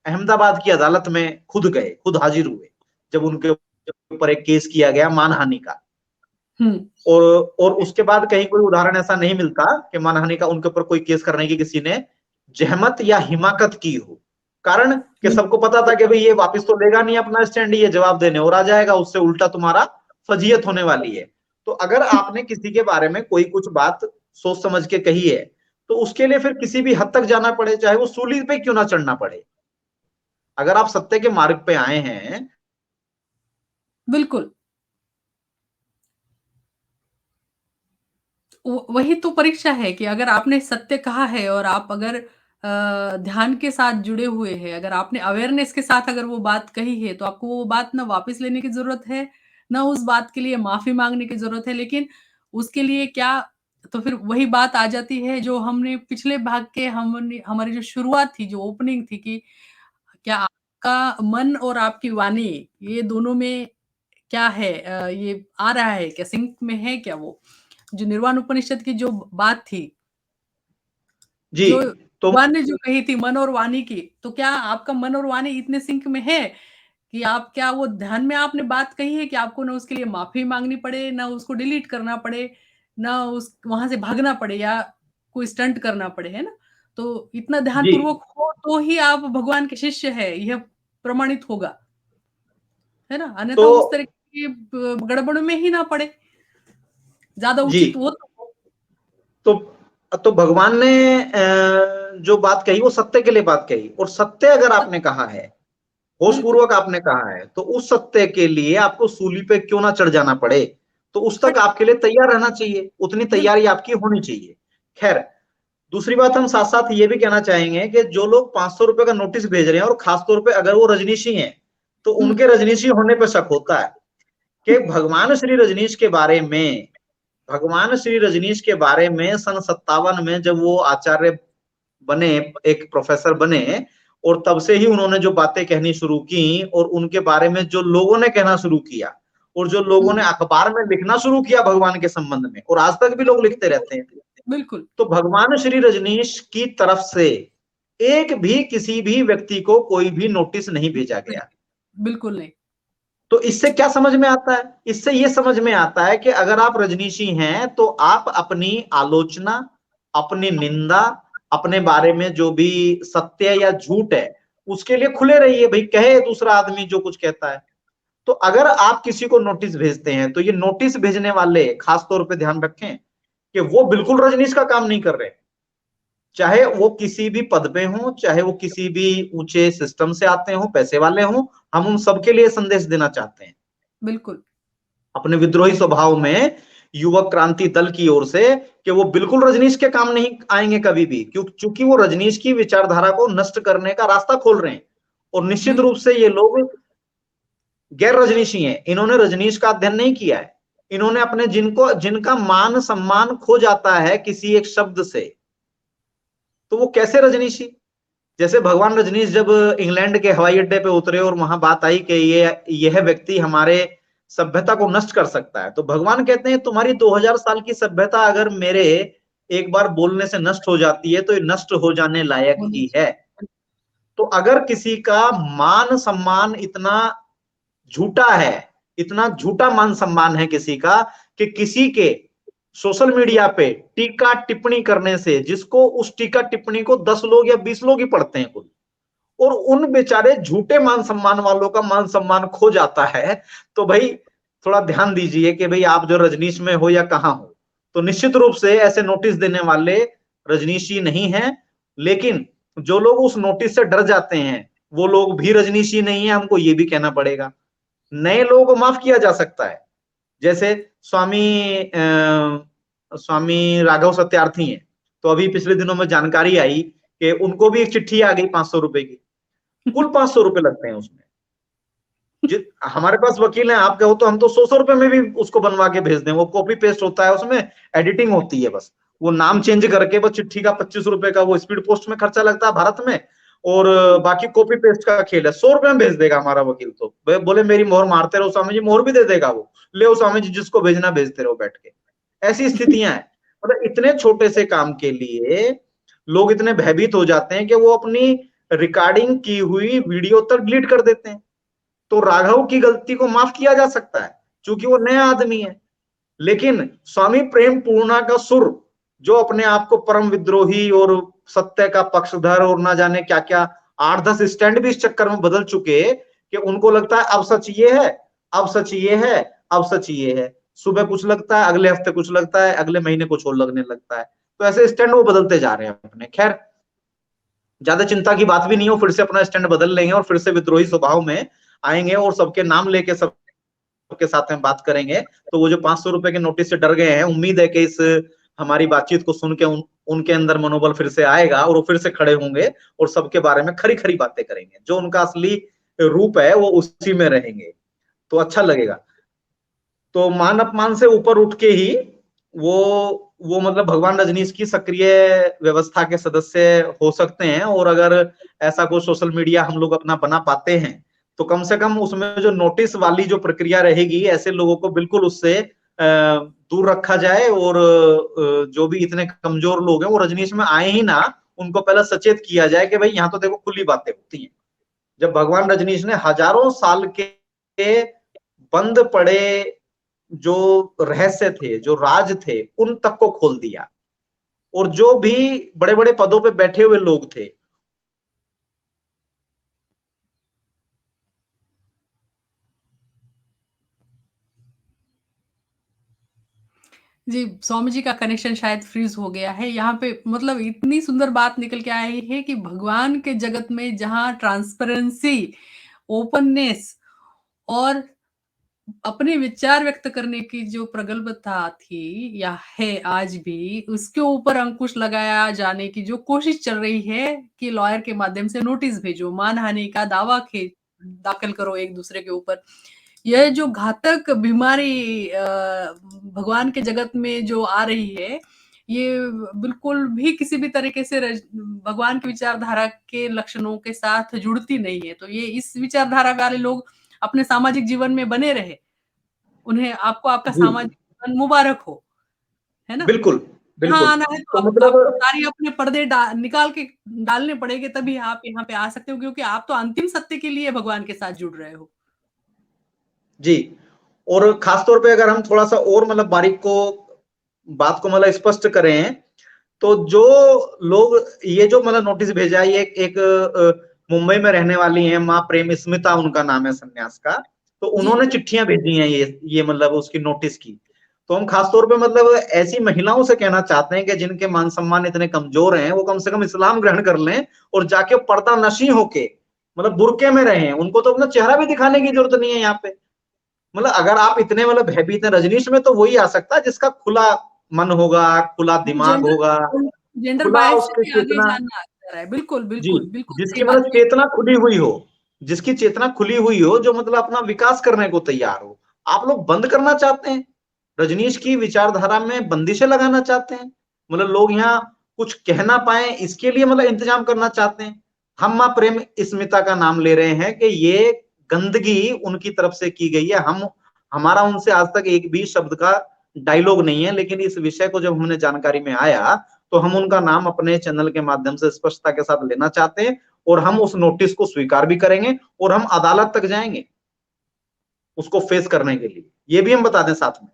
Speaker 2: अहमदाबाद की अदालत में खुद गए, खुद हाजिर हुए, जब उनके ऊपर एक केस किया गया मानहानि का।
Speaker 1: हम्म।
Speaker 2: और उसके बाद कहीं कोई उदाहरण ऐसा नहीं मिलता कि मानहानि का उनके ऊपर कोई केस करने की किसी ने जहमत या हिमाकत की हो। कारण कि सबको पता था कि भाई ये वापस तो लेगा नहीं अपना स्टैंड, ये जवाब देने और आ जाएगा, उससे उल्टा तुम्हारा फजीयत होने वाली है। तो अगर आपने किसी के बारे में कोई कुछ बात सोच समझ के कही है, तो उसके लिए फिर किसी भी हद तक जाना पड़े, चाहे वो सूली पे क्यों ना चढ़ना पड़े। अगर आप सत्य के मार्ग पे आए हैं।
Speaker 1: बिल्कुल। वही तो परीक्षा है कि अगर आपने सत्य कहा है और आप अगर ध्यान के साथ जुड़े हुए हैं, अगर आपने अवेयरनेस के साथ अगर वो बात कही है, तो आपको वो बात ना वापस लेने की ज़रूरत है, ना उस बात के लिए माफ़ी माँगने की ज़रूरत है। लेकिन उसके लिए क्या, तो फिर वही बात आ जाती है जो हमने पिछले भाग के हमने हमारी जो शुरुआत थी, जो ओपनिंग थी कि क्या आपका मन और आपकी वाणी, ये दोनों में क्या है, ये आ रहा है क्या, सिंक में है क्या वो? जो निर्वाण उपनिषद की जो बात थी,
Speaker 2: जी।
Speaker 1: जो
Speaker 2: तो
Speaker 1: भगवान ने जो कही थी मन और वाणी की, तो क्या आपका मन और वाणी इतने सिंक में है कि आप क्या वो ध्यान में आपने बात कही है कि आपको ना उसके लिए माफ़ी माँगनी पड़े, ना उसको डिलीट करना पड़े, ना उस वहाँ से भागना पड़े या कोई स्टंट करना पड़े, है ना? तो इतना
Speaker 2: जी
Speaker 1: ध्यानपूर्वक हो तो ही आप भगवान के शिष्य हैं, यह प्रमाणित होगा, है ना?
Speaker 2: तो
Speaker 1: अन्यथा उस तरह ये गड़बड़ में ही ना पड़े, ज्यादा
Speaker 2: जी।
Speaker 1: उचित वो
Speaker 2: तो तो भगवान ने जो बात कही वो सत्य के लिए बात कही, और सत्य अगर आपने कहा है, होश
Speaker 1: बिल्कुल
Speaker 2: पूर्वक आपने कहा है, तो उस सत्य के लिए आपको सूली पे क्यों ना चढ़ जाना पड़े, तो उस तक
Speaker 1: खट
Speaker 2: आपके लिए तैयार रहना चाहिए, उतनी
Speaker 1: बिल्कुल
Speaker 2: तैयारी आपकी होनी चाहिए। खैर, दूसरी बात हम साथ साथ ये भी कहना चाहेंगे कि जो लोग 500 रुपए का नोटिस भेज रहे हैं, और खासतौर पे अगर वो रजनीशी हैं, तो उनके रजनीशी होने पे शक होता है कि भगवान श्री रजनीश के बारे में, भगवान श्री रजनीश के बारे में सन 57 में जब वो आचार्य बने, एक प्रोफेसर बने, और तब से ही उन्होंने जो बातें कहनी शुरू की, और उनके बारे में जो लोगों ने कहना शुरू किया, और जो लोगों ने अखबार में लिखना शुरू किया भगवान के संबंध में, और आज तक भी लोग लिखते रहते हैं,
Speaker 1: बिल्कुल
Speaker 2: तो भगवान श्री रजनीश की तरफ से एक भी किसी भी व्यक्ति को कोई भी नोटिस नहीं भेजा गया।
Speaker 1: बिल्कुल नहीं।
Speaker 2: तो इससे क्या समझ में आता है? इससे ये समझ में आता है कि अगर आप रजनीशी हैं, तो आप अपनी आलोचना, अपनी निंदा, अपने बारे में जो भी सत्य या झूठ है, उसके लिए खुले रहिए। भाई, कहे दूसरा आदमी जो कुछ कहता है। तो अगर आप किसी को नोटिस भेजते हैं, तो ये नोटिस भेजने वाले खास तौर पे ध्यान रखें कि वो बिल्कुल रजनीश का काम नहीं कर रहे। चाहे वो किसी भी पद पे हो, चाहे वो किसी भी ऊंचे सिस्टम से आते हो, पैसे वाले हो, हम उन सबके लिए संदेश देना चाहते हैं
Speaker 1: बिल्कुल
Speaker 2: अपने विद्रोही स्वभाव में, युवक क्रांति दल की ओर से, कि वो बिल्कुल रजनीश के काम नहीं आएंगे कभी भी, क्योंकि वो रजनीश की विचारधारा को नष्ट करने का रास्ता खोल रहे हैं। और निश्चित रूप
Speaker 1: बिल्कुल
Speaker 2: से ये लोग गैर रजनीशी हैं, इन्होंने रजनीश का अध्ययन नहीं किया है। इन्होंने अपने जिनका मान सम्मान खो जाता है किसी एक शब्द से, तो वो कैसे रजनीशी? जैसे भगवान रजनीश जब इंग्लैंड के हवाई अड्डे पे उतरे, और वहां बात आई कि यह व्यक्ति हमारे सभ्यता को नष्ट कर सकता है, तो भगवान कहते हैं तुम्हारी 2000 साल की सभ्यता अगर मेरे एक बार बोलने से नष्ट हो जाती है, तो ये नष्ट हो जाने लायक
Speaker 1: होनी
Speaker 2: ही है। तो अगर किसी का मान सम्मान इतना झूठा है, इतना झूठा मान सम्मान है किसी का, कि किसी के सोशल मीडिया पे टीका टिप्पणी करने से, जिसको उस टीका टिप्पणी को 10 लोग या 20 लोग ही पढ़ते हैं कुल, और उन बेचारे झूठे मान सम्मान वालों का मान सम्मान खो जाता है, तो भाई थोड़ा ध्यान दीजिए कि भाई आप जो रजनीश में हो या कहां हो। तो निश्चित रूप से ऐसे नोटिस देने वाले रजनीशी नहीं है, लेकिन जो लोग उस नोटिस से डर जाते हैं, वो लोग भी रजनीशी नहीं है, हमको ये भी कहना पड़ेगा। नए लोगों को माफ किया जा सकता है, जैसे स्वामी राघव सत्यार्थी हैं, तो अभी पिछले दिनों में जानकारी आई कि उनको भी एक चिट्ठी आ गई 500 रुपए की। कुल 500 रुपए लगते हैं उसमें। हमारे पास वकील हैं, आप कहो तो हम तो 100 रुपए में भी उसको बनवा के भेज दें। वो कॉपी पेस्ट होता है, उसमें एडिटिंग होती है, बस वो नाम चेंज करके, बस चिट्ठी का 25 रुपए का वो स्पीड पोस्ट में खर्चा लगता है भारत में, और बाकी कॉपी पेस्ट का खेल है। 100 रुपए में भेज देगा हमारा वकील, तो बोले मेरी मोहर मारते रहो स्वामी जी, मोहर भी दे देगा वो। ले स्वामी जी, जिसको भेजना भेजते रहो बैठ के। ऐसी स्थितियां हैं। मतलब इतने छोटे से काम के लिए लोग इतने भयभीत हो जाते हैं कि वो अपनी रिकॉर्डिंग की हुई वीडियो तक डिलीट कर देते हैं। तो राघव की गलती को माफ किया जा सकता है, क्योंकि वो नया आदमी है। लेकिन स्वामी प्रेम पूर्णा का सुर, जो अपने आप को परम विद्रोही और सत्य का पक्षधर और ना जाने क्या क्या 8-10 स्टैंड भी इस चक्कर में बदल चुके, कि उनको लगता है अब सच ये है, अब सच ये है, अब सच ये है। सुबह कुछ लगता है, अगले हफ्ते कुछ लगता है, अगले महीने कुछ और लगने लगता है। तो ऐसे स्टैंड वो बदलते जा रहे हैं अपने। खैर, ज्यादा चिंता की बात भी नहीं हो, फिर से अपना स्टैंड बदल लेंगे और फिर से विद्रोही स्वभाव में आएंगे, और सबके नाम लेके सबके साथ में बात करेंगे। तो वो जो 500 रुपए के नोटिस से डर गए हैं, उम्मीद है कि इस हमारी बातचीत को सुन के उनके अंदर मनोबल फिर से आएगा, और वो फिर से खड़े होंगे और सबके बारे में खरी खरी बातें करेंगे। जो उनका असली रूप है वो उसी में रहेंगे, तो अच्छा लगेगा। तो मान अपमान से ऊपर उठ के ही वो मतलब भगवान रजनीश की सक्रिय व्यवस्था के सदस्य हो सकते हैं। और अगर ऐसा कोई सोशल मीडिया हम लोग अपना बना पाते हैं, तो कम से कम उसमें जो नोटिस वाली जो प्रक्रिया रहेगी, ऐसे लोगों को बिल्कुल उससे दूर रखा जाए। और जो भी इतने कमजोर लोग हैं वो रजनीश में आए ही ना, उनको पहले सचेत किया जाए कि भाई यहाँ तो देखो खुली बातें होती हैं। जब भगवान रजनीश ने हजारों साल के बंद पड़े जो रहस्य थे, जो राज थे, उन तक को खोल दिया, और जो भी बड़े बड़े पदों पे बैठे हुए लोग थे,
Speaker 1: जी, स्वामी जी का कनेक्शन शायद फ्रीज़ हो गया है। यहाँ पे मतलब इतनी सुंदर बात निकल के आई है कि भगवान के जगत में जहाँ ट्रांसपेरेंसी, ओपननेस और अपने विचार व्यक्त करने की जो प्रगल्भता थी या है आज भी, उसके ऊपर अंकुश लगाया जाने की जो कोशिश चल रही है कि लॉयर के माध्यम से नोटिस भेजो, मानहानि का दावा दाखिल करो एक-दूसरे के ऊपर। यह जो घातक बीमारी भगवान के जगत में जो आ रही है, ये बिल्कुल भी किसी भी तरीके से भगवान की विचारधारा के लक्षणों के साथ जुड़ती नहीं है। तो ये इस विचारधारा वाले लोग अपने सामाजिक जीवन में बने रहे। उन्हें आपको आपका
Speaker 2: जी
Speaker 1: सामाजिक जीवन मुबारक हो, है ना?
Speaker 2: बिल्कुल
Speaker 1: यहाँ
Speaker 2: बिल्कुल।
Speaker 1: आना है तो
Speaker 2: तो
Speaker 1: अब
Speaker 2: मतलब
Speaker 1: आपको सारी अपने पर्दे निकाल के डालने पड़ेंगे तभी आप यहाँ पे आ सकते हो क्योंकि आप तो अंतिम सत्य के लिए भगवान के साथ जुड़ रहे हो।
Speaker 2: जी, और खास तौर पे अगर हम थोड़ा-सा और मतलब बारीक को बात को मतलब स्पष्ट करें, तो जो लोग ये जो मतलब नोटिस भेजा है, ये एक मुंबई में रहने वाली हैं माँ प्रेम स्मिता उनका नाम है सन्यास का। तो
Speaker 1: जी।
Speaker 2: उन्होंने चिट्ठियाँ भेजी हैं ये मतलब उसकी नोटिस की। तो हम खास तौर पे मतलब ऐसी महिलाओं से कहना चाहते हैं कि जिनके मान-सम्मान इतने कमज़ोर हैं, वो कम से कम इस्लाम ग्रहण कर लें और जाके पर्दानशी होके मतलब बुर्के में रहें। उनको तो अपना चेहरा भी दिखाने की ज़रूरत नहीं है यहाँ पे। मतलब अगर आप इतने मतलब भयभीत हैं, रजनीश में तो वही आ सकता है जिसका खुला मन होगा, खुला
Speaker 1: वो
Speaker 2: दिमाग होगा,
Speaker 1: जेंडर
Speaker 2: खुला
Speaker 1: बायस से
Speaker 2: उसकी
Speaker 1: भी आगे
Speaker 2: चेतना।
Speaker 1: जाना अच्छा है। बिल्कुल,
Speaker 2: जी,
Speaker 1: बिल्कुल, बिल्कुल सही
Speaker 2: जिसकी
Speaker 1: बात
Speaker 2: मतलब
Speaker 1: कही।
Speaker 2: चेतना खुली हुई हो, जिसकी चेतना खुली हुई हो, जो मतलब अपना विकास करने को तैयार हो। आप लोग बंद करना चाहते हैं, रजनीश की विचारधारा में बंदिशें लगाना चाहते हैं, मतलब लोग यहाँ कुछ कह ना पाएँ इसके लिए मतलब इंतज़ाम करना चाहते हैं। हम माँ प्रेम स्मिता का नाम ले रहे हैं कि ये गंदगी उनकी तरफ से की गई है। हमारा उनसे आज तक एक भी शब्द का डायलॉग नहीं है, लेकिन इस विषय को जब हमने जानकारी में आया, तो हम उनका नाम अपने चैनल के माध्यम से स्पष्टता के साथ लेना चाहते हैं और हम उस नोटिस को स्वीकार भी करेंगे और हम अदालत तक जाएँगे, उसको फेस करने के लिए। ये भी हम बता दें साथ में।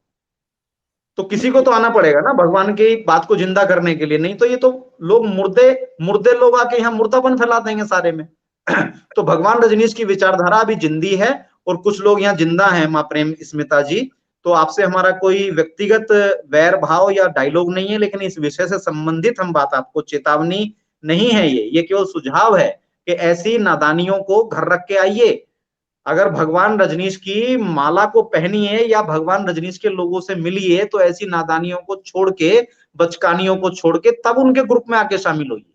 Speaker 2: तो किसी को
Speaker 1: बिल्कुल।
Speaker 2: तो आना पड़ेगा ना भगवान की बात को जिंदा करने के लिए, नहीं तो ये तो लोग मुर्दे मुर्दे लोग आके यहाँ मुर्दापन फैला देंगे सारे में। तो भगवान रजनीश की विचारधारा अभी जिंदी है और कुछ लोग यहाँ जिंदा हैं माँ प्रेम स्मिता जी। तो आपसे हमारा कोई व्यक्तिगत वैर भाव या डायलॉग नहीं है, लेकिन इस विषय से संबंधित हम बात आपको चेतावनी नहीं है, ये केवल सुझाव है कि ऐसी नादानियों को घर रख के आइए। अगर भगवान रजनीश की माला को पहनिए या भगवान रजनीश के लोगों से मिलिए, तो ऐसी नादानियों को छोड़ के, बचकानियों को छोड़ के तब उनके ग्रुप में आके शामिल होइए।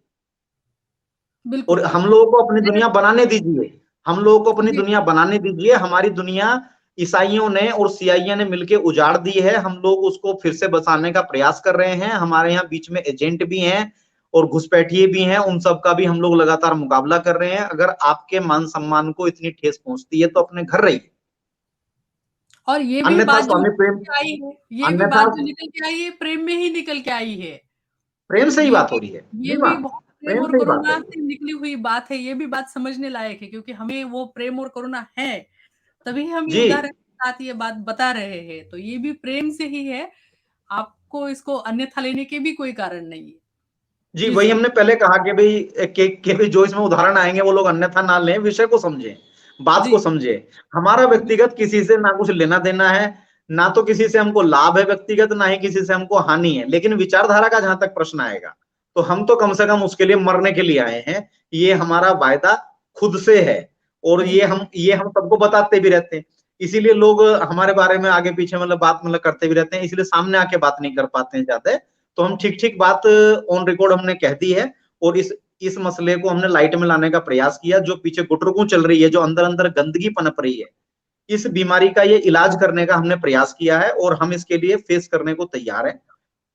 Speaker 2: और
Speaker 1: बिल्कुल,
Speaker 2: हम
Speaker 1: बिल्कुल।
Speaker 2: लोगों को अपनी दुनिया बनाने दीजिए। हम लोगों को अपनी
Speaker 1: जी,
Speaker 2: दुनिया बनाने दीजिए। हमारी दुनिया ईसाइयों ने और सीआईए ने मिलके उजाड़ दी है। हम लोग उसको फिर से बसाने का प्रयास कर रहे हैं। हमारे यहाँ बीच में एजेंट भी हैं और घुसपैठिए भी हैं। उन सब का भी हम लोग लगातार मुकाबला कर रहे हैं। अगर आपके मान-सम्मान को इतनी ठेस पहुँचती है, तो अपने घर रहिए।
Speaker 1: और ये भी
Speaker 2: अन्यथा
Speaker 1: बात जो
Speaker 2: स्वामी
Speaker 1: निकल
Speaker 2: प्रेम
Speaker 1: के आई है ये भी
Speaker 2: अन्यथा
Speaker 1: बात जो निकल के आई है, प्रेम में ही निकल के आई है।
Speaker 2: प्रेम से ही
Speaker 1: ये
Speaker 2: बात हो
Speaker 1: भी
Speaker 2: रही है।
Speaker 1: ये
Speaker 2: जी
Speaker 1: भी
Speaker 2: हाँ,
Speaker 1: बहुत प्रेम
Speaker 2: प्रेम
Speaker 1: और
Speaker 2: से ही बात हो
Speaker 1: करुणा
Speaker 2: रही है।
Speaker 1: से निकली हुई बात है, ये भी बात समझने लायक है क्योंकि हमें वो प्रेम और करुणा है, तभी हम ये
Speaker 2: जी।
Speaker 1: उदाहरण के साथ ये बात बता रहे हैं। तो ये भी प्रेम से ही है, आपको इसको अन्यथा लेने के भी कोई कारण नहीं है।
Speaker 2: जी,
Speaker 1: जी,
Speaker 2: वही
Speaker 1: ज़रूर।
Speaker 2: हमने पहले कहा कि भई कि भई जो इसमें उदाहरण आएँगे वो लोग अन्यथा ना लें, विषय को समझें, बात
Speaker 1: जी,
Speaker 2: को समझें। हमारा व्यक्तिगत किसी से ना कुछ लेना-देना है, ना तो किसी से हमको लाभ है व्यक्तिगत, ना ही किसी से हमको हानि है। लेकिन विचारधारा का जहाँ तक प्रश्न आएगा, तो हम तो कम से कम उसके लिए मरने के लिए आए हैं। ये हमारा वायदा खुद से है और
Speaker 1: जी,
Speaker 2: ये हम सबको बताते भी रहते हैं। इसीलिए लोग हमारे बारे में आगे-पीछे मतलब बात मतलब करते भी रहते हैं, इसलिए सामने आके बात नहीं कर पाते हैं ज़्यादा। तो हम ठीक-ठीक बात ऑन रिकॉर्ड हमने कह दी है और इस मसले को हमने लाइट में लाने का प्रयास किया। जो पीछे गुटरगू चल रही है, जो अंदर-अंदर गंदगी पनप रही है, इस बीमारी का ये इलाज करने का हमने प्रयास किया है और हम इसके लिए फेस करने को तैयार हैं।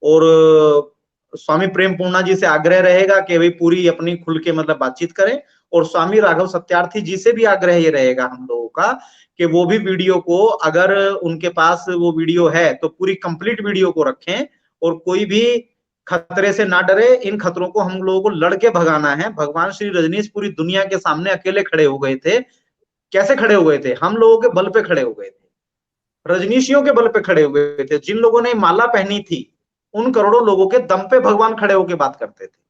Speaker 2: और स्वामी प्रेम पूर्णा जी से आग्रह रहेगा कि वे पूरी अपनी खुल के मतलब बातचीत करें और स्वामी राघव सत्यार्थी जी से भी आग्रह ये रहेगा हम लोगों का कि वो भी वीडियो को, अगर उनके पास वो वीडियो है, तो पूरी कंप्लीट वीडियो को रखें और कोई भी खतरे से ना डरे। इन खतरों को हम लोगों को लड़के भगाना है। भगवान श्री रजनीश पूरी दुनिया के सामने अकेले खड़े हो गए थे। कैसे खड़े हो गए थे? हम लोगों के बल पे खड़े हो गए थे। रजनीशियों के बल पे खड़े हुए थे। जिन लोगों ने माला पहनी थी, उन करोड़ों लोगों के दम पे भगवान खड़े होके बात करते थे।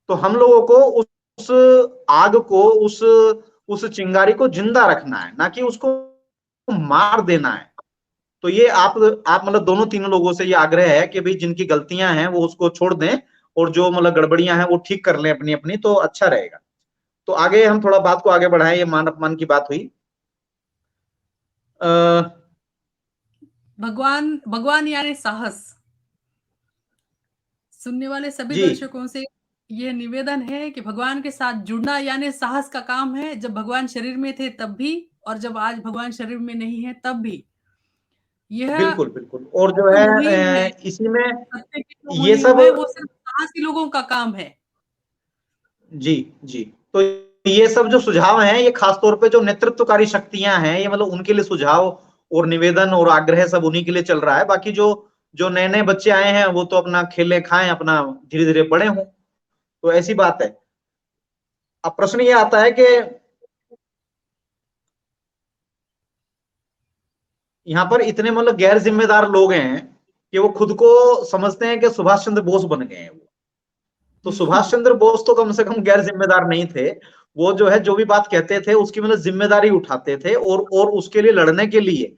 Speaker 2: तो हम लोगों को उस आग को, उस चिंगारी को जिंदा रखना है, ना कि उसको मार देना है। तो ये आप मतलब दोनों तीनों लोगों से ये आग्रह है कि भाई जिनकी गलतियां हैं वो उसको छोड़ दें, और जो मतलब गड़बड़ियां हैं वो ठीक कर लें अपनी अपनी, तो अच्छा रहेगा। तो आगे हम थोड़ा बात को आगे बढ़ाएं, ये मान अपमान की बात हुई।
Speaker 1: भगवान भगवान यानी साहस। सुनने वाले सभी
Speaker 2: जी
Speaker 1: दर्शकों से ये निवेदन है कि भगवान के साथ जुड़ना यानी साहस का काम है। जब भगवान शरीर में थे तब भी, और जब आज भगवान शरीर में नहीं है तब भी। यह
Speaker 2: बिल्कुल बिल्कुल। और जो
Speaker 1: जो
Speaker 2: है
Speaker 1: मुहिम है,
Speaker 2: इसी में
Speaker 1: सत्य की जो
Speaker 2: ये
Speaker 1: मुहिम
Speaker 2: सब,
Speaker 1: है, वो सिर्फ साहसी लोगों का काम है।
Speaker 2: जी जी, तो ये सब जो सुझाव हैं ये खासतौर पे जो नेतृत्वकारी शक्तियां हैं, ये मतलब उनके लिए सुझाव और निवेदन और आग्रह सब उन्हीं के लिए चल रहा है। बाकी जो जो नए नए बच्चे आए हैं वो तो अपना खेले खाएं, अपना धीरे धीरे बड़े हों, तो ऐसी बात है। अब प्रश्न ये आता है कि यहाँ पर इतने मतलब गैर जिम्मेदार लोग हैं कि वो खुद को समझते हैं कि सुभाष चंद्र बोस बन गए हैं वो। तो सुभाष चंद्र बोस तो कम से कम गैर जिम्मेदार नहीं थे। वो जो है जो भी बात कहते थे उसकी मतलब जिम्मेदारी उठाते थे, और उसके लिए लड़ने के लिए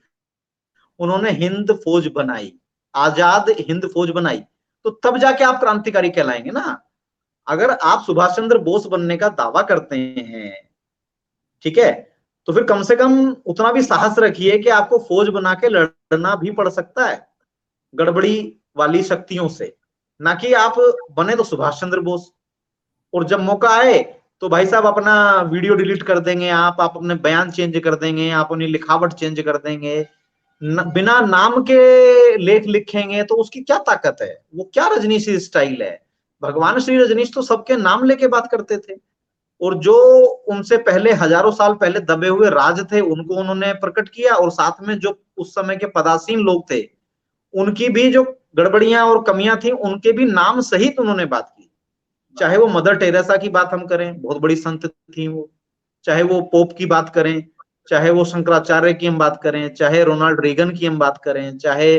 Speaker 2: उन्होंने हिंद फौज बनाई, आजाद हिंद फौज बनाई। तो तब जाके आप क्रांतिकारी कहलाएंगे ना। अगर आप सुभाष चंद्र बोस बनने का दावा करते हैं, ठीक है, तो फिर कम से कम उतना भी साहस रखिए कि आपको फौज बना के लड़ना भी पड़ सकता है गड़बड़ी वाली शक्तियों से। ना कि आप बने तो सुभाष चंद्र बोस, और जब मौका आए तो भाई साहब अपना वीडियो डिलीट कर देंगे, आप अपने बयान चेंज कर देंगे, आप अपनी लिखावट चेंज कर देंगे, बिना नाम के लेख लिखेंगे, तो उसकी क्या ताकत है? वो क्या रजनीश स्टाइल है? भगवान श्री रजनीश तो सबके नाम लेके बात करते थे, और जो उनसे पहले हजारों साल पहले दबे हुए राज थे उनको उन्होंने प्रकट किया, और साथ में जो उस समय के पदासीन लोग थे उनकी भी जो गड़बड़ियां और कमियां थी उनके भी नाम सहित उन्होंने बात की। चाहे वो मदर टेरेसा की बात हम करें, बहुत बड़ी संत थी वो, चाहे वो पोप की बात करें, चाहे वो शंकराचार्य की हम बात करें, चाहे रोनाल्ड रेगन की हम बात करें, चाहे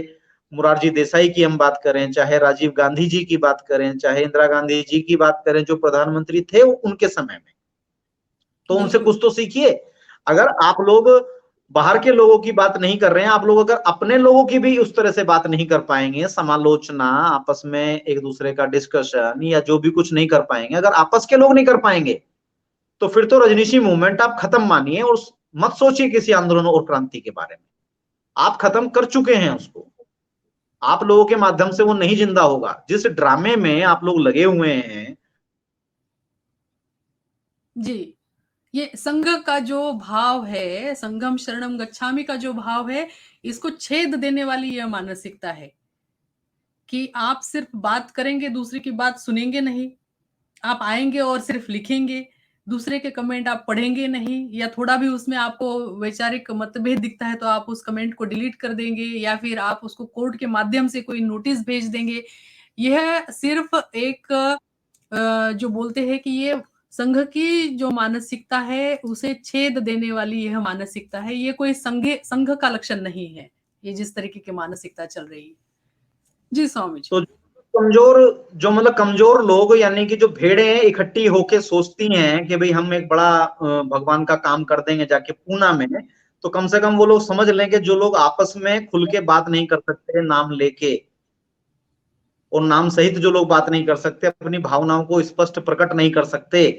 Speaker 2: मुरारजी देसाई की हम बात करें, चाहे राजीव गांधी जी की बात करें, चाहे इंदिरा गांधी जी की बात करें जो प्रधानमंत्री थे उनके समय में, तो उनसे कुछ तो सीखिए। अगर आप लोग बाहर के लोगों की बात नहीं कर रहे हैं, आप लोग अगर अपने लोगों की भी उस तरह से बात नहीं कर पाएंगे, समालोचना आपस में एक दूसरे का डिस्कशन या जो भी कुछ नहीं कर पाएंगे, अगर आपस के लोग नहीं कर पाएंगे, तो फिर तो रजनीशी मूवमेंट आप खत्म मानिए, और मत सोचिए किसी आंदोलन और क्रांति के बारे में। आप खत्म कर चुके हैं उसको। आप लोगों के माध्यम से वो नहीं जिंदा होगा। जिस ड्रामे में आप लोग लगे हुए हैं,
Speaker 1: जी, ये संघ का जो भाव है, संघम शरणम गच्छामि का जो भाव है, इसको छेद देने वाली यह मानसिकता है कि आप सिर्फ बात करेंगे, दूसरे की बात सुनेंगे नहीं। आप आएंगे और सिर्फ लिखेंगे, दूसरे के कमेंट आप पढ़ेंगे नहीं, या थोड़ा भी उसमें आपको वैचारिक मतभेद दिखता है तो आप उस कमेंट को डिलीट कर देंगे, या फिर आप उसको कोर्ट के माध्यम से कोई नोटिस भेज देंगे। यह सिर्फ एक जो बोलते हैं कि ये संघ की जो मानसिकता है उसे छेद देने वाली यह मानसिकता है। ये कोई संघ का लक्षण नहीं है, ये जिस तरीके की मानसिकता चल रही है। जी स्वामी जी।
Speaker 2: तो कमजोर, जो मतलब कमजोर लोग, यानी कि जो भेड़ें इकट्ठी होके सोचती हैं कि भाई हम एक बड़ा भगवान का काम कर देंगे जाके पूना में, तो कम से कम वो लोग समझ लें कि जो लोग आपस में खुल के बात नहीं कर सकते नाम लेके, और नाम सहित जो लोग बात नहीं कर सकते, अपनी भावनाओं को स्पष्ट प्रकट नहीं कर सकते,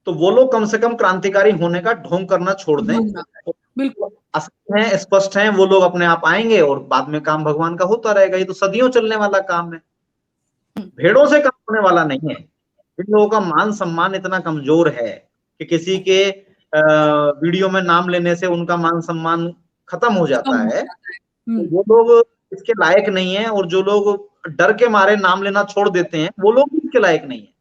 Speaker 2: तो वो लोग कम से कम क्रांतिकारी होने का ढोंग करना छोड़ दें।
Speaker 1: ढूंढना, बिल्कुल।
Speaker 2: असली हैं, स्पष्ट हैं, वो लोग अपने आप आएंगे और बाद में काम भगवान का होता रहेगा। ये तो सदियों चलने वाला काम है, भेड़ों से काम होने वाला नहीं है। इन लोगों का मान सम्मान इतना कमजोर है कि किसी के वीडियो में नाम लेने से उनका मान सम्मान खत्म हो
Speaker 1: कम
Speaker 2: जाता
Speaker 1: हो
Speaker 2: है।
Speaker 1: जाता है।
Speaker 2: तो वो लोग इसके लायक नहीं है, और जो लोग डर के मारे नाम लेना छोड़ देते हैं वो लोग भी इसके लायक नहीं है।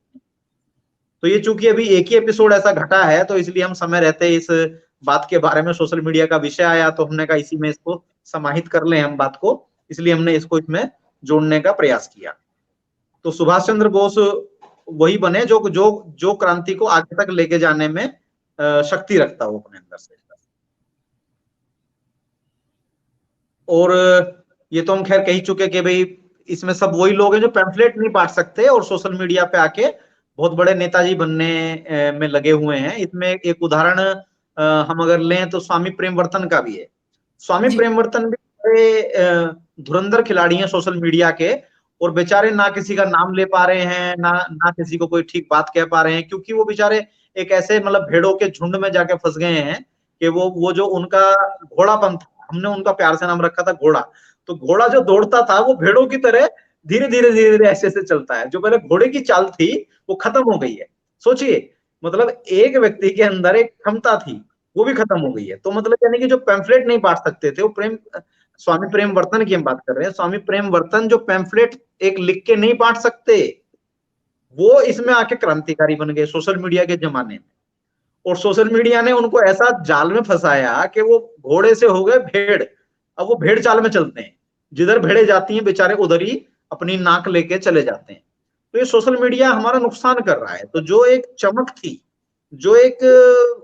Speaker 2: तो ये चूंकि अभी एक ही एपिसोड ऐसा घटा है, तो इसलिए हम समय रहते इस बात के बारे में, सोशल मीडिया का विषय आया तो हमने कहा इसी में इसको समाहित कर लें हम बात को, इसलिए हमने इसको इसमें जोड़ने का प्रयास किया। तो सुभाष चंद्र बोस वही बने जो जो जो क्रांति को आगे तक लेके जाने में शक्ति रखता हो अपने अंदर से। और ये तो हम खैर कह ही चुके कि भाई इसमें सब वही लोग हैं जो पैम्फलेट नहीं बांट सकते और सोशल मीडिया पे आके बहुत बड़े नेताजी बनने में लगे हुए हैं। इसमें एक उदाहरण हम अगर लें तो स्वामी प्रेमवर्तन का भी है। स्वामी
Speaker 1: जी।
Speaker 2: प्रेमवर्तन भी बड़े धुरंधर खिलाड़ी हैं सोशल मीडिया के, और बेचारे ना किसी का नाम ले पा रहे हैं, ना किसी को कोई ठीक बात कह पा रहे हैं, क्योंकि वो बेचारे एक ऐसे मतलब भेड़ों के झुंड में जाके फंस गए हैं कि वो जो उनका घोड़ापन था, हमने उनका प्यार से नाम रखा था घोड़ा। तो घोड़ा जो दौड़ता था वो भेड़ों की तरह धीरे धीरे धीरे धीरे ऐसे ऐसे चलता है। जो पहले घोड़े की चाल थी वो खत्म हो गई है। सोचिए, मतलब एक व्यक्ति के अंदर एक क्षमता थी, वो भी खत्म हो गई है। तो मतलब यानी कि जो पैम्फलेट नहीं बांट सकते थे, वो स्वामी प्रेमवर्तन की हम बात कर रहे हैं। स्वामी प्रेमवर्तन जो पैम्फलेट एक लिख के नहीं बांट सकते, वो इसमें आके क्रांतिकारी बन गए सोशल मीडिया के जमाने में। और सोशल मीडिया ने उनको ऐसा जाल में फंसाया कि वो घोड़े से हो गए भेड़। अब वो भेड़ चाल में चलते हैं, जिधर भेड़े जाती हैं बेचारे उधर ही अपनी नाक लेके चले जाते हैं। तो ये सोशल मीडिया हमारा नुकसान कर रहा है। तो जो एक चमक थी, जो एक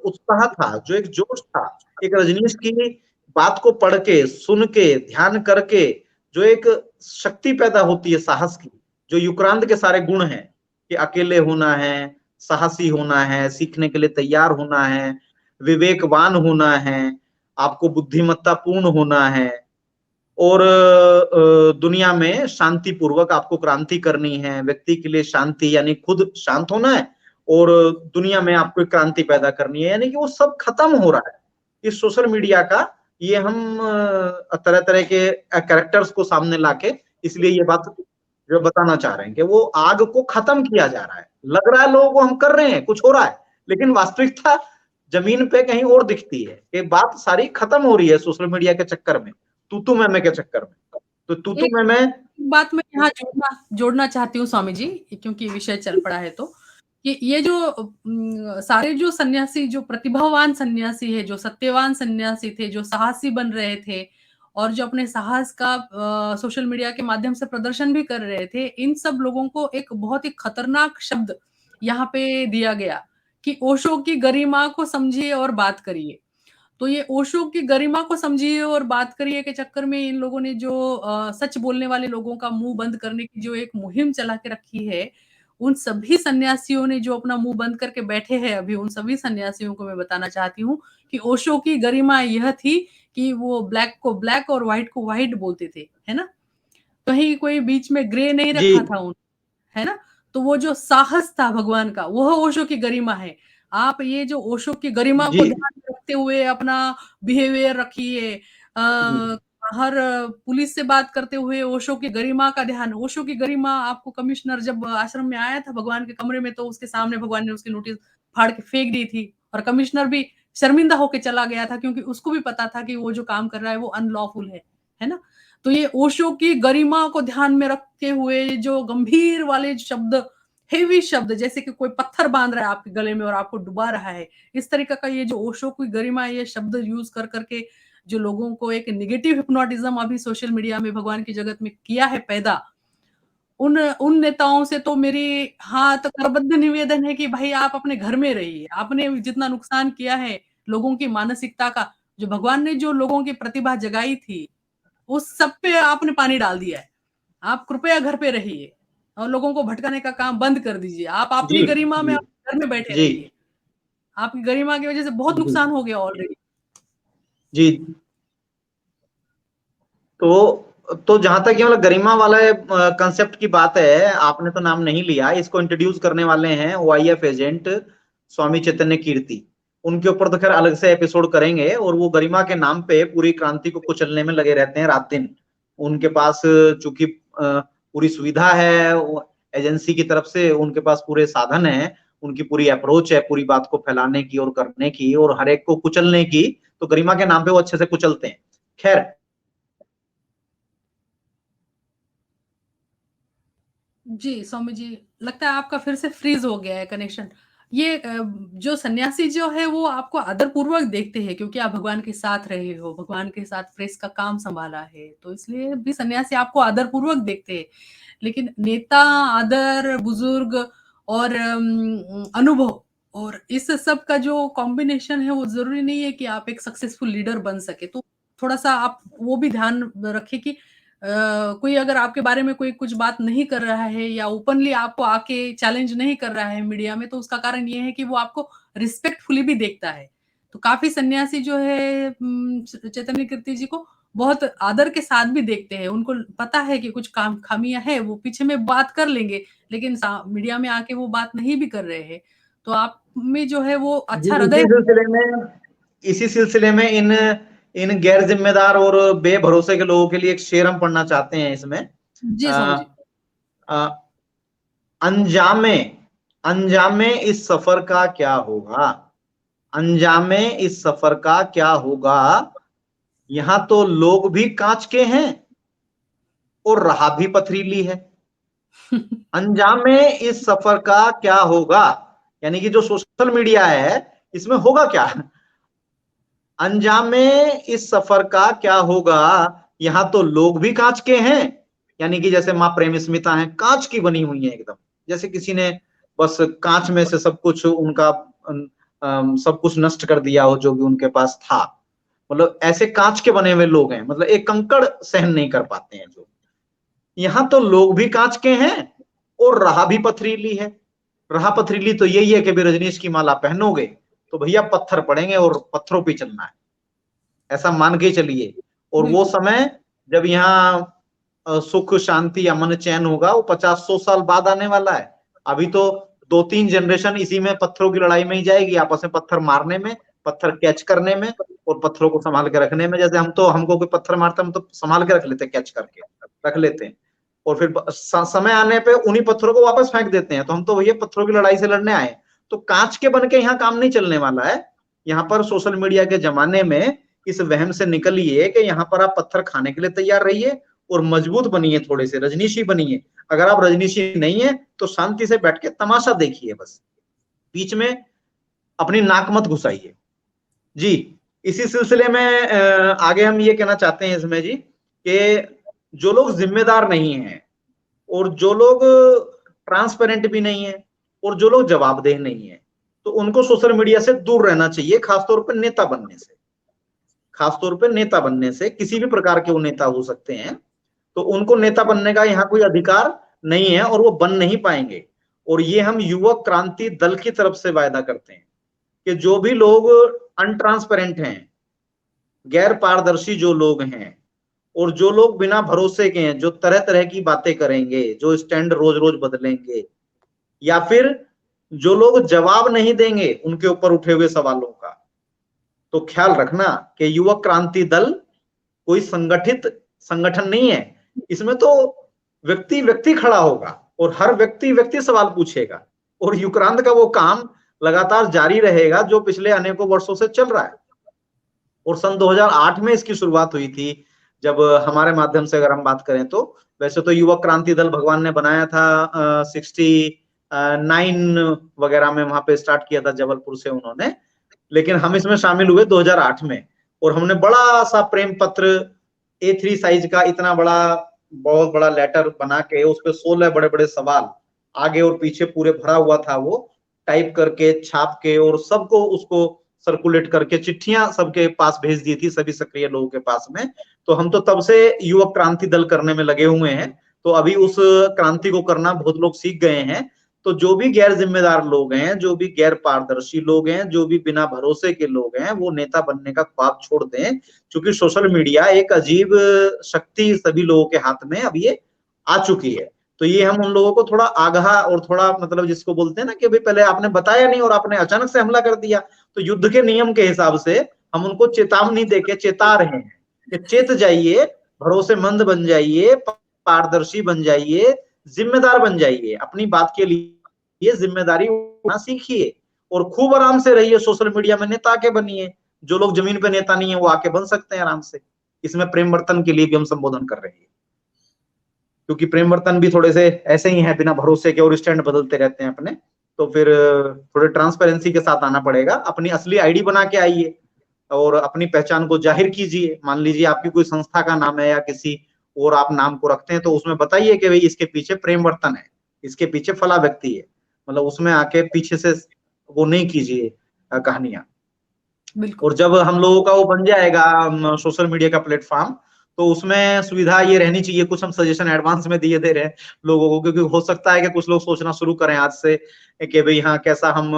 Speaker 2: उत्साह था, जो एक जोश था, एक रजनीश की बात को पढ़ के, सुन के, ध्यान करके जो एक शक्ति पैदा होती है साहस की, जो युक्रांत के सारे गुण हैं कि अकेले होना है, साहसी होना है, सीखने के लिए तैयार होना है, विवेकवान होना है, आपको बुद्धिमत्ता पूर्ण होना है, और दुनिया में शांति पूर्वक आपको क्रांति करनी है। व्यक्ति के लिए शांति यानी खुद शांत होना है, और दुनिया में आपको एक क्रांति पैदा करनी है, यानी कि वो सब खत्म हो रहा है इस सोशल मीडिया का। ये हम तरह तरह के कैरेक्टर्स को सामने लाके इसलिए ये बात जो बताना चाह रहे हैं कि वो आग को खत्म किया जा रहा है। लग रहा है लोगों को हम कर रहे हैं, कुछ हो रहा है, लेकिन वास्तविकता जमीन पे कहीं और दिखती है कि बात सारी खत्म हो रही है सोशल मीडिया के चक्कर में, तू मैं के चक्कर में। तो तू
Speaker 1: एक
Speaker 2: मैं
Speaker 1: बात मैं यहाँ जोड़ना चाहती हूँ स्वामी जी, क्योंकि विषय चल पड़ा है तो, कि ये जो सारे जो सन्यासी, जो प्रतिभावान सन्यासी है, जो सत्यवान सन्यासी थे, जो साहसी बन रहे थे और जो अपने साहस का सोशल मीडिया के माध्यम से प्रदर्शन भी कर रहे थे, इन सब लोगों को एक बहुत ही खतरनाक शब्द यहाँ पे दिया गया कि ओशो की गरिमा को समझिए और बात करिए। तो ये ओशो की गरिमा को समझिए और बात करिए के चक्कर में इन लोगों ने जो सच बोलने वाले लोगों का मुंह बंद करने की जो एक मुहिम चला के रखी है, उन सभी सन्यासियों ने जो अपना मुंह बंद करके बैठे हैं अभी, उन सभी सन्यासियों को मैं बताना चाहती हूँ कि ओशो की गरिमा यह थी कि वो ब्लैक को ब्लैक और व्हाइट को व्हाइट बोलते थे, है ना? कहीं कोई बीच में ग्रे नहीं
Speaker 2: जी
Speaker 1: रखा था उन, है ना? तो वो जो साहस था भगवान का, वह ओशो की गरिमा है। आप ये जो ओशो की गरिमा
Speaker 2: जी
Speaker 1: को ध्यान में रखते हुए अपना बिहेवियर रखिए,
Speaker 2: जी
Speaker 1: हर पुलिस से बात करते हुए ओशो की गरिमा का ध्यान। ओशो की गरिमा आपको कमिश्नर जब आश्रम में आया था भगवान के कमरे में, तो उसके सामने भगवान ने उसकी नोटिस फाड़ के फेंक दी थी और कमिश्नर भी शर्मिंदा होके चला गया था, क्योंकि उसको भी पता था कि वो जो काम कर रहा है वो अनलॉफुल है ना? तो ये ओशो की गरिमा को ध्यान में रखते हुए जो गंभीर वाले शब्द, हेवी शब्द, जैसे कि कोई पत्थर बांध रहा है आपके गले में और आपको डुबा रहा है, इस तरीके का ये जो ओशो की गरिमा, ये शब्द यूज कर करके जो लोगों को एक नेगेटिव हिप्नोटिज्म अभी सोशल मीडिया में भगवान की जगत में किया है पैदा, उन उन नेताओं से तो मेरी हाथ करबद्ध निवेदन है कि भाई आप अपने घर में रहिए। आपने जितना नुकसान किया है लोगों की मानसिकता का, जो भगवान ने जो लोगों की प्रतिभा जगाई थी, उस सब पे आपने पानी डाल दिया है। आप कृपया घर पे रहिए और लोगों को भटकाने का काम बंद कर दीजिए। आप
Speaker 2: जी
Speaker 1: अपनी गरिमा में
Speaker 2: जी
Speaker 1: घर में बैठे
Speaker 2: जी
Speaker 1: रहिए। आपकी गरिमा की वजह से बहुत
Speaker 2: जी
Speaker 1: नुकसान हो गया ऑलरेडी।
Speaker 2: जी। तो जहां तक ये मतलब गरिमा वाला कंसेप्ट की बात है, आपने तो नाम नहीं लिया, इसको इंट्रोड्यूस करने वाले हैं ओआईएफ एजेंट स्वामी चैतन्य कीर्ति। उनके ऊपर तो खैर अलग से एपिसोड करेंगे। और वो गरिमा के नाम पे पूरी क्रांति को कुचलने में लगे रहते हैं रात दिन। उनके पास चूंकि पूरी सुविधा है एजेंसी की तरफ से, उनके पास पूरे साधन है, उनकी पूरी अप्रोच है पूरी बात को फैलाने की और करने की और हर एक को कुचलने की। तो गरिमा के नाम पे वो अच्छे से कुचलते हैं। खैर,
Speaker 1: जी, स्वामी जी, लगता है आपका फिर से फ्रीज़ हो गया है कनेक्शन। ये जो सन्यासी जो है वो आपको आदरपूर्वक देखते हैं क्योंकि आप भगवान के साथ रहे हो, भगवान के साथ प्रेस का काम सँभाला है, तो इसलिए भी सन्यासी आपको आदरपूर्वक देखते हैं। लेकिन नेता, आदर, बुजुर्ग और अनुभव और इस सब का जो कॉम्बिनेशन है वो ज़रूरी नहीं है कि आप एक सक्सेसफुल लीडर बन सके। तो थोड़ा-सा आप वो भी ध्यान रखें कि कोई अगर आपके बारे में कोई कुछ बात नहीं कर रहा है या ओपनली आपको आके चैलेंज नहीं कर रहा है मीडिया में, तो उसका कारण ये है कि वो आपको रिस्पेक्टफुली भी देखता है। तो काफ़ी सन्यासी जो है चैतन्य कीर्ति जी को बहुत आदर के साथ भी देखते हैं। उनको पता है कि कुछ काम खामियां है, वो पीछे में बात कर लेंगे, लेकिन मीडिया में आके वो बात नहीं भी कर रहे हैं। तो आप में जो है वो
Speaker 2: जी,
Speaker 1: अच्छा हृदय।
Speaker 2: इसी सिलसिले में इन इन गैर जिम्मेदार और बेभरोसे के लोगों के लिए एक शेर हम पढ़ना चाहते हैं इसमें।
Speaker 1: जी सोनू जी।
Speaker 2: अ, अंजामे अंजामे इस सफर का क्या होगा, अंजामे इस सफर का क्या होगा, यहां तो लोग भी कांच के हैं और राह भी पथरीली है। अंजामे इस सफर का क्या होगा, यानी कि जो सोशल मीडिया है इसमें होगा क्या, अंजामे इस सफर का क्या होगा, यहां तो लोग भी कांच के हैं, यानी कि जैसे मां प्रेम स्मिता है कांच की बनी हुई है एकदम, जैसे किसी ने बस कांच में से सब कुछ उनका सब कुछ नष्ट कर दिया हो जो भी उनके पास था। मतलब ऐसे कांच के बने हुए लोग हैं, मतलब एक कंकड़ सहन नहीं कर पाते हैं जो। यहां तो लोग भी कांच के हैं और राह भी पथरीली है। राह पथरीली तो यही है कि भी रजनीश की माला पहनोगे तो भैया पत्थर पड़ेंगे और पत्थरों पे चलना है, ऐसा मान के चलिए। और वो
Speaker 1: बिल्कुल।
Speaker 2: समय जब यहाँ सुख शांति अमन चैन होगा वो 50-100 साल बाद आने वाला है। अभी तो 2-3 जनरेशन इसी में पत्थरों की लड़ाई में ही जाएगी, आपस में पत्थर मारने में, पत्थर कैच करने में और पत्थरों को संभाल के रखने में। जैसे हमको कोई पत्थर मारता हम तो संभाल के रख लेते हैं, कैच करके रख लेते हैं, और फिर समय आने पे उन्हीं पत्थरों को वापस फेंक देते हैं। तो हम तो भैया पत्थरों की लड़ाई से लड़ने आए। तो कांच के बन के यहाँ काम नहीं चलने वाला है। यहाँ पर सोशल मीडिया के जमाने में इस वहम से निकलिए कि यहाँ पर आप पत्थर खाने के लिए तैयार रहिए और मजबूत बनिए, थोड़े से रजनीशी बनिए। अगर आप रजनीशी नहीं है तो शांति से बैठ के तमाशा देखिए, बस बीच में अपनी नाक मत घुसाइए। जी, इसी सिलसिले में आगे हम ये कहना चाहते हैं इसमें जी कि जो लोग जिम्मेदार नहीं हैं और जो लोग ट्रांसपेरेंट भी नहीं है और जो लोग जवाबदेह नहीं है, तो उनको सोशल मीडिया से दूर रहना चाहिए, खासतौर पर नेता बनने से। खासतौर पर नेता बनने से, किसी भी प्रकार के वो नेता हो सकते हैं, तो उनको नेता बनने का यहाँ कोई अधिकार नहीं है और वो बन नहीं पाएंगे। और ये हम युवक क्रांति दल की तरफ से वायदा करते हैं कि जो भी लोग अनट्रांसपेरेंट हैं, गैर पारदर्शी जो लोग हैं और जो लोग बिना भरोसे के हैं, जो तरह तरह की बातें करेंगे, जो स्टैंड रोज रोज बदलेंगे, या फिर जो लोग जवाब नहीं देंगे उनके ऊपर उठे हुए सवालों का, तो ख्याल रखना कि युवक क्रांति दल कोई संगठित संगठन नहीं है। इसमें तो व्यक्ति व्यक्ति खड़ा होगा और हर व्यक्ति व्यक्ति सवाल पूछेगा और युक्रांत का वो काम लगातार जारी रहेगा जो पिछले अनेकों वर्षों से चल रहा है। और सन 2008 में इसकी शुरुआत हुई थी, जब हमारे माध्यम से अगर हम बात करें तो। वैसे तो युवक क्रांति दल भगवान ने बनाया था 69 वगैरह में, वहां पे स्टार्ट किया था जबलपुर से उन्होंने, लेकिन हम इसमें शामिल हुए 2008 में। और हमने बड़ा सा प्रेम पत्र A3 साइज का इतना बड़ा, बहुत बड़ा लेटर बना के उस पर 16 बड़े बड़े सवाल आगे और पीछे पूरे भरा हुआ था, वो टाइप करके छाप के और सबको उसको सर्कुलेट करके चिट्ठियां सबके पास भेज दी थी, सभी सक्रिय लोगों के पास में। तो हम तो तब से युवक क्रांति दल करने में लगे हुए हैं। तो अभी उस क्रांति को करना बहुत लोग सीख गए हैं। तो जो भी गैर जिम्मेदार लोग हैं, जो भी गैर पारदर्शी लोग हैं, जो भी बिना भरोसे के लोग हैं, वो नेता बनने का ख्वाब छोड़ दें, क्योंकि सोशल मीडिया एक अजीब शक्ति सभी लोगों के हाथ में अब ये आ चुकी है। तो ये हम उन लोगों को थोड़ा आगाह और थोड़ा, मतलब जिसको बोलते हैं ना कि भाई पहले आपने बताया नहीं और आपने अचानक से हमला कर दिया, तो युद्ध के नियम के हिसाब से हम उनको चेतावनी देके चेता रहे हैं कि चेत जाइए, भरोसेमंद बन जाइए, पारदर्शी बन जाइए, जिम्मेदार बन जाइए, अपनी बात के लिए जिम्मेदारी उठाना सीखिए और खूब आराम से रहिए सोशल मीडिया में, नेता के बनिए। जो लोग जमीन पे नेता नहीं है वो आके बन सकते हैं आराम से। इसमें प्रेम वर्तन के लिए भी हम संबोधन कर रहे हैं, क्योंकि प्रेम वर्तन भी थोड़े से ऐसे ही है, बिना भरोसे के और स्टैंड बदलते रहते हैं अपने। तो फिर थोड़े ट्रांसपेरेंसी के साथ आना पड़ेगा, अपनी असली आईडी बना के आइए और अपनी पहचान को जाहिर कीजिए। मान लीजिए आपकी कोई संस्था का नाम है या किसी और आप नाम को रखते हैं, तो उसमें बताइए कि भाई इसके पीछे प्रेम वर्तन है, इसके पीछे फला व्यक्ति है। मतलब उसमें आके पीछे से वो नहीं कीजिए कहानियां।
Speaker 1: बिल्कुल।
Speaker 2: और जब हम लोगों का वो बन जाएगा सोशल मीडिया का प्लेटफॉर्म, तो उसमें सुविधा ये रहनी चाहिए, कुछ हम सजेशन एडवांस में दिए दे रहे हैं लोगों को, क्योंकि हो सकता है कि कुछ लोग सोचना शुरू करें आज से कि भाई हाँ कैसा हम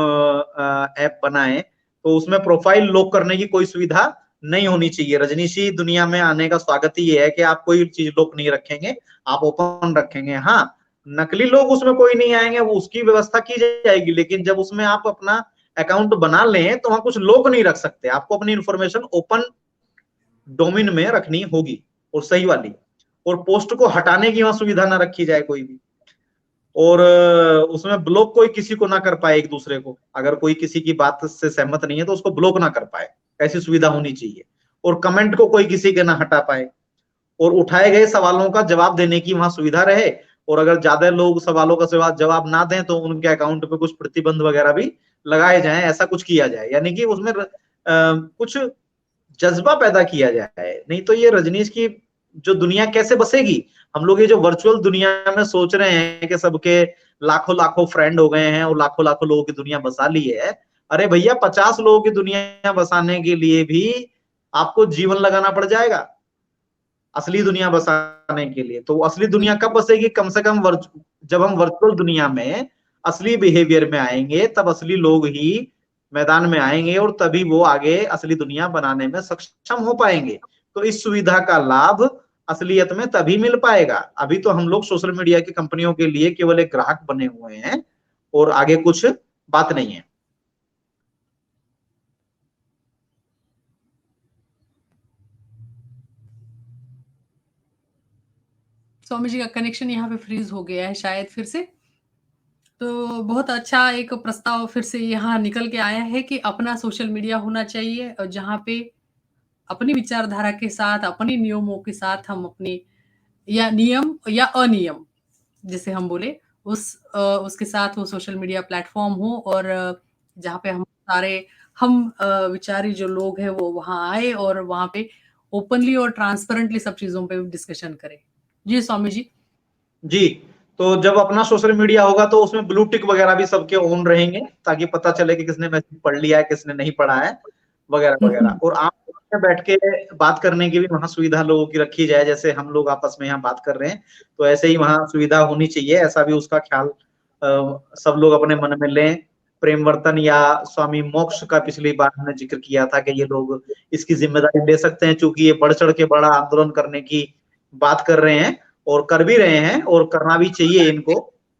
Speaker 2: ऐप बनाएं। तो उसमें प्रोफाइल लॉक करने की कोई सुविधा नहीं होनी चाहिए। रजनीशी दुनिया में आने का स्वागत ही ये है कि आप कोई चीज लोक नहीं रखेंगे, आप ओपन रखेंगे। हाँ, नकली लोग उसमें कोई नहीं आएंगे, वो उसकी व्यवस्था की जाएगी, लेकिन जब उसमें आप अपना अकाउंट बना लें तो वहां कुछ लोग नहीं रख सकते। आपको अपनी इंफॉर्मेशन ओपन डोमेन में रखनी होगी और सही वाली, और पोस्ट को हटाने की वहां सुविधा ना रखी जाए कोई भी, और उसमें ब्लॉक कोई किसी को ना कर पाए एक दूसरे को। अगर कोई किसी की बात से सहमत नहीं है तो उसको ब्लॉक ना कर पाए, ऐसी सुविधा होनी चाहिए। और कमेंट को कोई किसी के ना हटा पाए, और उठाए गए सवालों का जवाब देने की वहां सुविधा रहे। और अगर ज्यादा लोग सवालों का जवाब ना दें तो उनके अकाउंट पे कुछ प्रतिबंध वगैरह भी लगाए जाएं, ऐसा कुछ किया जाए, यानी कि उसमें कुछ जज्बा पैदा किया जाए। नहीं तो ये रजनीश की जो दुनिया कैसे बसेगी? हम लोग ये जो वर्चुअल दुनिया में सोच रहे हैं कि सबके लाखों लाखों फ्रेंड हो गए हैं और लाखों लाखों लोगों की दुनिया बसा ली है। अरे भैया, 50 लोगों की दुनिया बसाने के लिए भी आपको जीवन लगाना पड़ जाएगा असली दुनिया बसाने के लिए। तो असली दुनिया कब बसेगी? कम से कम जब हम वर्चुअल दुनिया में असली बिहेवियर में आएंगे, तब असली लोग ही मैदान में आएंगे और तभी वो आगे असली दुनिया बनाने में सक्षम हो पाएंगे। तो इस सुविधा का लाभ असलियत में तभी मिल पाएगा। अभी तो हम लोग सोशल मीडिया की कंपनियों के लिए केवल एक ग्राहक बने हुए हैं और आगे कुछ बात नहीं है।
Speaker 1: स्वामी जी का कनेक्शन यहाँ पे फ्रीज हो गया है शायद फिर से। तो बहुत अच्छा एक प्रस्ताव फिर से यहाँ निकल के आया है कि अपना सोशल मीडिया होना चाहिए, और जहाँ पे अपनी विचारधारा के साथ, अपने नियमों के साथ हम अपने या नियम या अनियम जिसे हम बोले उसके साथ वो सोशल मीडिया प्लेटफॉर्म हो, और जहाँ पे हम सारे हम विचारी जो लोग हैं वो वहाँ आए और वहाँ पे ओपनली और ट्रांसपेरेंटली सब चीजों पे डिस्कशन करें। जी स्वामी जी।
Speaker 2: जी, तो जब अपना सोशल मीडिया होगा तो उसमें ब्लू टिक वगैरह भी सबके ऑन रहेंगे, ताकि पता चले कि किसने मैसेज पढ़ लिया है, किसने नहीं पढ़ा है, वगैरह वगैरह। और आम में बैठ के बात करने की भी वहां सुविधा लोगों की रखी जाए, जैसे हम लोग आपस में यहाँ बात कर रहे हैं, तो ऐसे ही वहां सुविधा होनी चाहिए। ऐसा भी उसका ख्याल सब लोग अपने मन में लें। प्रेमवर्तन या स्वामी मोक्ष का पिछली बार हमने जिक्र किया था कि ये लोग इसकी जिम्मेदारी ले सकते हैं, चूंकि ये बढ़ चढ़ के बड़ा आंदोलन करने की बात कर रहे हैं और कर भी रहे हैं, और करना भी चाहिए इनको।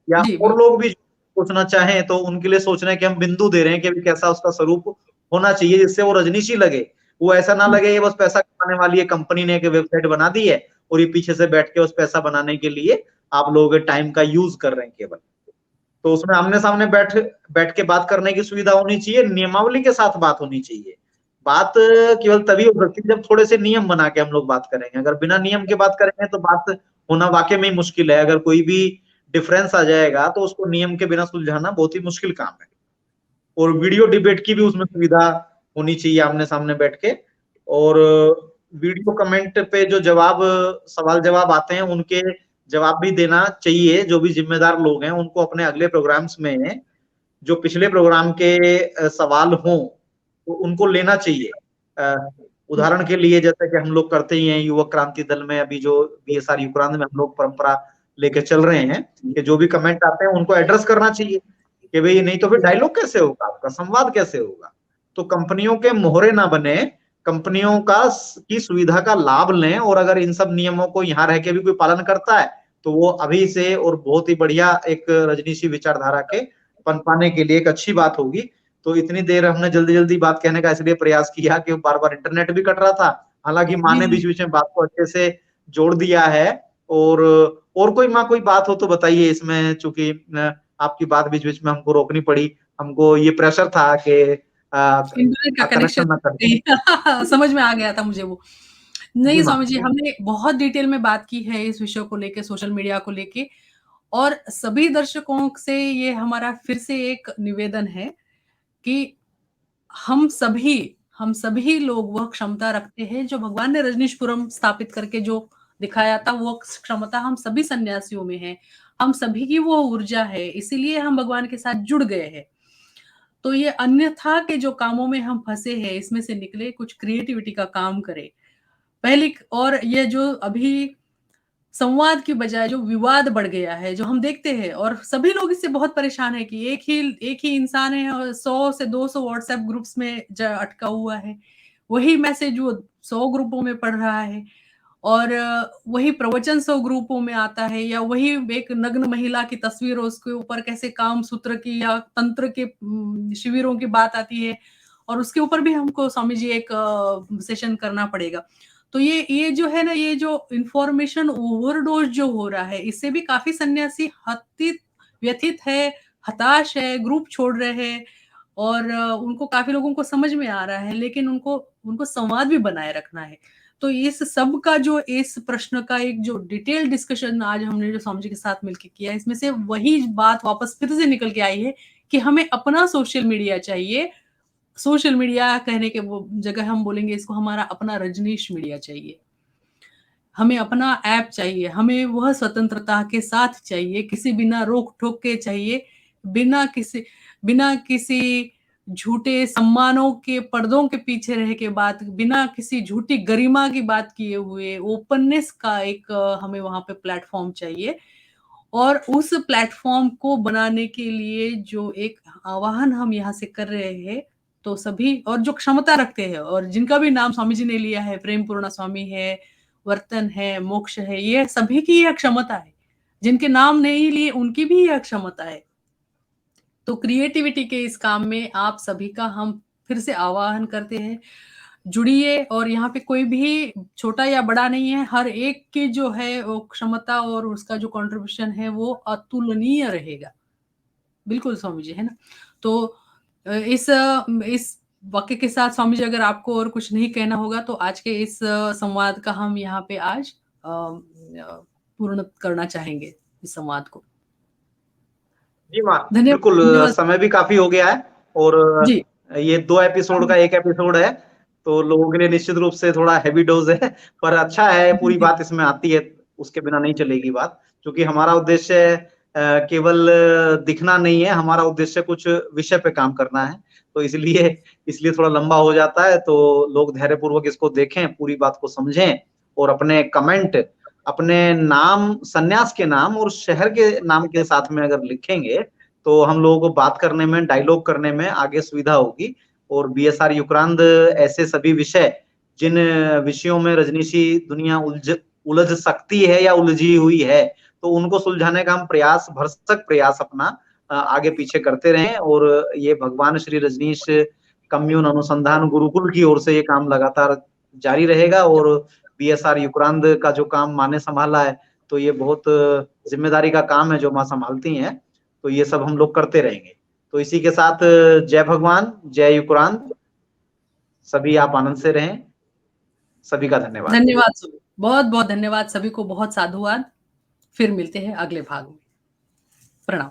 Speaker 2: या
Speaker 1: जी
Speaker 2: और लोग भी सोचना चाहें तो उनके लिए सोच रहे हैं कि हम बिंदु दे रहे हैं कि कैसा उसका स्वरूप होना चाहिए जिससे वो रजनीशी लगे। वो ऐसा ना लगे ये बस पैसा कमाने वाली है, कंपनी ने एक वेबसाइट बना दी है और ये पीछे से बैठ के उस पैसा बनाने के लिए आप लोगों के टाइम का यूज कर रहे हैं केवल। तो उसमें आमने सामने बैठ बैठ के बात करने की सुविधा होनी चाहिए, नियमावली के साथ बात होनी चाहिए। बात केवल तभी हो सकती है जब थोड़े से नियम बना के हम लोग बात करेंगे। अगर बिना नियम के बात करेंगे तो बात होना वाकई में ही मुश्किल है। अगर कोई भी डिफरेंस आ जाएगा तो उसको नियम के बिना सुलझाना बहुत ही मुश्किल काम है। और वीडियो डिबेट की भी उसमें सुविधा होनी चाहिए आमने सामने बैठ के। और वीडियो कमेंट पे जो सवाल जवाब आते हैं उनके जवाब भी देना चाहिए। जो भी जिम्मेदार लोग हैं उनको अपने अगले प्रोग्राम्स में जो पिछले प्रोग्राम के सवाल हों तो उनको लेना चाहिए। उदाहरण के लिए जैसे कि हम लोग करते ही हैं युवक क्रांति दल में, अभी जो बीएसआर युक्रांत में हम लोग परंपरा लेके चल रहे हैं कि जो भी कमेंट आते हैं उनको एड्रेस करना चाहिए कि भाई नहीं तो फिर डायलॉग कैसे होगा, आपका संवाद कैसे होगा। तो कंपनियों के मोहरे ना बने, कंपनियों की सुविधा का लाभ लें, और अगर इन सब नियमों को यहाँ रह के भी कोई पालन करता है तो वो अभी से और बहुत ही बढ़िया एक रजनीशी विचारधारा के पनपाने के लिए एक अच्छी बात होगी। तो इतनी देर हमने जल्दी जल्दी बात कहने का इसलिए प्रयास किया कि बार बार इंटरनेट भी कट रहा था। हालांकि माँ ने बीच बीच में बात को अच्छे से जोड़ दिया है। और कोई माँ कोई बात हो तो बताइए इसमें, चूंकि आपकी बात बीच बीच में हमको रोकनी पड़ी। हमको ये प्रेशर था कि
Speaker 1: इंटरनेट का
Speaker 2: कनेक्शन ना कर
Speaker 1: समझ में आ गया था मुझे वो।
Speaker 2: जी
Speaker 1: नहीं
Speaker 2: माँ।
Speaker 1: स्वामी जी, हमने बहुत डिटेल में बात की है इस विषय को लेके, सोशल मीडिया को लेके, और सभी दर्शकों से ये हमारा फिर से एक निवेदन है कि हम सभी लोग वह क्षमता रखते हैं जो भगवान ने रजनीशपुरम स्थापित करके जो दिखाया था, वो क्षमता हम सभी सन्यासियों में है। हम सभी की वो ऊर्जा है, इसीलिए हम भगवान के साथ जुड़ गए हैं। तो ये अन्यथा के जो कामों में हम फंसे हैं, इसमें से निकले, कुछ क्रिएटिविटी का काम करें। पहली और ये जो अभी संवाद की बजाय जो विवाद बढ़ गया है, जो हम देखते हैं, और सभी लोग इससे बहुत परेशान है कि एक ही इंसान है और 100 से 200 व्हाट्सएप ग्रुप्स में अटका हुआ है। वही मैसेज वो 100 ग्रुपों में पढ़ रहा है और वही प्रवचन 100 ग्रुपों में आता है, या वही एक नग्न महिला की तस्वीर, उसके ऊपर कैसे काम सूत्र की या तंत्र के शिविरों की बात आती है, और उसके ऊपर भी हमको स्वामी जी एक सेशन करना पड़ेगा। तो ये जो है ना, ये जो इंफॉर्मेशन ओवरडोज जो हो रहा है, इससे भी काफी सन्यासी व्यथित है, हताश है, ग्रुप छोड़ रहे हैं, और उनको काफी लोगों को समझ में आ रहा है, लेकिन उनको उनको संवाद भी बनाए रखना है। तो इस सब का जो इस प्रश्न का एक जो डिटेल डिस्कशन आज हमने जो स्वामी जी के साथ मिलकर किया, इसमें से वही बात वापस फिर से निकल के आई है कि हमें अपना सोशल मीडिया चाहिए। सोशल मीडिया कहने के वो जगह हम बोलेंगे इसको हमारा अपना रजनीश मीडिया चाहिए। हमें अपना ऐप चाहिए, हमें वह स्वतंत्रता के साथ चाहिए, किसी बिना रोक-टोक के चाहिए, बिना किसी झूठे सम्मानों के पर्दों के पीछे रह के बात, बिना किसी झूठी गरिमा की बात किए हुए ओपननेस का एक हमें वहाँ पे प्लेटफ़ॉर्म चाहिए। और उस प्लेटफ़ॉर्म को बनाने के लिए जो एक आह्वान हम यहाँ से कर रहे हैं, तो सभी और जो क्षमता रखते हैं और जिनका भी नाम स्वामी जी ने लिया है, प्रेम पूर्णा स्वामी है, वर्तन है, मोक्ष है, ये सभी की यह क्षमता है। जिनके नाम नहीं लिए उनकी भी यह क्षमता है। तो क्रिएटिविटी के इस काम में आप सभी का हम फिर से आह्वान करते हैं, जुड़िए, और यहाँ पे कोई भी छोटा या बड़ा नहीं है, हर एक की जो है वो क्षमता और उसका जो कंट्रीब्यूशन है वो अतुलनीय रहेगा। बिल्कुल स्वामी जी, है ना? तो इस वाक्य के साथ स्वामी जी, अगर आपको और कुछ नहीं कहना होगा तो आज के इस संवाद का हम यहाँ पे आज पूर्ण करना चाहेंगे इस संवाद को।
Speaker 2: जी माँ,
Speaker 1: धन्यवाद,
Speaker 2: बिल्कुल
Speaker 1: धन्यवाद।
Speaker 2: समय भी काफी हो गया है और
Speaker 1: जी।
Speaker 2: ये 2 एपिसोड का 1 एपिसोड है, तो लोगों के लिए निश्चित रूप से थोड़ा हेवी डोज है, पर अच्छा है, पूरी बात इसमें आती है, उसके बिना नहीं चलेगी बात। क्योंकि हमारा उद्देश्य केवल दिखना नहीं है, हमारा उद्देश्य कुछ विषय पे काम करना है, तो इसलिए थोड़ा लंबा हो जाता है, तो लोग धैर्यपूर्वक इसको देखें, पूरी बात को समझें और अपने कमेंट अपने नाम, संन्यास के नाम और शहर के नाम के साथ में अगर लिखेंगे, तो हम लोगों को बात करने में, डायलॉग करने में आगे सुविधा होगी। और बीएसआर युक्रांद ऐसे सभी विषय, जिन विषयों में रजनीशी दुनिया उलझ सकती है या उलझी हुई है, तो उनको सुलझाने का हम भरसक प्रयास अपना आगे पीछे करते रहें। और ये भगवान श्री रजनीश कम्यून अनुसंधान गुरुकुल की ओर से ये काम लगातार जारी रहेगा। और बीएसआर युक्रांद का जो काम माँ ने संभाला है, तो ये बहुत जिम्मेदारी का काम है जो माँ संभालती हैं, तो ये सब हम लोग करते रहेंगे। तो इसी के साथ जय भगवान, जय युक्रांद, सभी आप आनंद से रहें। सभी का धन्यवाद।
Speaker 1: धन्यवाद सभी, बहुत बहुत धन्यवाद सभी को, बहुत साधुवाद। फिर मिलते हैं अगले भाग में। प्रणाम।